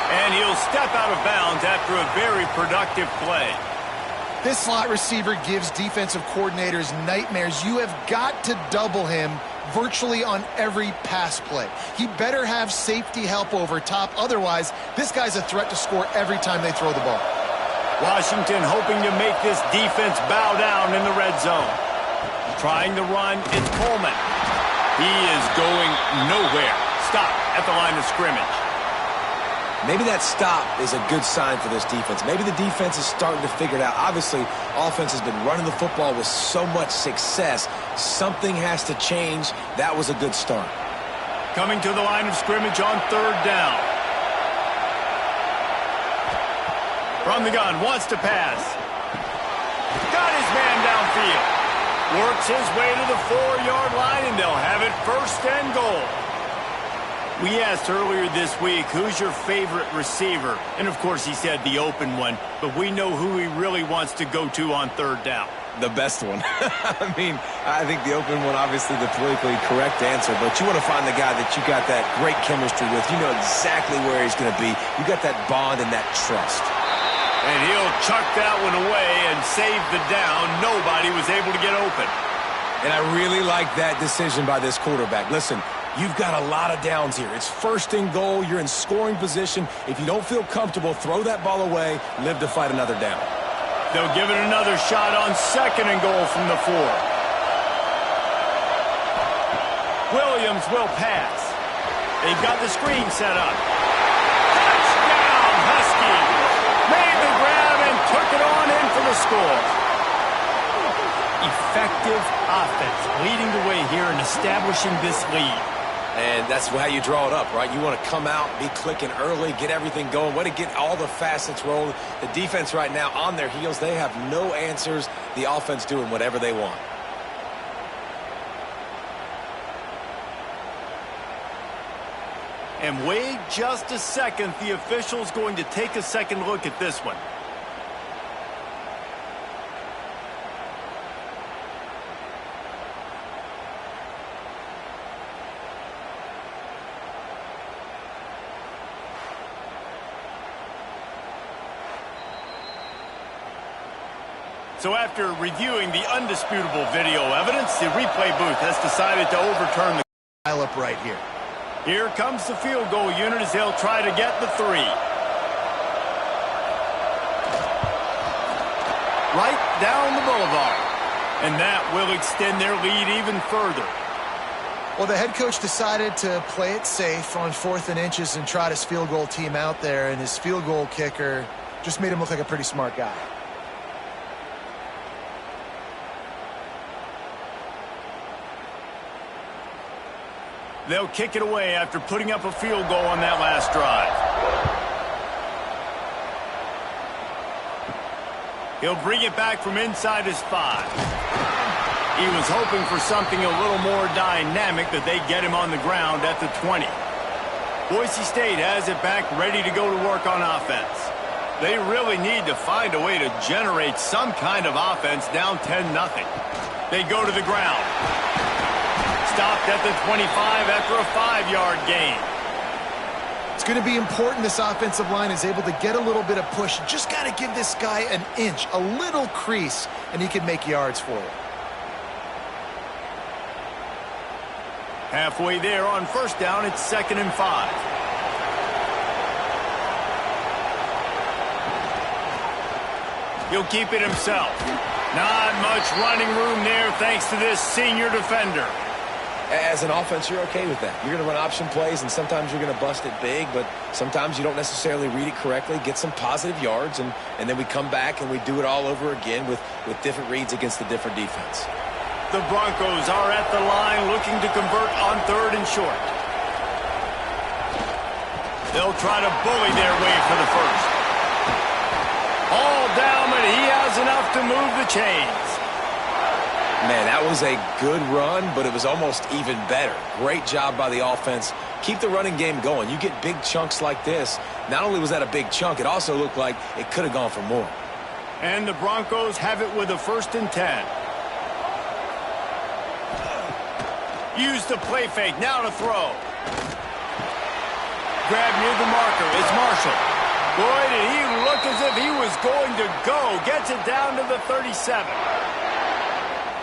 And he'll step out of bounds after a very productive play. This slot receiver gives defensive coordinators nightmares. You have got to double him virtually on every pass play. He better have safety help over top. Otherwise, this guy's a threat to score every time they throw the ball. Washington hoping to make this defense bow down in the red zone. Trying to run, it's Coleman. He is going nowhere. Stop at the line of scrimmage. Maybe that stop is a good sign for this defense. Maybe the defense is starting to figure it out. Obviously, offense has been running the football with so much success. Something has to change. That was a good start. Coming to the line of scrimmage on 3rd down. From the gun, wants to pass. Got his man downfield. Works his way to the 4-yard line, and they'll have it 1st and goal. We asked earlier this week, who's your favorite receiver? And, of course, he said the open one. But we know who he really wants to go to on 3rd down. The best one. I mean, I think the open one, obviously the politically correct answer. But you want to find the guy that you got that great chemistry with. You know exactly where he's going to be. You got that bond and that trust. And he'll chuck that one away and save the down. Nobody was able to get open. And I really like that decision by this quarterback. Listen, You've got a lot of downs here. It's first and goal. You're in scoring position. If you don't feel comfortable, throw that ball away. Live to fight another down. They'll give it another shot on second and goal from the 4. Williams will pass. They've got the screen set up. Touchdown, Huskies! Made the grab and took it on in for the score. Effective offense leading the way here in establishing this lead. And that's how you draw it up, right? You want to come out, be clicking early, get everything going, way to get all the facets rolled. The defense right now on their heels, they have no answers. The offense doing whatever they want. And wait just a second. The official's going to take a second look at this one. So after reviewing the undisputable video evidence, the replay booth has decided to overturn the pile up right here. Here comes the field goal unit as they'll try to get the 3. Right down the boulevard. And that will extend their lead even further. Well, the head coach decided to play it safe on 4th and inches and trot his field goal team out there, and his field goal kicker just made him look like a pretty smart guy. They'll kick it away after putting up a field goal on that last drive. He'll bring it back from inside his 5. He was hoping for something a little more dynamic, that they get him on the ground at the 20. Boise State has it back, ready to go to work on offense. They really need to find a way to generate some kind of offense down 10-0. They go to the ground. Stopped at the 25 after a 5-yard gain. It's going to be important this offensive line is able to get a little bit of push. Just got to give this guy an inch, a little crease, and he can make yards for it. Halfway there on first down, it's 2nd and 5. He'll keep it himself. Not much running room there thanks to this senior defender. As an offense, you're okay with that. You're going to run option plays, and sometimes you're going to bust it big, but sometimes you don't necessarily read it correctly, get some positive yards, and then we come back and we do it all over again with different reads against the different defense. The Broncos are at the line looking to convert on 3rd and short. They'll try to bully their way for the first. All down, but he has enough to move the chains. Man, that was a good run, but it was almost even better. Great job by the offense. Keep the running game going. You get big chunks like this. Not only was that a big chunk, it also looked like it could have gone for more. And the Broncos have it with a 1st and 10. Use the play fake. Now to throw. Grab near the marker. It's Marshall. Boy, did he look as if he was going to go. Gets it down to the 37.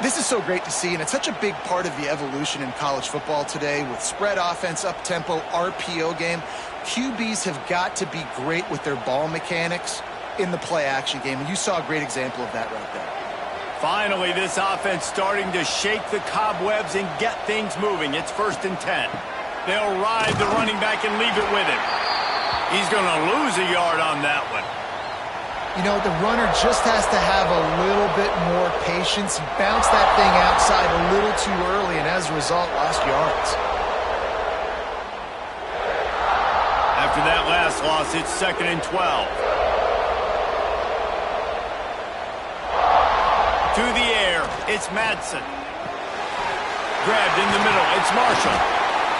This is so great to see, and it's such a big part of the evolution in college football today with spread offense, up-tempo, RPO game. QBs have got to be great with their ball mechanics in the play-action game, and you saw a great example of that right there. Finally, this offense starting to shake the cobwebs and get things moving. It's 1st and 10. They'll ride the running back and leave it with him. He's going to lose a yard on that one. You know, the runner just has to have a little bit more patience. He bounced that thing outside a little too early, and as a result, lost yards. After that last loss, it's 2nd and 12. To the air, it's Madsen. Grabbed in the middle, it's Marshall.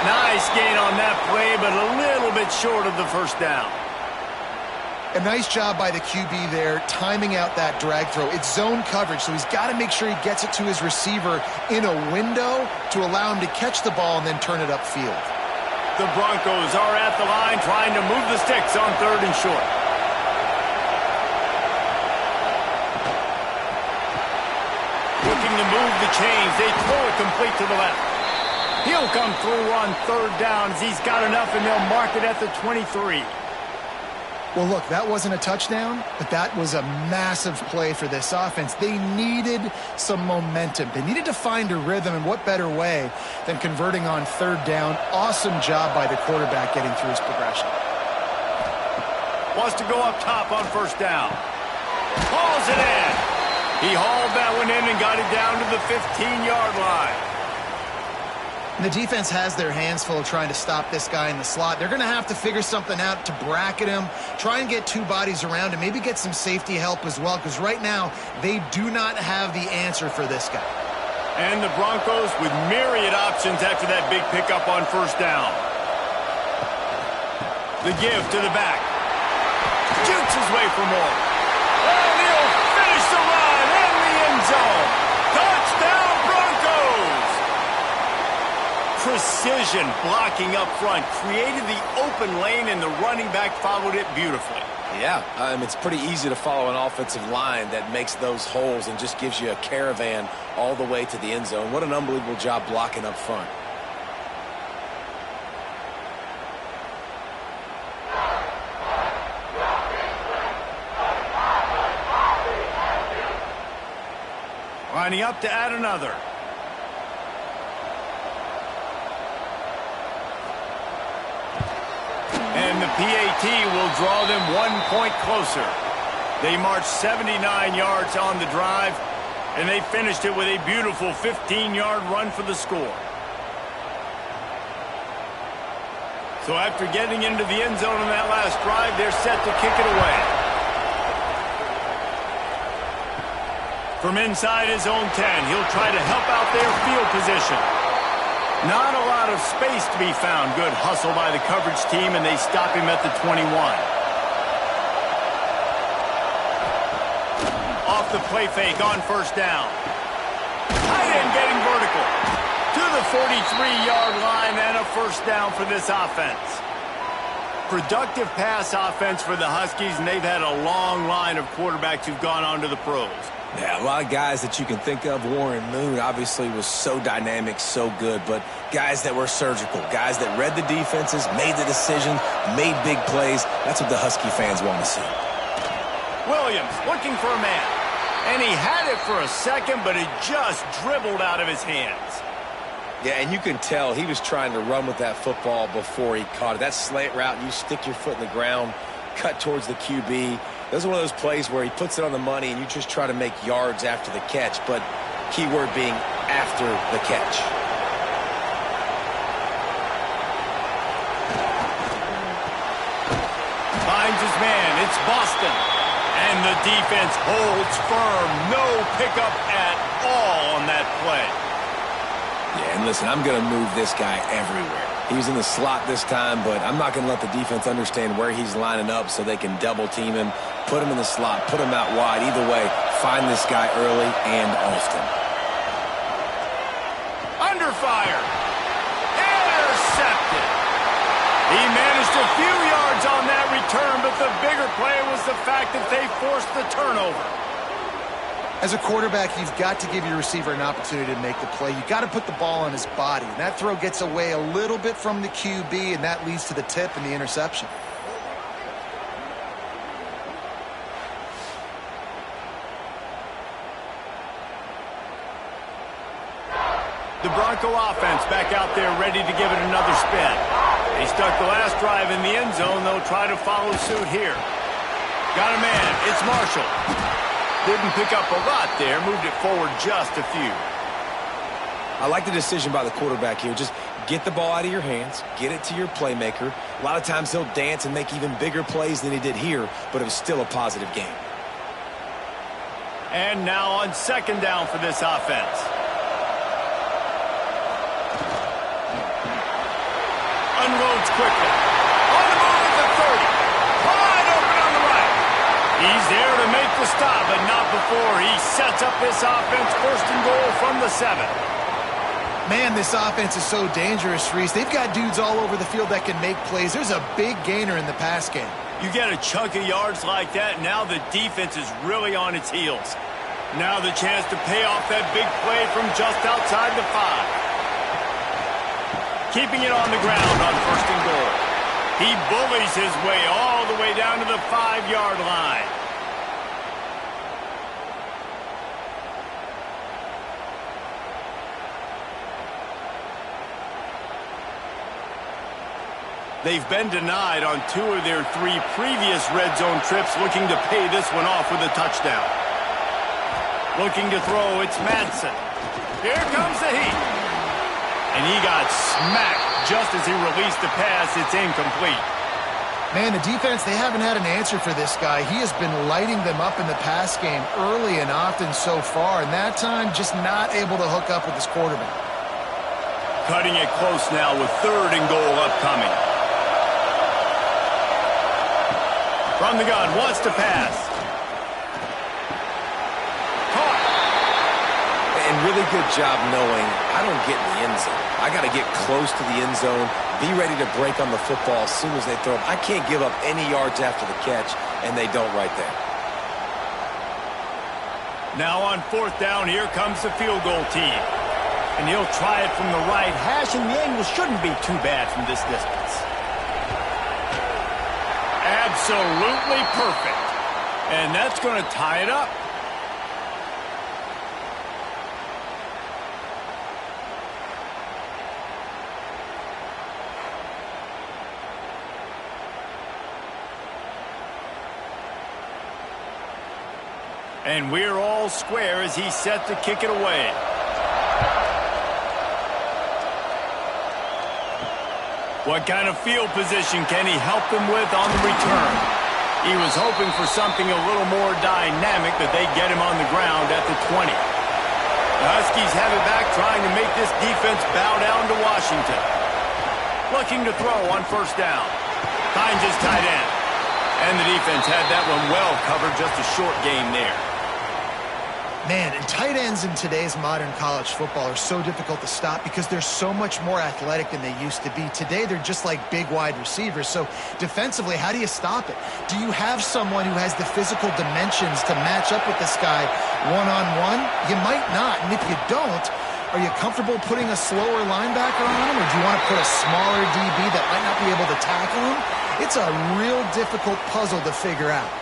Nice gain on that play, but a little bit short of the first down. A nice job by the QB there, timing out that drag throw. It's zone coverage, so he's got to make sure he gets it to his receiver in a window to allow him to catch the ball and then turn it upfield. The Broncos are at the line trying to move the sticks on 3rd and short. Looking to move the chains. They throw it complete to the left. He'll come through on third down as he's got enough, and they'll mark it at the 23. Well, look, that wasn't a touchdown, but that was a massive play for this offense. They needed some momentum. They needed to find a rhythm, and what better way than converting on third down. Awesome job by the quarterback getting through his progression. Wants to go up top on first down. Hauls it in. He hauled that one in and got it down to the 15-yard line. And the defense has their hands full trying to stop this guy in the slot. They're going to have to figure something out to bracket him, try and get two bodies around him, maybe get some safety help as well, because right now they do not have the answer for this guy. And the Broncos with myriad options after that big pickup on first down. The give to the back. Jukes his way for more. And he'll finish the run in the end zone. Touchdown, Broncos! Precision blocking up front created the open lane, and the running back followed it beautifully. Yeah, it's pretty easy to follow an offensive line that makes those holes and just gives you a caravan all the way to the end zone. What an unbelievable job blocking up front. Lining up to add another. And the PAT will draw them 1 point closer. They marched 79 yards on the drive, and they finished it with a beautiful 15-yard run for the score. So after getting into the end zone on that last drive, they're set to kick it away. From inside his own 10, he'll try to help out their field position. Not a lot of space to be found. Good hustle by the coverage team, and they stop him at the 21. Off the play fake on first down. Tight end getting vertical. To the 43-yard line, and a first down for this offense. Productive pass offense for the Huskies, and they've had a long line of quarterbacks who've gone on to the pros. Yeah, a lot of guys that you can think of. Warren Moon obviously was so dynamic, so good, but guys that were surgical, guys that read the defenses, made the decision, made big plays. That's what the Husky fans want to see. Williams looking for a man, and he had it for a second, but it just dribbled out of his hands. Yeah, and you can tell he was trying to run with that football before he caught it. That slant route, you stick your foot in the ground, cut towards the QB. This is one of those plays where he puts it on the money and you just try to make yards after the catch, but key word being after the catch. Finds his man. It's Boston. And the defense holds firm. No pickup at all on that play. Yeah, and listen, I'm going to move this guy everywhere. He was in the slot this time, but I'm not going to let the defense understand where he's lining up so they can double team him, put him in the slot, put him out wide. Either way, find this guy early and often. Under fire. Intercepted. He managed a few yards on that return, but the bigger play was the fact that they forced the turnover. As a quarterback, you've got to give your receiver an opportunity to make the play. You've got to put the ball on his body. And that throw gets away a little bit from the QB, and that leads to the tip and the interception. The Bronco offense back out there ready to give it another spin. They stuck the last drive in the end zone. They'll try to follow suit here. Got a man. It's Marshall. Didn't pick up a lot there. Moved it forward just a few. I like the decision by the quarterback here. Just get the ball out of your hands. Get it to your playmaker. A lot of times he'll dance and make even bigger plays than he did here, but it was still a positive game. And now on second down for this offense. Unloads quickly. On the move at the 30. Wide open on the right. He's there to make the stop, but not before he sets up this offense first and goal from the 7. Man, this offense is so dangerous, Reese. They've got dudes all over the field that can make plays. There's a big gainer in the pass game. You get a chunk of yards like that, now the defense is really on its heels. Now the chance to pay off that big play from just outside the 5. keeping it on the ground on 1st and goal. He bullies his way all the way down to the 5-yard line. They've been denied on 2 of their 3 previous red zone trips, looking to pay this one off with a touchdown. Looking to throw, it's Madsen. Here comes the heat. And he got smacked just as he released the pass. It's incomplete. Man, the defense, they haven't had an answer for this guy. He has been lighting them up in the pass game early and often so far, and that time just not able to hook up with his quarterback. Cutting it close now with 3rd and goal upcoming. From the gun, wants to pass. Caught. And really good job knowing I don't get in the end zone. I got to get close to the end zone, be ready to break on the football as soon as they throw it. I can't give up any yards after the catch, and they don't right there. Now on 4th down, here comes the field goal team. And he'll try it from the right hash, and the angle shouldn't be too bad from this distance. Absolutely perfect. And that's going to tie it up. And we're all square as he's set to kick it away. What kind of field position can he help them with on the return? He was hoping for something a little more dynamic, but they get him on the ground at the 20. The Huskies have it back, trying to make this defense bow down to Washington. Looking to throw on 1st down. Finds his tight end. And the defense had that one well covered, just a short game there. Man, and tight ends in today's modern college football are so difficult to stop because they're so much more athletic than they used to be. Today, they're just like big wide receivers. So defensively, how do you stop it? Do you have someone who has the physical dimensions to match up with this guy one-on-one? You might not. And if you don't, are you comfortable putting a slower linebacker on him? Or do you want to put a smaller DB that might not be able to tackle him? It's a real difficult puzzle to figure out.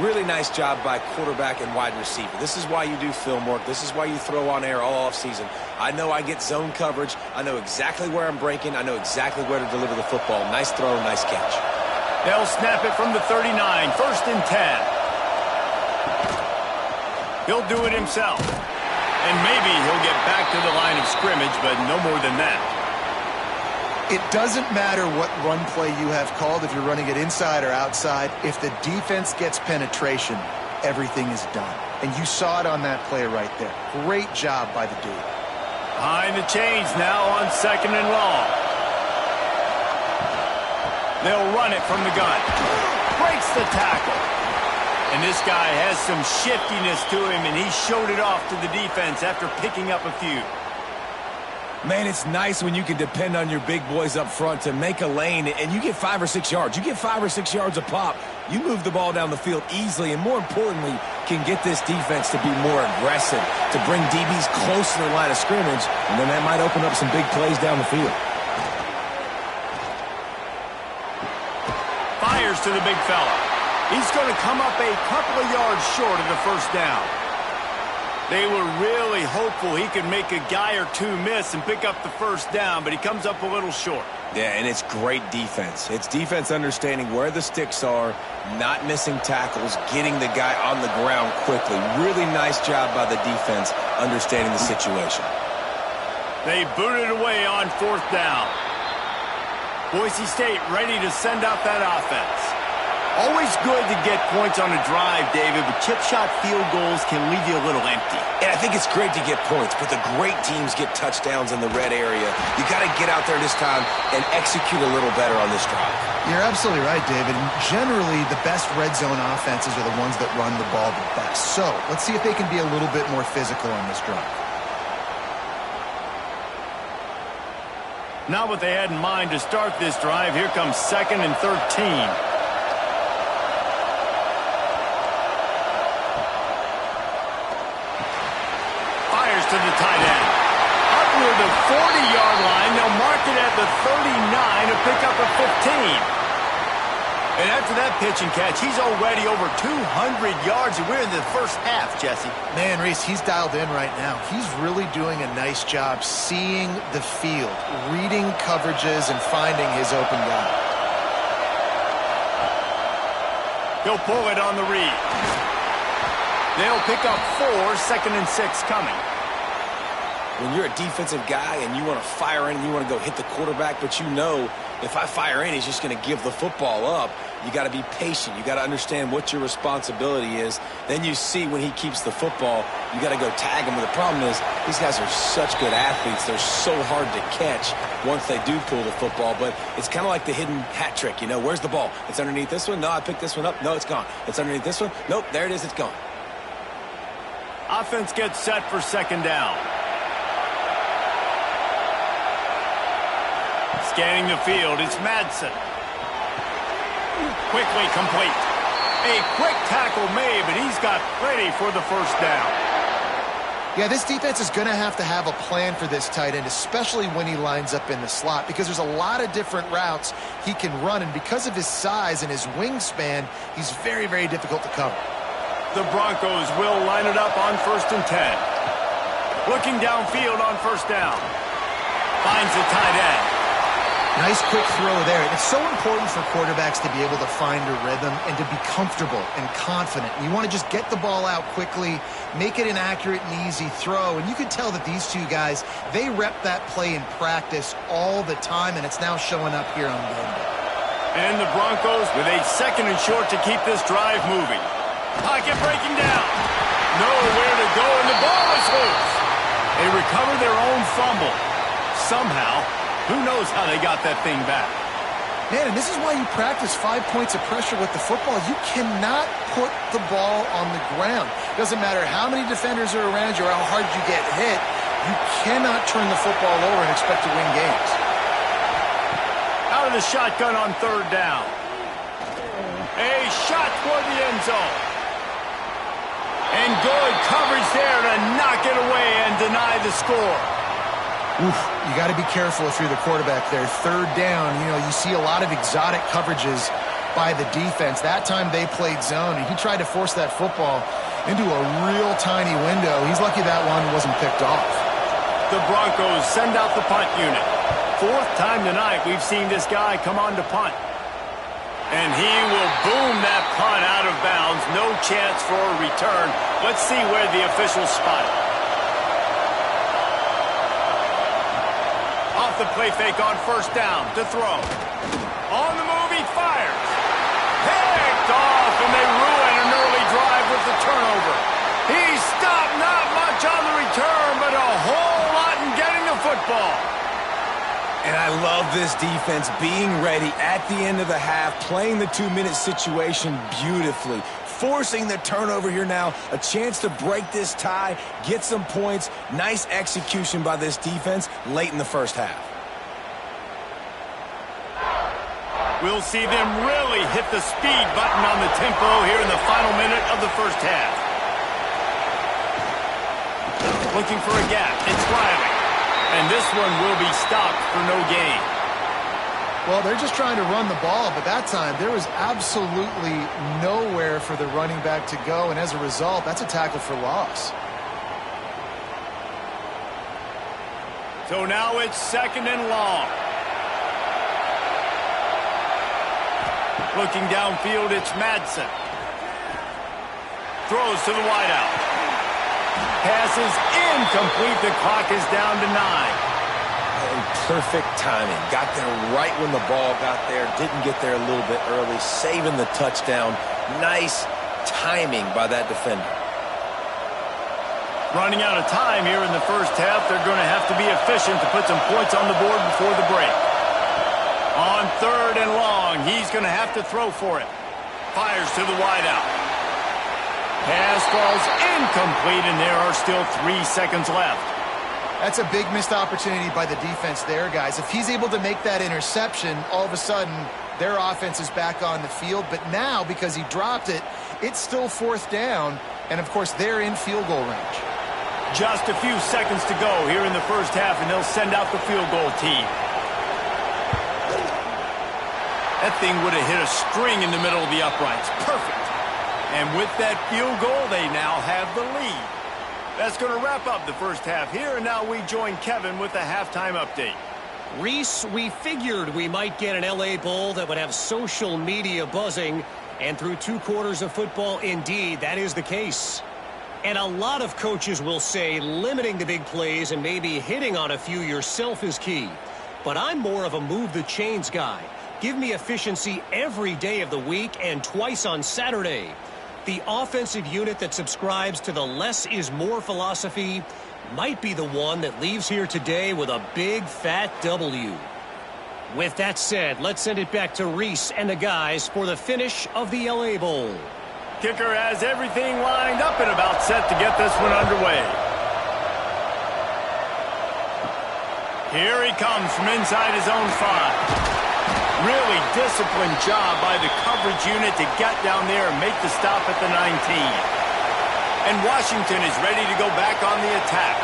Really nice job by quarterback and wide receiver. This is why you do film work. This is why you throw on air all offseason. I know I get zone coverage. I know exactly where I'm breaking. I know exactly where to deliver the football. Nice throw, nice catch. They'll snap it from the 39, 1st and 10. He'll do it himself. And maybe he'll get back to the line of scrimmage, but no more than that. It doesn't matter what run play you have called, if you're running it inside or outside. If the defense gets penetration, everything is done. And you saw it on that play right there. Great job by the dude. Behind the chains now on 2nd and long. They'll run it from the gun. Breaks the tackle. And this guy has some shiftiness to him, and he showed it off to the defense after picking up a few. Man, it's nice when you can depend on your big boys up front to make a lane, and you get 5 or 6 yards. You get 5 or 6 yards a pop. You move the ball down the field easily, and more importantly, can get this defense to be more aggressive, to bring DBs close to the line of scrimmage, and then that might open up some big plays down the field. Fires to the big fella. He's going to come up a couple of yards short of the 1st down. They were really hopeful he could make a guy or two miss and pick up the 1st down, but he comes up a little short. Yeah, and it's great defense. It's defense understanding where the sticks are, not missing tackles, getting the guy on the ground quickly. Really nice job by the defense understanding the situation. They booted away on 4th down. Boise State ready to send out that offense. Always good to get points on a drive, David, but chip shot field goals can leave you a little empty. And I think it's great to get points, but the great teams get touchdowns in the red area. You got to get out there this time and execute a little better on this drive. You're absolutely right, David. Generally, the best red zone offenses are the ones that run the ball the best. So let's see if they can be a little bit more physical on this drive. Not what they had in mind to start this drive. Here comes 2nd and 13. To the tight end. Upward the 40-yard line. They'll mark it at the 39 to pick up a 15. And after that pitch and catch, he's already over 200 yards, and we're in the first half, Jesse. Man, Reese, he's dialed in right now. He's really doing a nice job seeing the field, reading coverages, and finding his open guy. He'll pull it on the read. They'll pick up 4, 2nd and 6 coming. When you're a defensive guy and you want to fire in and you want to go hit the quarterback, but you know if I fire in, he's just going to give the football up. You got to be patient. You got to understand what your responsibility is. Then you see when he keeps the football, you got to go tag him. But the problem is these guys are such good athletes. They're so hard to catch once they do pull the football. But it's kind of like the hidden hat trick. You know, where's the ball? It's underneath this one. No, I picked this one up. No, it's gone. It's underneath this one. Nope, there it is. It's gone. Offense gets set for 2nd down. Scanning the field, it's Madsen. Quickly complete. A quick tackle made, but he's got plenty for the 1st down. Yeah, this defense is going to have a plan for this tight end, especially when he lines up in the slot, because there's a lot of different routes he can run, and because of his size and his wingspan, he's very, very difficult to cover. The Broncos will line it up on 1st and 10. Looking downfield on 1st down. Finds the tight end. Nice quick throw there. It's so important for quarterbacks to be able to find a rhythm and to be comfortable and confident. You want to just get the ball out quickly, make it an accurate and easy throw. And you can tell that these two guys, they rep that play in practice all the time, and it's now showing up here on game day. And the Broncos with a 2nd and short to keep this drive moving. Pocket breaking down. Nowhere to go, and the ball is loose. They recover their own fumble. Somehow. Who knows how they got that thing back? Man, and this is why you practice 5 points of pressure with the football. You cannot put the ball on the ground. Doesn't matter how many defenders are around you or how hard you get hit. You cannot turn the football over and expect to win games. Out of the shotgun on 3rd down. A shot toward the end zone. And good coverage there to knock it away and deny the score. Oof, you got to be careful if you're the quarterback there. 3rd down, you know, you see a lot of exotic coverages by the defense. That time they played zone, and he tried to force that football into a real tiny window. He's lucky that one wasn't picked off. The Broncos send out the punt unit. 4th time tonight we've seen this guy come on to punt. And he will boom that punt out of bounds. No chance for a return. Let's see where the officials spot it. Off the play fake on 1st down to throw. On the move, he fires. Picked off, and they ruin an early drive with the turnover. He stopped, not much on the return, but a whole lot in getting the football. And I love this defense being ready at the end of the half, playing the 2-minute situation beautifully. Forcing the turnover here now, a chance to break this tie, get some points. Nice execution by this defense late in the 1st half. We'll see them really hit the speed button on the tempo here in the final minute of the 1st half. Looking for a gap, it's Riley. And this one will be stopped for no gain. Well, they're just trying to run the ball, but that time there was absolutely nowhere for the running back to go, and as a result, that's a tackle for loss. So now it's 2nd and long. Looking downfield, it's Madsen. Throws to the wideout. Passes incomplete. The clock is down to 9. And perfect timing. Got there right when the ball got there. Didn't get there a little bit early. Saving the touchdown. Nice timing by that defender. Running out of time here in the 1st half. They're going to have to be efficient to put some points on the board before the break. On 3rd and long, he's going to have to throw for it. Fires to the wideout. Pass falls incomplete, and there are still 3 seconds left. That's a big missed opportunity by the defense there, guys. If he's able to make that interception, all of a sudden, their offense is back on the field. But now, because he dropped it, it's still 4th down. And, of course, they're in field goal range. Just a few seconds to go here in the first half, and they'll send out the field goal team. That thing would have hit a string in the middle of the uprights. Perfect. And with that field goal, they now have the lead. That's going to wrap up the first half here, and now we join Kevin with the halftime update. Reese, we figured we might get an LA Bowl that would have social media buzzing, and through 2 quarters of football, indeed, that is the case. And a lot of coaches will say limiting the big plays and maybe hitting on a few yourself is key. But I'm more of a move the chains guy. Give me efficiency every day of the week and twice on Saturday. The offensive unit that subscribes to the less is more philosophy might be the one that leaves here today with a big fat W. With that said, let's send it back to Reese and the guys for the finish of the LA Bowl. Kicker has everything lined up and about set to get this one underway. Here he comes from inside his own 5. Really disciplined job by the coverage unit to get down there and make the stop at the 19. And Washington is ready to go back on the attack.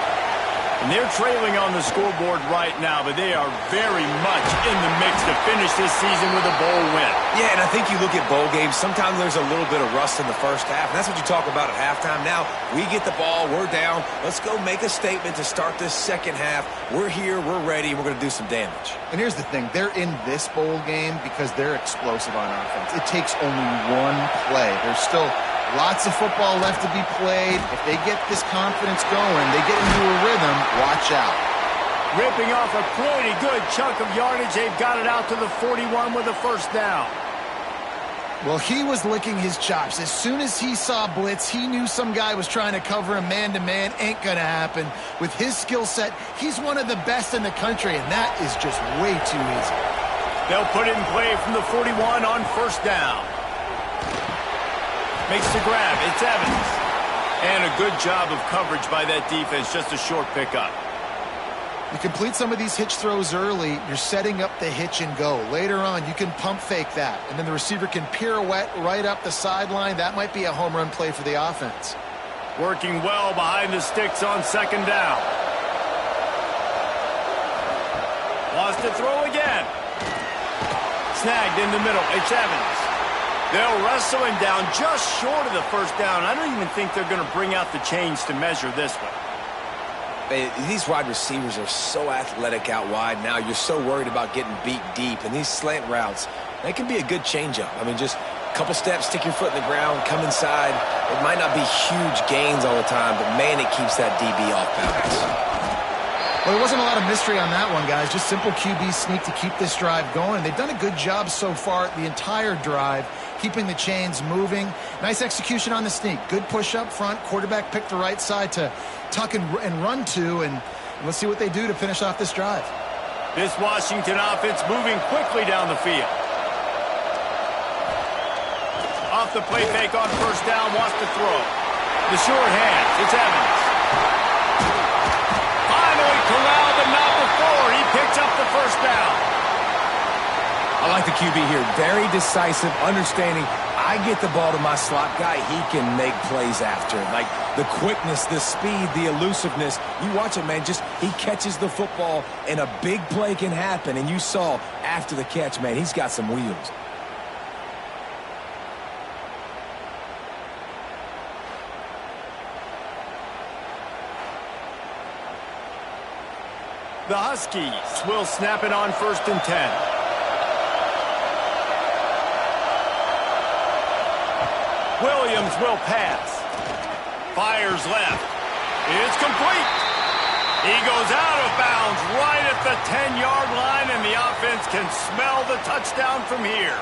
And they're trailing on the scoreboard right now, but they are very much in the mix to finish this season with a bowl win. Yeah, and I think you look at bowl games, sometimes there's a little bit of rust in the first half, and that's what you talk about at halftime. Now, we get the ball, we're down, let's go make a statement to start this second half. We're here, we're ready, we're going to do some damage. And here's the thing, they're in this bowl game because they're explosive on offense. It takes only one play. There's still lots of football left to be played. If they get this confidence going, they get into a rhythm, watch out. Ripping off a pretty good chunk of yardage. They've got it out to the 41 with a first down. Well, he was licking his chops. As soon as he saw blitz, he knew some guy was trying to cover him man-to-man. Ain't going to happen. With his skill set, he's one of the best in the country, and that is just way too easy. They'll put it in play from the 41 on first down. Makes the grab. It's Evans. And a good job of coverage by that defense. Just a short pickup. You complete some of these hitch throws early, you're setting up the hitch and go. Later on, you can pump fake that, and then the receiver can pirouette right up the sideline. That might be a home run play for the offense. Working well behind the sticks on second down. Wants to throw again. Snagged in the middle. It's Evans. They'll wrestle him down just short of the first down. I don't even think they're going to bring out the chains to measure this one. These wide receivers are so athletic out wide now. You're so worried about getting beat deep. And these slant routes, they can be a good changeup. I mean, just a couple steps, stick your foot in the ground, come inside. It might not be huge gains all the time, but, man, it keeps that DB off balance. Well, there wasn't a lot of mystery on that one, guys. Just simple QB sneak to keep this drive going. They've done a good job so far the entire drive, keeping the chains moving. Nice execution on the sneak. Good push up front. Quarterback picked the right side to tuck and run to, and let's see what they do to finish off this drive. This Washington offense moving quickly down the field. Off the play fake on first down, wants to throw. The short hands, it's Evans. Finally corralled, but not before. He picks up the first down. I like the QB here. Very decisive, understanding I get the ball to my slot guy, he can make plays after. Like the quickness, the speed, the elusiveness. You watch it, man, just he catches the football and a big play can happen. And you saw after the catch, man, he's got some wheels. The Huskies will snap it on 1st and 10. Williams will pass. Fires left. It's complete. He goes out of bounds right at the 10-yard line, and the offense can smell the touchdown from here.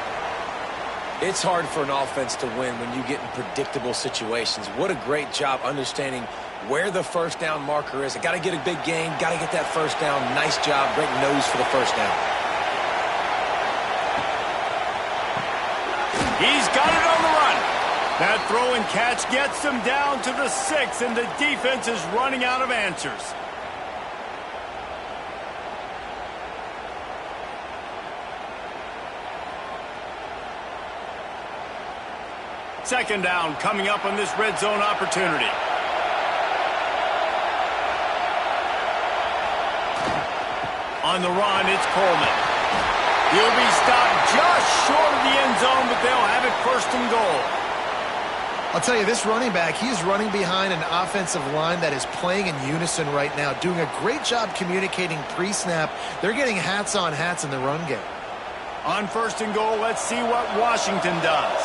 It's hard for an offense to win when you get in predictable situations. What a great job understanding where the first down marker is. I got to get a big gain, got to get that first down. Nice job, great nose for the first down. He's got it on the run. That throw and catch gets them down to the 6, and the defense is running out of answers. Second down coming up on this red zone opportunity. On the run, it's Coleman. He'll be stopped just short of the end zone, but they'll have it first and goal. I'll tell you, this running back, he's running behind an offensive line that is playing in unison right now, doing a great job communicating pre-snap. They're getting hats on hats in the run game. On first and goal, let's see what Washington does.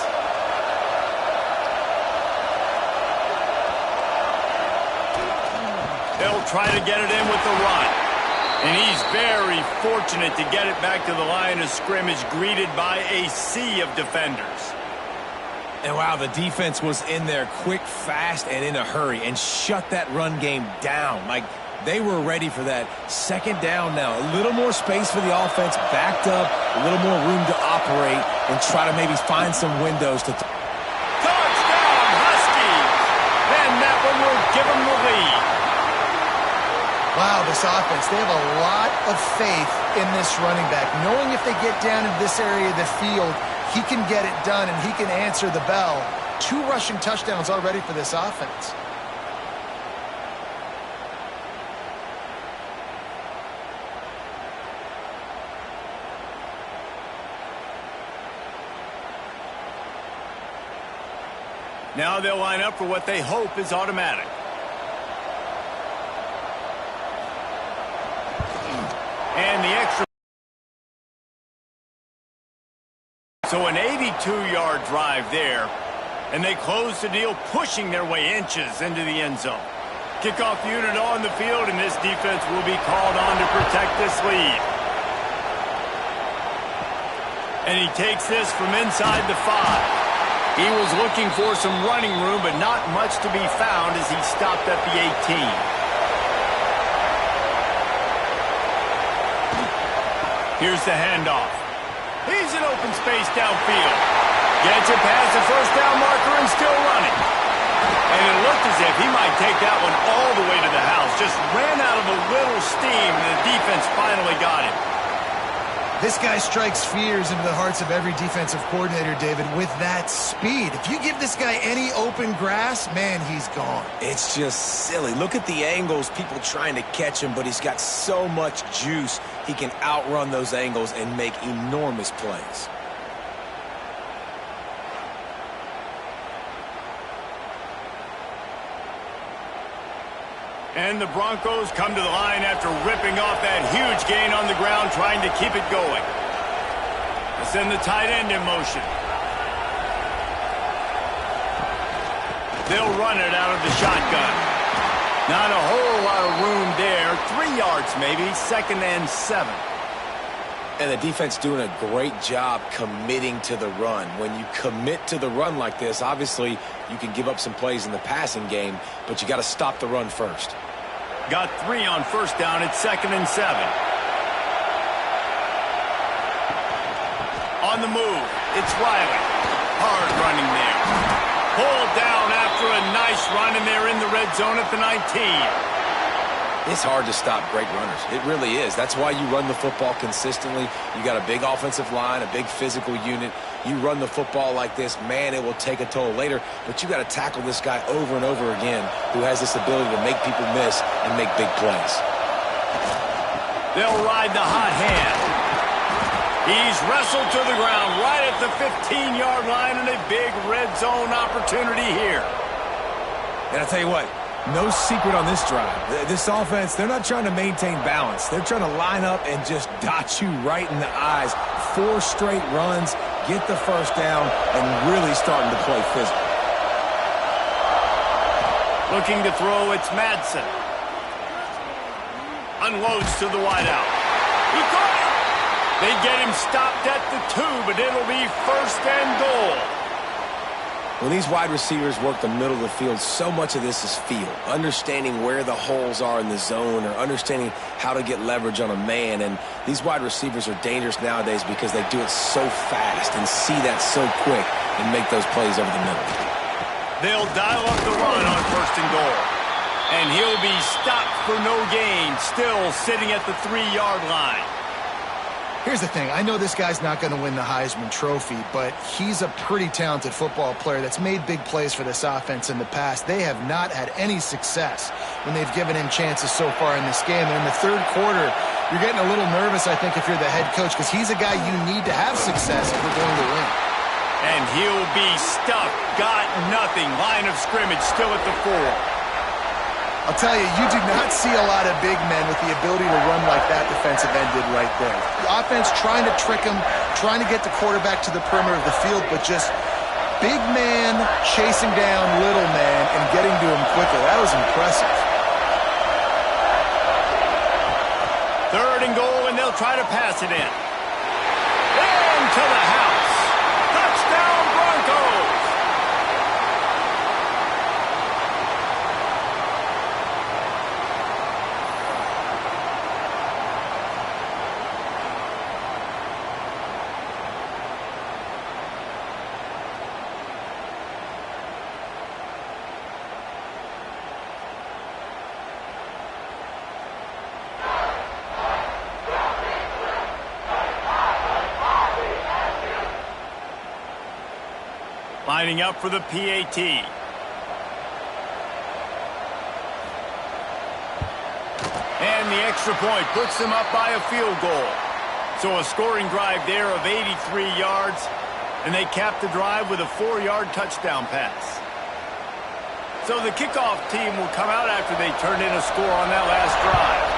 They'll try to get it in with the run. And he's very fortunate to get it back to the line of scrimmage, greeted by a sea of defenders. And wow, the defense was in there quick, fast, and in a hurry and shut that run game down. Like, they were ready for that. Second down now. A little more space for the offense, backed up, a little more room to operate, and try to maybe find some windows to... Touchdown, Huskies! And that one will give them the lead. Wow, this offense, they have a lot of faith in this running back, knowing if they get down in this area of the field, he can get it done and he can answer the bell. 2 rushing touchdowns already for this offense. Now they'll line up for what they hope is automatic. And the extra. So an 82-yard drive there. And they close the deal, pushing their way inches into the end zone. Kickoff unit on the field, and this defense will be called on to protect this lead. And he takes this from inside the 5. He was looking for some running room, but not much to be found as he stopped at the 18. Here's the handoff. He's in open space downfield. Gets it past the first down marker and still running. And it looked as if he might take that one all the way to the house. Just ran out of a little steam, and the defense finally got him. This guy strikes fears into the hearts of every defensive coordinator, David, with that speed. If you give this guy any open grass, man, he's gone. It's just silly. Look at the angles, people trying to catch him, but he's got so much juice. He can outrun those angles and make enormous plays. And the Broncos come to the line after ripping off that huge gain on the ground, trying to keep it going. They send the tight end in motion. They'll run it out of the shotgun. Not a whole lot of room there. 3 yards maybe, 2nd and 7. And the defense doing a great job committing to the run. When you commit to the run like this, obviously you can give up some plays in the passing game, but you got to stop the run first. Got 3 on first down. It's 2nd and 7. On the move, it's Riley. Hard running there. Pulled down after a nice run, and they're in the red zone at the 19. It's hard to stop great runners. It really is. That's why you run the football consistently. You got a big offensive line, a big physical unit. You run the football like this, man, it will take a toll later. But you got to tackle this guy over and over again who has this ability to make people miss and make big plays. They'll ride the hot hand. He's wrestled to the ground right at the 15-yard line, and a big red zone opportunity here. And I'll tell you what, no secret on this drive. This offense, they're not trying to maintain balance. They're trying to line up and just dot you right in the eyes. 4 straight runs, get the first down, and really starting to play physical. Looking to throw, it's Madsen. Unloads to the wideout. He caught it. They get him stopped at the 2, but it'll be 1st and goal. When these wide receivers work the middle of the field, so much of this is feel. Understanding where the holes are in the zone, or understanding how to get leverage on a man. And these wide receivers are dangerous nowadays because they do it so fast and see that so quick and make those plays over the middle. They'll dial up the run on 1st and goal. And he'll be stopped for no gain, still sitting at the 3-yard line. Here's the thing. I know this guy's not going to win the Heisman Trophy, but he's a pretty talented football player that's made big plays for this offense in the past. They have not had any success when they've given him chances so far in this game. And in the 3rd quarter, You're getting a little nervous, I think, if you're the head coach, because he's a guy you need to have success if we're going to win. And he'll be stuffed. Got nothing. Line of scrimmage still at the 4. I'll tell you, you do not see a lot of big men with the ability to run like that defensive end did right there. The offense trying to trick him, trying to get the quarterback to the perimeter of the field, but just big man chasing down little man and getting to him quickly. That was impressive. 3rd and goal, and they'll try to pass it in. Into the house. Touchdown, Broncos! Lining up for the PAT. And the extra point puts them up by a field goal. So a scoring drive there of 83 yards, and they cap the drive with a 4-yard touchdown pass. So the kickoff team will come out after they turn in a score on that last drive.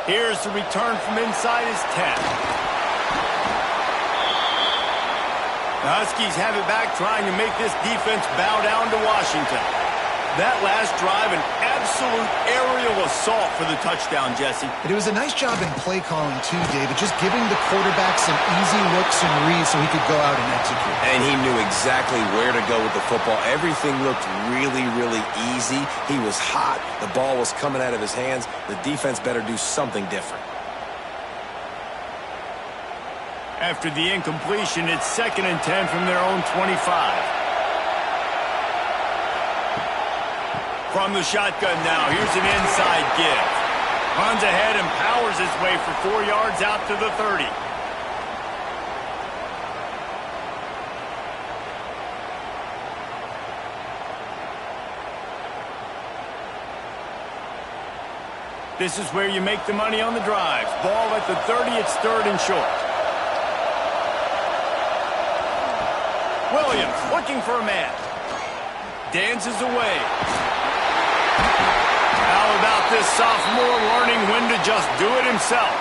Here's the return from inside his 10. The Huskies have it back, trying to make this defense bow down to Washington. That last drive, an absolute aerial assault for the touchdown, Jesse. It was a nice job in play calling, too, David, just giving the quarterback some easy looks and reads so he could go out and execute. And he knew exactly where to go with the football. Everything looked really, really easy. He was hot. The ball was coming out of his hands. The defense better do something different. After the incompletion, it's 2nd and 10 from their own 25. From the shotgun now, here's an inside give. Runs ahead and powers his way for 4 yards out to the 30. This is where you make the money on the drives. Ball at the 30, it's 3rd and short. Williams looking for a man. Dances away. How about this sophomore learning when to just do it himself?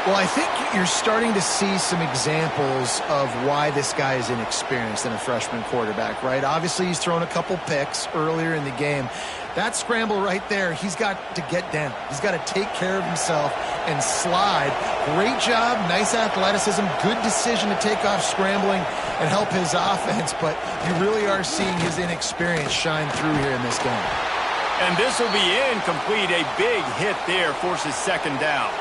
Well, I think you're starting to see some examples of why this guy is inexperienced in a freshman quarterback, right? Obviously, he's thrown a couple picks earlier in the game. That scramble right there, he's got to get down. He's got to take care of himself and slide. Great job, nice athleticism, good decision to take off scrambling and help his offense, but you really are seeing his inexperience shine through here in this game. And this will be incomplete. A big hit there forces 2nd down.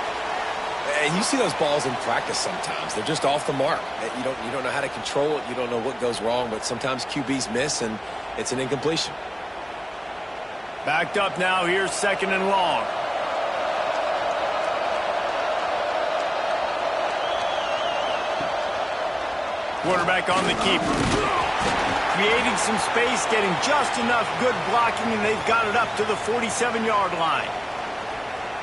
And you see those balls in practice sometimes. They're just off the mark. You don't know how to control it. You don't know what goes wrong, but sometimes QBs miss, and it's an incompletion. Backed up now. Here's 2nd and long. Quarterback on the keeper. Creating some space, getting just enough good blocking, and they've got it up to the 47-yard line.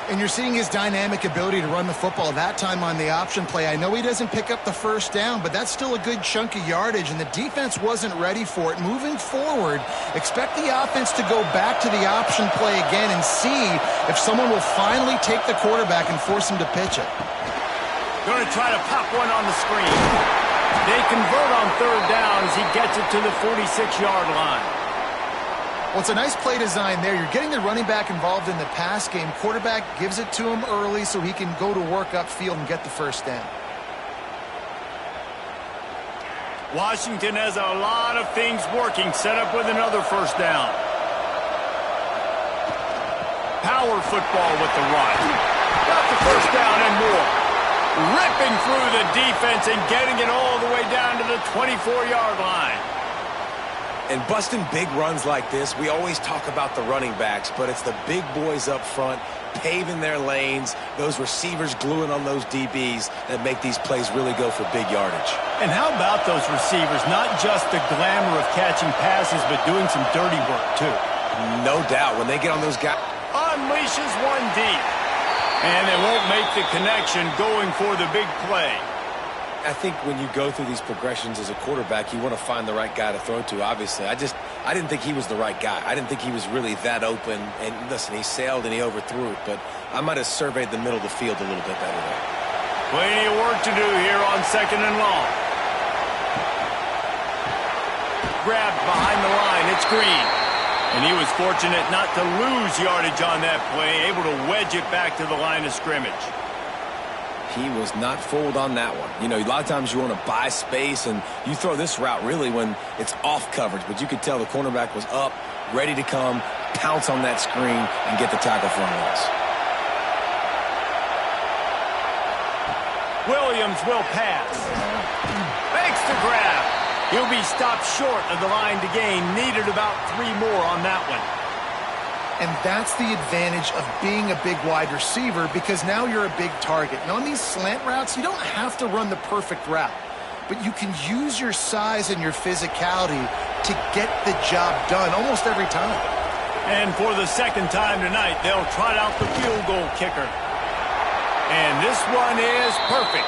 And you're seeing his dynamic ability to run the football that time on the option play. I know he doesn't pick up the 1st down, but that's still a good chunk of yardage, and the defense wasn't ready for it. Moving forward, expect the offense to go back to the option play again and see if someone will finally take the quarterback and force him to pitch it. Going to try to pop one on the screen. They convert on 3rd down as he gets it to the 46-yard line. Well, it's a nice play design there. You're getting the running back involved in the pass game. Quarterback gives it to him early so he can go to work upfield and get the 1st down. Washington has a lot of things working. Set up with another 1st down. Power football with the run. Got the 1st down and more. Ripping through the defense and getting it all the way down to the 24-yard line. And busting big runs like this, we always talk about the running backs, but it's the big boys up front, paving their lanes, those receivers gluing on those DBs that make these plays really go for big yardage. And how about those receivers? Not just the glamour of catching passes, but doing some dirty work, too. No doubt. When they get on those guys. On unleashes one deep. And they won't make the connection going for the big play. I think when you go through these progressions as a quarterback, you want to find the right guy to throw to, obviously. I didn't think he was the right guy. I didn't think he was really that open. And listen, he sailed and he overthrew it, but I might have surveyed the middle of the field a little bit better there. Plenty of work to do here on 2nd and long. Grabbed behind the line. It's Green. And he was fortunate not to lose yardage on that play, able to wedge it back to the line of scrimmage. He was not fooled on that one. You know, a lot of times you want to buy space, and you throw this route really when it's off coverage. But you could tell the cornerback was up, ready to come, pounce on that screen, and get the tackle for a loss. Williams will pass. Makes the grab. He'll be stopped short of the line to gain. Needed about 3 more on that one. And that's the advantage of being a big wide receiver, because now you're a big target. And on these slant routes, you don't have to run the perfect route, but you can use your size and your physicality to get the job done almost every time. And for the 2nd time tonight, they'll trot out the field goal kicker. And this one is perfect.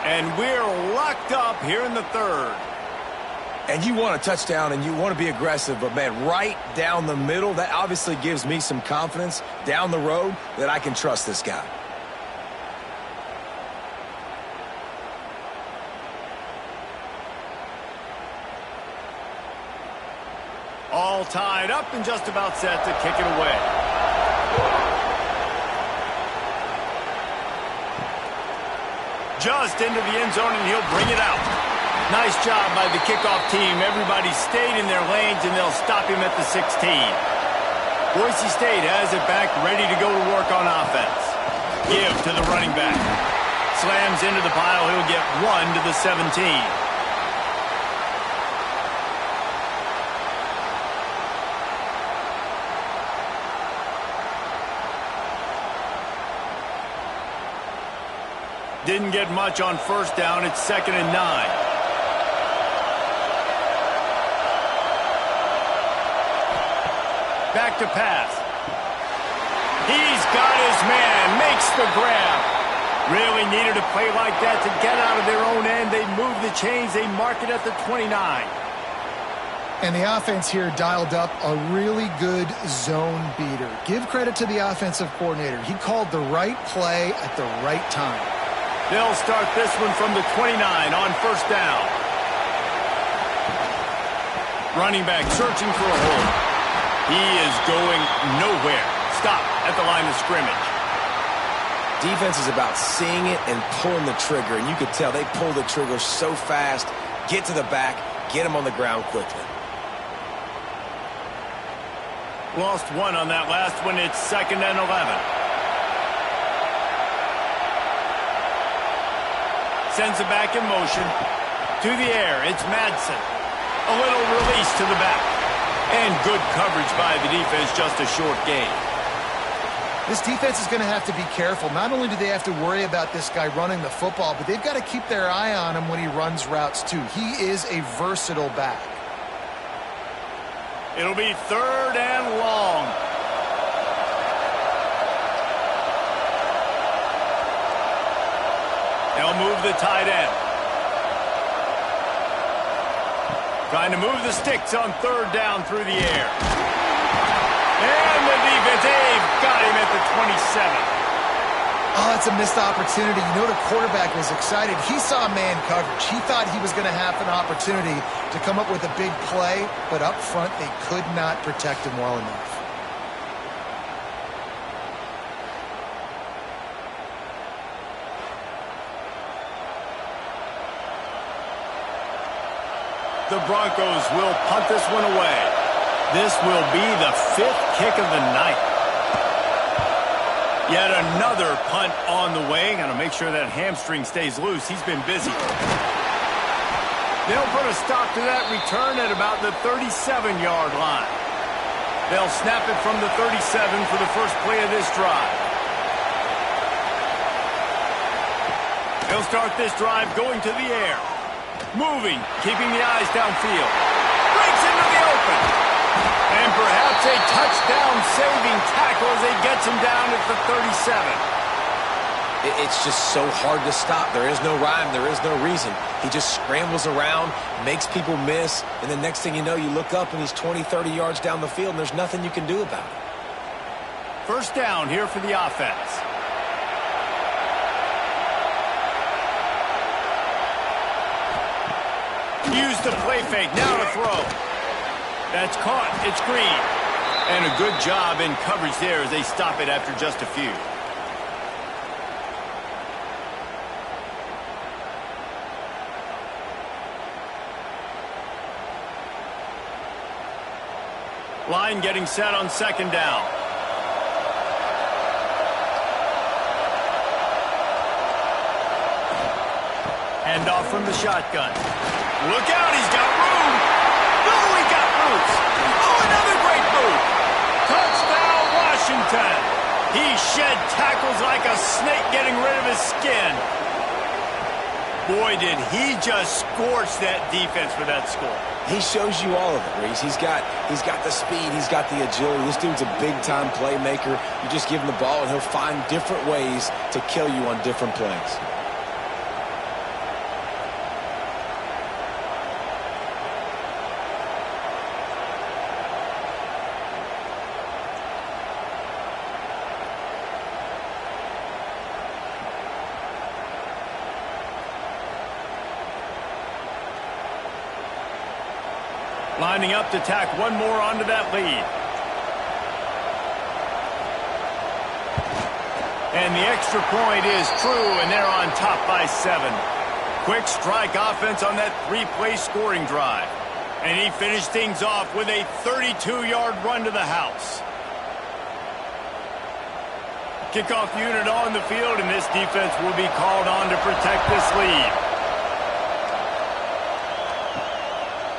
And we're locked up here in the 3rd. And you want a touchdown and you want to be aggressive, but, man, right down the middle, that obviously gives me some confidence down the road that I can trust this guy. All tied up and just about set to kick it away. Just into the end zone, and he'll bring it out. Nice job by the kickoff team. Everybody stayed in their lanes, and they'll stop him at the 16. Boise State has it back, ready to go to work on offense. Give to the running back. Slams into the pile. He'll get 1 to the 17. Didn't get much on 1st down. It's 2nd and 9. Back to pass. He's got his man. Makes the grab. Really needed a play like that to get out of their own end. They move the chains. They mark it at the 29. And the offense here dialed up a really good zone beater. Give credit to the offensive coordinator. He called the right play at the right time. They'll start this one from the 29 on 1st down. Running back searching for a hole. He is going nowhere. Stop at the line of scrimmage. Defense is about seeing it and pulling the trigger, and you could tell they pull the trigger so fast, get to the back, get him on the ground quickly. Lost 1 on that last one. It's 2nd and 11. Sends it back in motion. To the air, it's Madsen. A little release to the back. And good coverage by the defense, just a short gain. This defense is going to have to be careful. Not only do they have to worry about this guy running the football, but they've got to keep their eye on him when he runs routes too. He is a versatile back. It'll be 3rd and long. They'll move the tight end. Trying to move the sticks on 3rd down through the air. And the defense, they've got him at the 27. Oh, it's a missed opportunity. You know, the quarterback was excited. He saw man coverage. He thought he was going to have an opportunity to come up with a big play, but up front they could not protect him well enough. The Broncos will punt this one away. This will be the 5th kick of the night. Yet another punt on the way. Got to make sure that hamstring stays loose. He's been busy. They'll put a stop to that return at about the 37-yard line. They'll snap it from the 37 for the first play of this drive. They'll start this drive going to the air. Moving, keeping the eyes downfield. Breaks into the open. And perhaps a touchdown-saving tackle as he gets him down at the 37. It's just so hard to stop. There is no rhyme. There is no reason. He just scrambles around, makes people miss, and the next thing you know, you look up and he's 20, 30 yards down the field, and there's nothing you can do about it. First down here for the offense. Use the play fake. Now to throw. That's caught. It's Green. And a good job in coverage there as they stop it after just a few. Line getting set on second down. Hand off from the shotgun. Look out, he's got room. No, he got roots. Oh, another great move. Touchdown, Washington. He shed tackles like a snake getting rid of his skin. Boy, did he just scorch that defense for that score. He shows you all of it, Reese. He's got the speed, he's got the agility. This dude's a big-time playmaker. You just give him the ball, and he'll find different ways to kill you on different plays. Lining up to tack one more onto that lead. And the extra point is true, and they're on top by 7. Quick strike offense on that 3-play scoring drive. And he finished things off with a 32-yard run to the house. Kickoff unit on the field, and this defense will be called on to protect this lead.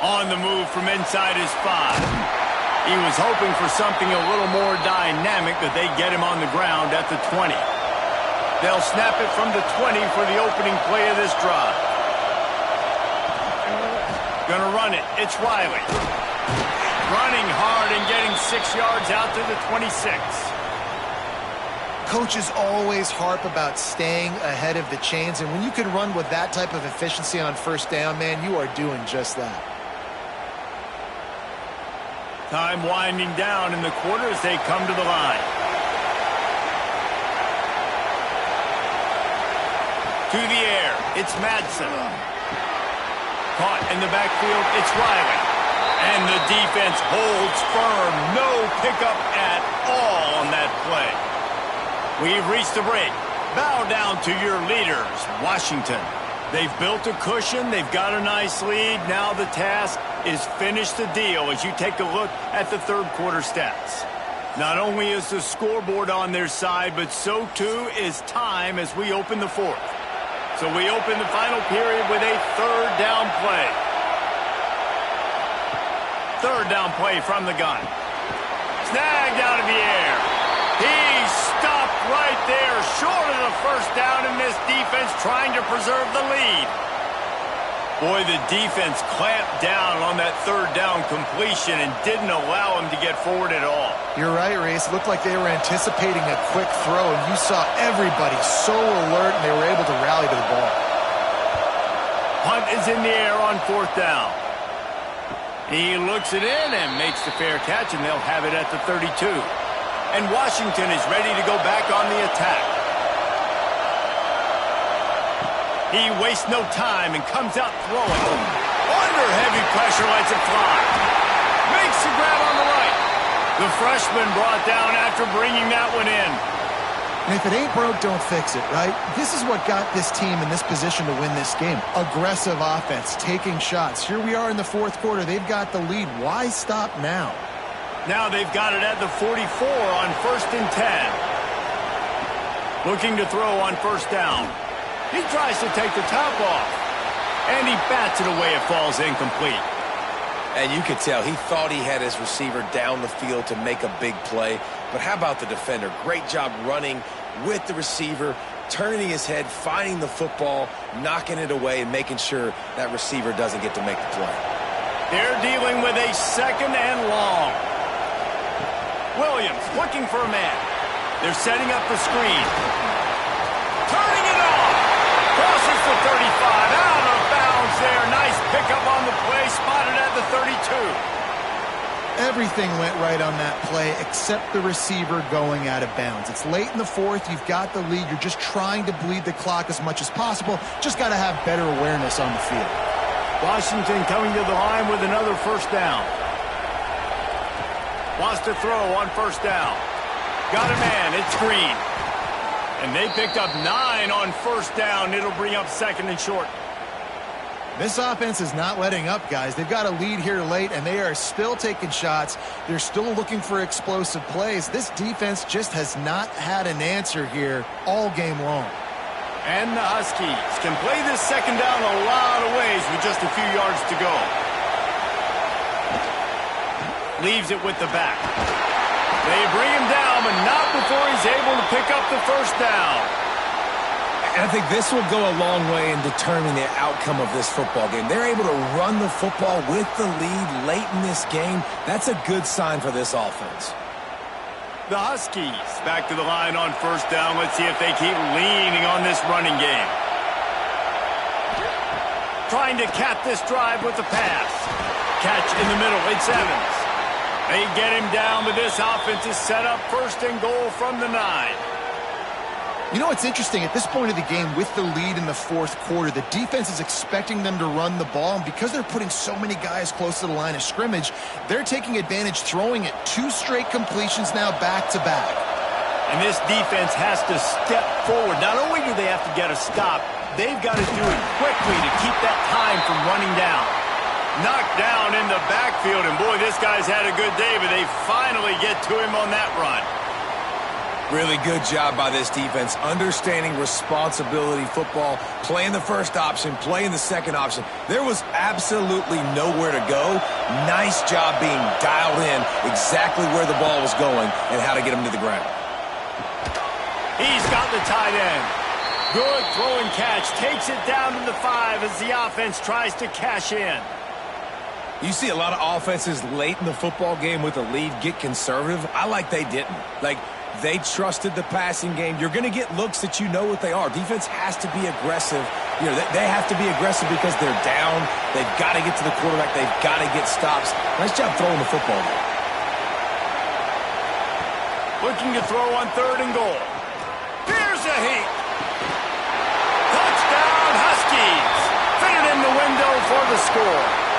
On the move from inside his 5. He was hoping for something a little more dynamic, that they get him on the ground at the 20. They'll snap it from the 20 for the opening play of this drive. Gonna run it. It's Riley. Running hard and getting 6 yards out to the 26. Coaches always harp about staying ahead of the chains, and when you can run with that type of efficiency on first down, man, you are doing just that. Time winding down in the quarter as they come to the line. To the air, it's Madsen. Caught in the backfield, it's Riley. And the defense holds firm. No pickup at all on that play. We've reached the break. Bow down to your leaders, Washington. They've built a cushion. They've got a nice lead. Now the task is finish the deal as you take a look at the third quarter stats. Not only is the scoreboard on their side, but so too is time as we open the fourth. So we open the final period with a third down play. Third down play from the gun. Snagged out of the air. He stopped right there, short of the first down, in this defense trying to preserve the lead. Boy, the defense clamped down on that third down completion and didn't allow him to get forward at all. You're right, Reese. It looked like they were anticipating a quick throw, and you saw everybody so alert, and they were able to rally to the ball. Punt is in the air on fourth down. He looks it in and makes the fair catch, and they'll have it at the 32. And Washington is ready to go back on the attack. He wastes no time and comes out throwing. Under heavy pressure, lets it fly. Makes the grab on the right. The freshman brought down after bringing that one in. And if it ain't broke, don't fix it, right? This is what got this team in this position to win this game. Aggressive offense, taking shots. Here we are in the fourth quarter. They've got the lead. Why stop now? Now they've got it at the 44 on 1st and 10. Looking to throw on first down. He tries to take the top off. And he bats it away. It falls incomplete. And you could tell he thought he had his receiver down the field to make a big play. But how about the defender? Great job running with the receiver, turning his head, finding the football, knocking it away, and making sure that receiver doesn't get to make the play. They're dealing with a second and long. Williams looking for a man. They're setting up the screen. Turning it off. Crosses the 35. Out of bounds there. Nice pickup on the play. Spotted at the 32. Everything went right on that play except the receiver going out of bounds. It's late in the fourth. You've got the lead. You're just trying to bleed the clock as much as possible. Just got to have better awareness on the field. Washington coming to the line with another first down. Wants to throw on first down. Got a man. It's Green. And they picked up 9 on first down. It'll bring up second and short. This offense is not letting up, guys. They've got a lead here late, and they are still taking shots. They're still looking for explosive plays. This defense just has not had an answer here all game long. And the Huskies can play this second down a lot of ways with just a few yards to go. Leaves it with the back. They bring him down, but not before he's able to pick up the first down. And I think this will go a long way in determining the outcome of this football game. They're able to run the football with the lead late in this game. That's a good sign for this offense. The Huskies back to the line on first down. Let's see if they keep leaning on this running game. Trying to cap this drive with the pass. Catch in the middle. It's Evans. They get him down, but this offense is set up first and goal from the 9. You know what's interesting? At this point of the game, with the lead in the fourth quarter, the defense is expecting them to run the ball, and because they're putting so many guys close to the line of scrimmage, they're taking advantage, throwing it 2 straight completions now back-to-back. And this defense has to step forward. Not only do they have to get a stop, they've got to do it quickly to keep that time from running down. Knocked down in the backfield, and boy, this guy's had a good day, but they finally get to him on that run. Really good job by this defense, understanding responsibility football, playing the first option, playing the second option. There was absolutely nowhere to go. Nice job being dialed in exactly where the ball was going and how to get him to the ground. He's got the tight end. Good throwing catch. Takes it down to the 5 as the offense tries to cash in. You see a lot of offenses late in the football game with a lead get conservative. I like they didn't. They trusted the passing game. You're going to get looks that you know what they are. Defense has to be aggressive. You know, they have to be aggressive because they're down. They've got to get to the quarterback. They've got to get stops. Nice job throwing the football there. Looking to throw on third and goal. Here's a heat. Touchdown, Huskies. Fit it in the window for the score.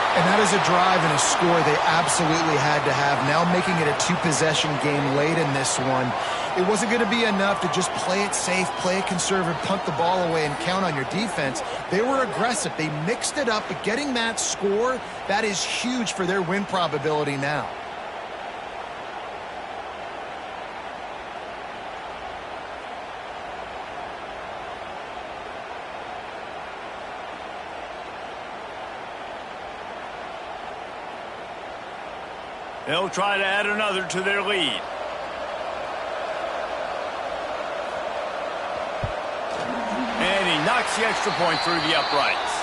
And that is a drive and a score they absolutely had to have. Now making it a 2-possession game late in this one. It wasn't going to be enough to just play it safe, play it conservative, punt the ball away, and count on your defense. They were aggressive. They mixed it up, but getting that score, that is huge for their win probability now. They'll try to add another to their lead. And he knocks the extra point through the uprights.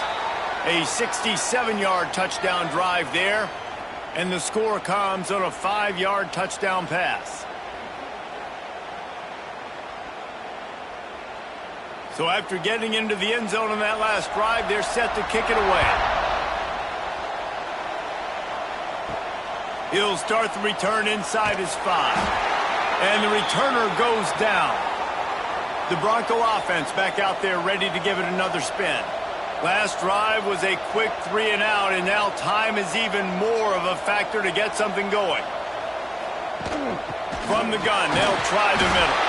A 67-yard touchdown drive there. And the score comes on a 5-yard touchdown pass. So after getting into the end zone on that last drive, they're set to kick it away. He'll start the return inside his 5. And the returner goes down. The Bronco offense back out there ready to give it another spin. Last drive was a quick 3 and out, and now time is even more of a factor to get something going. From the gun, they'll try the middle.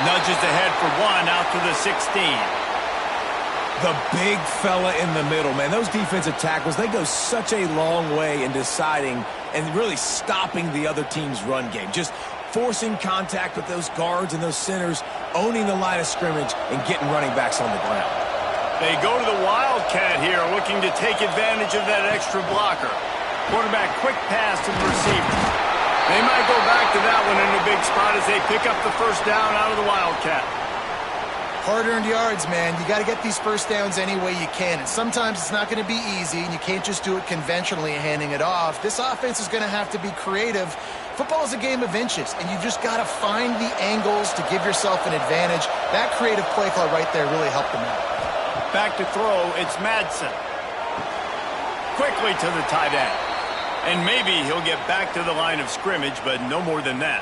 Nudges ahead for 1 out to the 16. The big fella in the middle, man. Those defensive tackles, they go such a long way in deciding and really stopping the other team's run game. Just forcing contact with those guards and those centers, owning the line of scrimmage, and getting running backs on the ground. They go to the Wildcat here, looking to take advantage of that extra blocker. Quarterback quick pass to the receiver. They might go back to that one in a big spot as they pick up the first down out of the Wildcat. Hard-earned yards, man. You got to get these first downs any way you can. And sometimes it's not going to be easy, and you can't just do it conventionally handing it off. This offense is going to have to be creative. Football is a game of inches, and you just got to find the angles to give yourself an advantage. That creative play call right there really helped them out. Back to throw, it's Madsen. Quickly to the tight end. And maybe he'll get back to the line of scrimmage, but no more than that.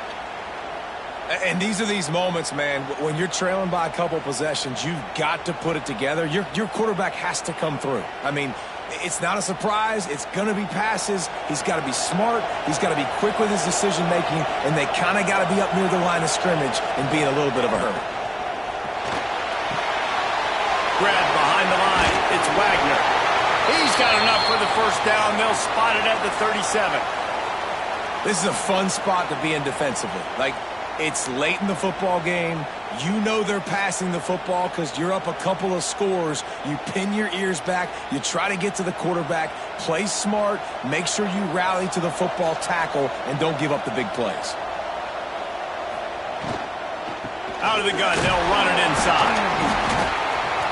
And these are these moments, man, when you're trailing by a couple possessions, you've got to put it together. Your quarterback has to come through. I mean, it's not a surprise. It's going to be passes. He's got to be smart. He's got to be quick with his decision-making, and they kind of got to be up near the line of scrimmage and be in a little bit of a hurry. Grab behind the line. It's Wagner. He's got enough for the first down. They'll spot it at the 37. This is a fun spot to be in defensively. Like, it's late in the football game. You know they're passing the football because you're up a couple of scores. You pin your ears back. You try to get to the quarterback. Play smart. Make sure you rally to the football tackle and don't give up the big plays. Out of the gun, they'll run it inside.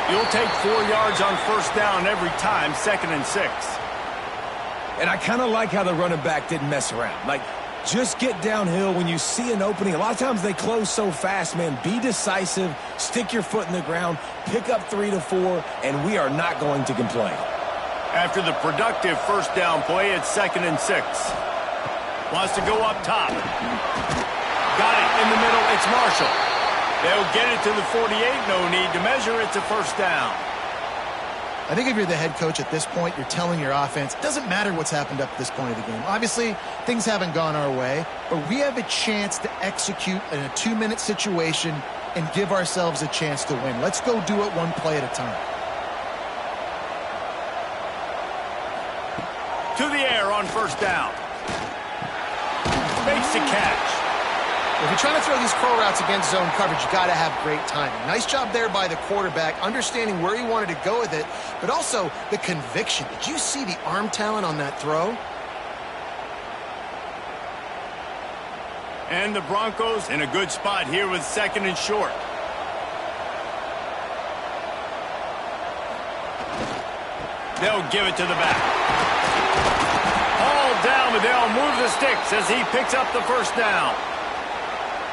You'll take 4 yards on first down every time, 2nd and 6. And I kind of like how the running back didn't mess around. Like, just get downhill when you see an opening. A lot of times they close so fast, man. Be decisive, stick your foot in the ground, pick up 3 to 4, and we are not going to complain. After the productive first down play, it's 2nd and 6. Wants to go up top. Got it in the middle, it's Marshall. They'll get it to the 48, no need to measure, it's a first down. I think if you're the head coach at this point, you're telling your offense, it doesn't matter what's happened up to this point of the game. Obviously, things haven't gone our way, but we have a chance to execute in a 2-minute situation and give ourselves a chance to win. Let's go do it one play at a time. To the air on first down. Makes the catch. If you're trying to throw these curl routes against zone coverage, you got to have great timing. Nice job there by the quarterback, understanding where he wanted to go with it, but also the conviction. Did you see the arm talent on that throw? And the Broncos in a good spot here with 2nd and short. They'll give it to the back. All down, but they'll move the sticks as he picks up the first down.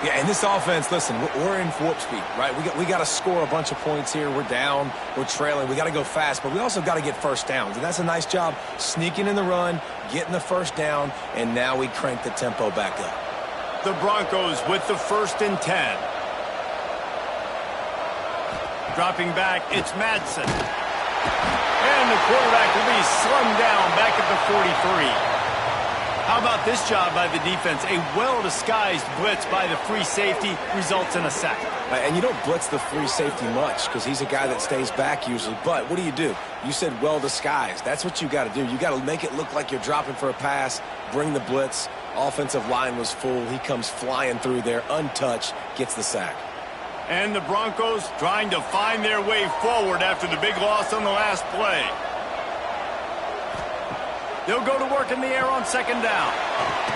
Yeah, and this offense, listen, we're in warp speed, right? We got to score a bunch of points here. We're down. We're trailing. We got to go fast, but we also got to get first downs. And that's a nice job sneaking in the run, getting the first down, and now we crank the tempo back up. The Broncos with the 1st and 10. Dropping back, it's Madsen. And the quarterback will be slung down back at the 43. How about this job by the defense? A well-disguised blitz by the free safety results in a sack. And you don't blitz the free safety much because he's a guy that stays back usually. But what do? You said well-disguised. That's what you got to do. You got to make it look like you're dropping for a pass, bring the blitz. Offensive line was full. He comes flying through there, untouched, gets the sack. And the Broncos trying to find their way forward after the big loss on the last play. They'll go to work in the air on 2nd down.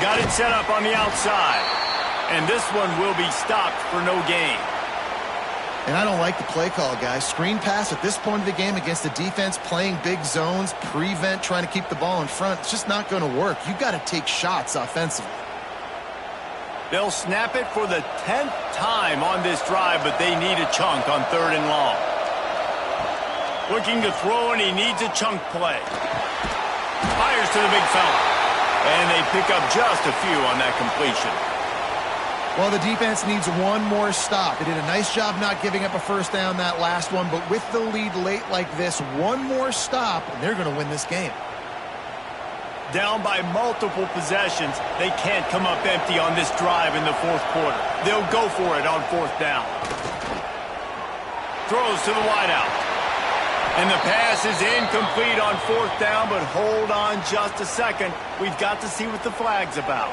Got it set up on the outside. And this one will be stopped for no gain. And I don't like the play call, guys. Screen pass at this point of the game against the defense, playing big zones, prevent, trying to keep the ball in front. It's just not going to work. You've got to take shots offensively. They'll snap it for the 10th time on this drive, but they need a chunk on 3rd and long. Looking to throw, and he needs a chunk play. Fires to the big fella. And they pick up just a few on that completion. Well, the defense needs one more stop. They did a nice job not giving up a first down that last one, but with the lead late like this, one more stop, and they're going to win this game. Down by multiple possessions, they can't come up empty on this drive in the 4th quarter. They'll go for it on 4th down. Throws to the wideout. And the pass is incomplete on 4th down, but hold on just a second. We've got to see what the flag's about.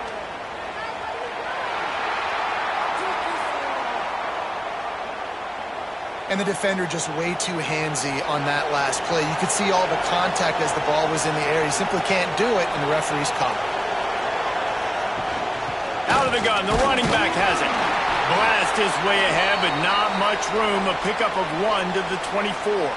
And the defender just way too handsy on that last play. You could see all the contact as the ball was in the air. He simply can't do it, and the referee's caught. Out of the gun, the running back has it. Blast his way ahead, but not much room. A pickup of 1 to the 24.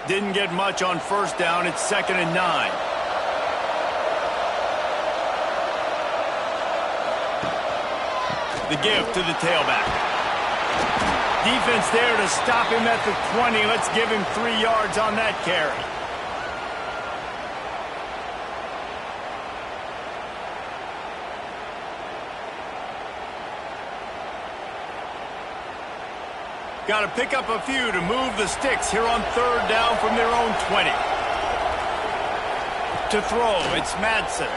Didn't get much on first down. It's 2nd and 9. The give to the tailback. Defense there to stop him at the 20. Let's give him 3 yards on that carry. Got to pick up a few to move the sticks here on 3rd down from their own 20. To throw, it's Madsen.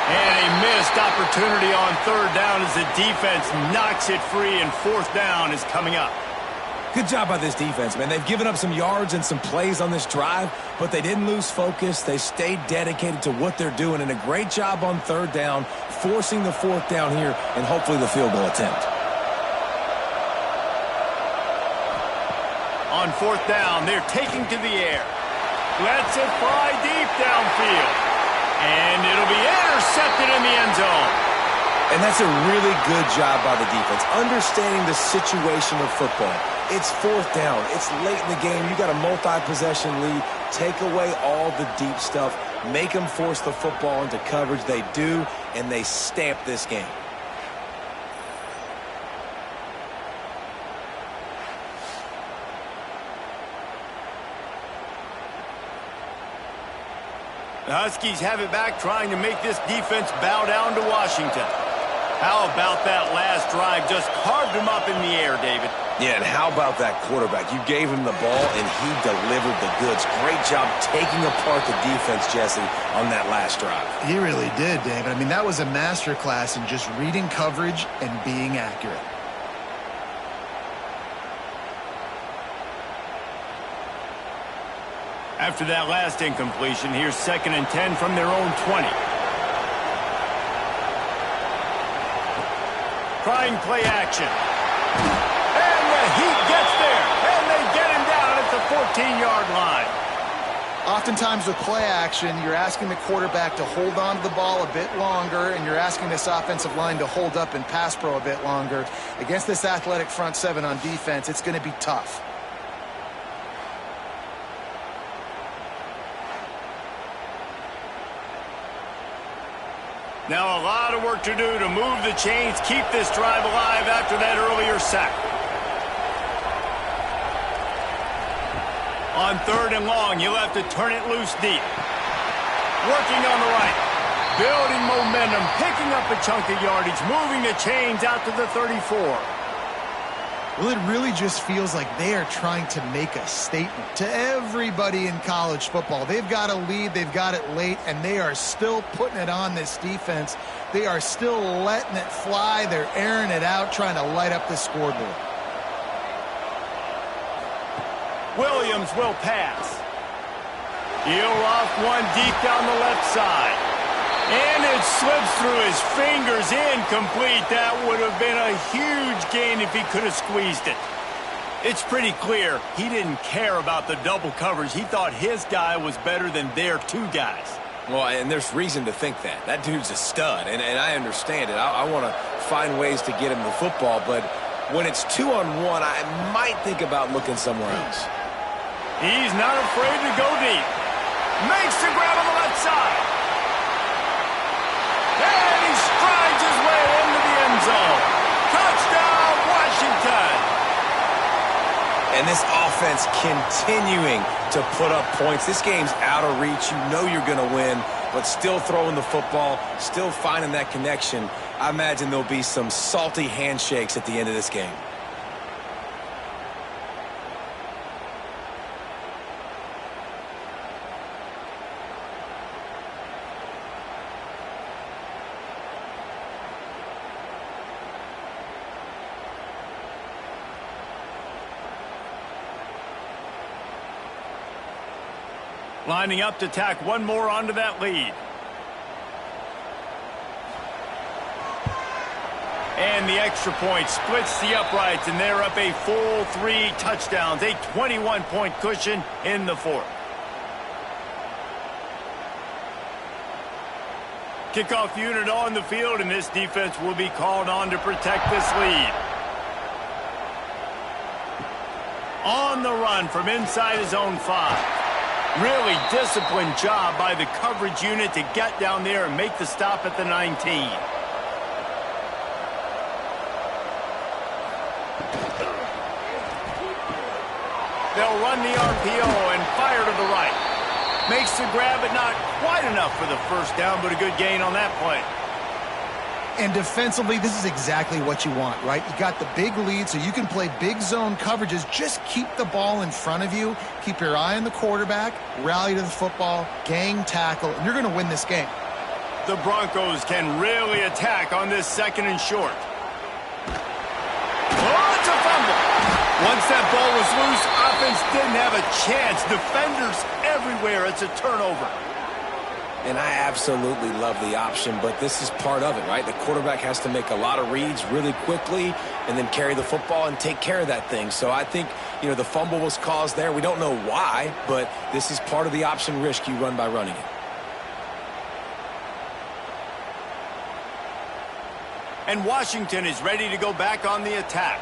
And a missed opportunity on 3rd down as the defense knocks it free, and 4th down is coming up. Good job by this defense, man. They've given up some yards and some plays on this drive, but they didn't lose focus. They stayed dedicated to what they're doing, and a great job on 3rd down, forcing the 4th down here, and hopefully the field goal attempt. On 4th down, they're taking to the air. Lets it fly deep downfield. And it'll be intercepted in the end zone. And that's a really good job by the defense, understanding the situation of football. It's 4th down. It's late in the game. You got a multi-possession lead. Take away all the deep stuff. Make them force the football into coverage. They do, and they stamp this game. The Huskies have it back, trying to make this defense bow down to Washington. How about that last drive? Just carved him up in the air, David. Yeah, and how about that quarterback? You gave him the ball, and he delivered the goods. Great job taking apart the defense, Jesse, on that last drive. He really did, David. I mean, that was a masterclass in just reading coverage and being accurate. After that last incompletion, here's 2nd and 10 from their own 20. Trying play action. And the Heat gets there. And they get him down at the 14-yard line. Oftentimes with play action, you're asking the quarterback to hold on to the ball a bit longer, and you're asking this offensive line to hold up in pass pro a bit longer. Against this athletic front 7 on defense, it's going to be tough. Now a lot of work to do to move the chains, keep this drive alive after that earlier sack. On 3rd and long, you'll have to turn it loose deep. Working on the right. Building momentum, picking up a chunk of yardage, moving the chains out to the 34. Well, it really just feels like they are trying to make a statement to everybody in college football. They've got a lead, they've got it late, and they are still putting it on this defense. They are still letting it fly. They're airing it out, trying to light up the scoreboard. Williams will pass. He'll off one deep down the left side. And it slips through his fingers, incomplete. That would have been a huge gain if he could have squeezed it. It's pretty clear he didn't care about the double coverage. He thought his guy was better than their 2 guys. Well, and there's reason to think that. That dude's a stud, and I understand it. I want to find ways to get him the football, but when it's 2-on-1, I might think about looking somewhere else. He's not afraid to go deep. Makes the grab on the left side. And he strides his way into the end zone. Touchdown, Washington. And this offense continuing to put up points. This game's out of reach. You know you're going to win, but still throwing the football, still finding that connection. I imagine there'll be some salty handshakes at the end of this game. Lining up to tack one more onto that lead. And the extra point splits the uprights, and they're up a full 3 touchdowns, a 21-point cushion in the fourth. Kickoff unit on the field, and this defense will be called on to protect this lead. On the run from inside his own 5. Really disciplined job by the coverage unit to get down there and make the stop at the 19. They'll run the RPO and fire to the right. Makes the grab, but not quite enough for the first down, but a good gain on that play. And defensively, this is exactly what you want, right? You got the big lead, so you can play big zone coverages. Just keep the ball in front of you. Keep your eye on the quarterback, rally to the football, gang tackle, and you're going to win this game. The Broncos can really attack on this 2nd and short. Oh, it's a fumble. Once that ball was loose, offense didn't have a chance. Defenders everywhere. It's a turnover. And I absolutely love the option, but this is part of it, right? The quarterback has to make a lot of reads really quickly and then carry the football and take care of that thing. So I think, you know, the fumble was caused there. We don't know why, but this is part of the option risk you run by running it. And Washington is ready to go back on the attack.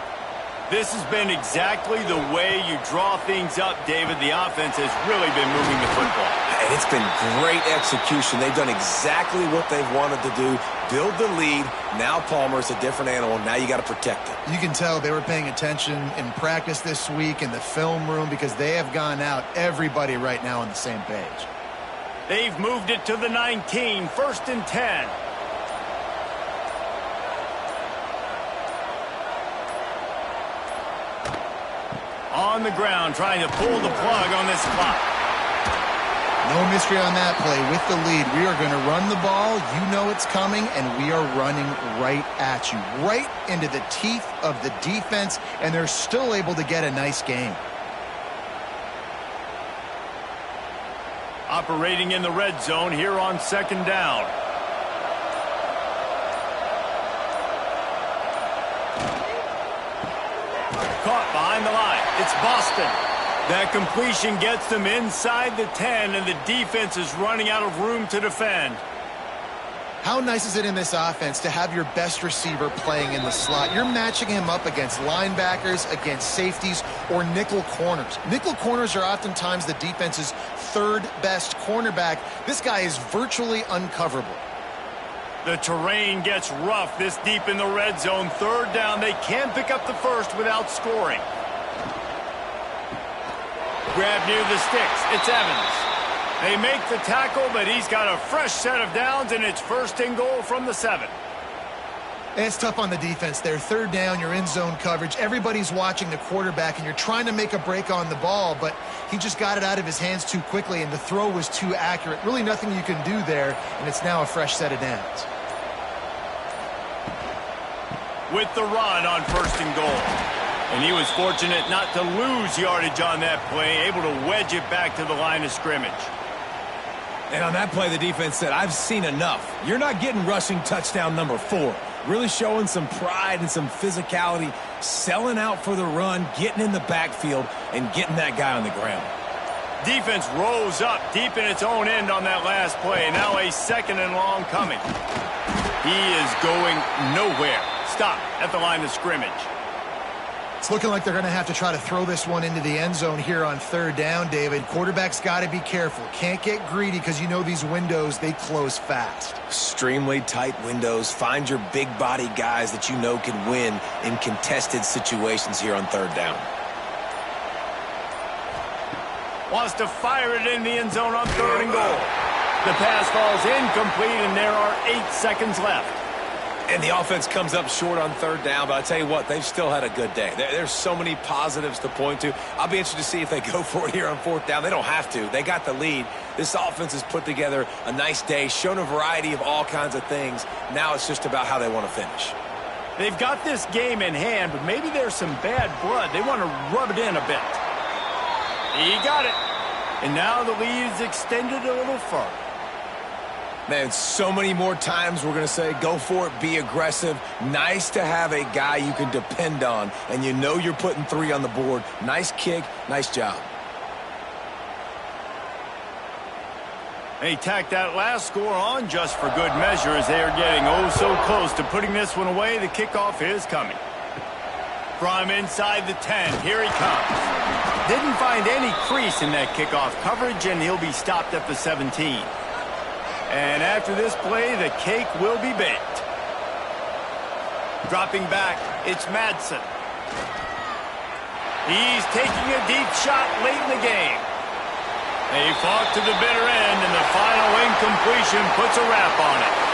This has been exactly the way you draw things up, David. The offense has really been moving the football. And it's been great execution. They've done exactly what they've wanted to do. Build the lead. Now Palmer's a different animal. Now you got to protect it. You can tell they were paying attention in practice this week in the film room because they have gone out, everybody right now on the same page. They've moved it to the 19, 1st and 10. On the ground, trying to pull the plug on this clock. No mystery on that play. With the lead, we are going to run the ball. You know it's coming, and we are running right at you, right into the teeth of the defense, and they're still able to get a nice game. Operating in the red zone here on 2nd down. Caught behind the line. It's Boston. That completion gets them inside the 10, and the defense is running out of room to defend. How nice is it in this offense to have your best receiver playing in the slot? You're matching him up against linebackers, against safeties, or nickel corners. Nickel corners are oftentimes the defense's 3rd best cornerback. This guy is virtually uncoverable. The terrain gets rough this deep in the red zone. 3rd down. They can pick up the first without scoring. Grab near the sticks. It's Evans. They make the tackle, but he's got a fresh set of downs, and it's 1st and goal from the 7. And it's tough on the defense there. 3rd down, you're in zone coverage. Everybody's watching the quarterback, and you're trying to make a break on the ball, but he just got it out of his hands too quickly, and the throw was too accurate. Really nothing you can do there, and it's now a fresh set of downs. With the run on 1st and goal. And he was fortunate not to lose yardage on that play, able to wedge it back to the line of scrimmage. And on that play, the defense said, I've seen enough. You're not getting rushing touchdown number 4. Really showing some pride and some physicality, selling out for the run, getting in the backfield, and getting that guy on the ground. Defense rose up deep in its own end on that last play. Now a 2nd and long coming. He is going nowhere. Stop at the line of scrimmage. It's looking like they're going to have to try to throw this one into the end zone here on 3rd down, David. Quarterback's got to be careful. Can't get greedy because you know these windows, they close fast. Extremely tight windows. Find your big body guys that you know can win in contested situations here on 3rd down. Wants to fire it in the end zone on 3rd and goal. The pass falls incomplete, and there are 8 seconds left. And the offense comes up short on 3rd down, but I tell you what, they've still had a good day. There's so many positives to point to. I'll be interested to see if they go for it here on 4th down. They don't have to. They got the lead. This offense has put together a nice day, shown a variety of all kinds of things. Now it's just about how they want to finish. They've got this game in hand, but maybe there's some bad blood. They want to rub it in a bit. He got it. And now the lead is extended a little further. Man, so many more times we're going to say, go for it, be aggressive. Nice to have a guy you can depend on, and you know you're putting 3 on the board. Nice kick, nice job. They tacked that last score on just for good measure as they are getting oh so close to putting this one away. The kickoff is coming. From inside the 10, here he comes. Didn't find any crease in that kickoff coverage, and he'll be stopped at the 17. And after this play, the cake will be baked. Dropping back, it's Madsen. He's taking a deep shot late in the game. They fought to the bitter end, and the final incompletion puts a wrap on it.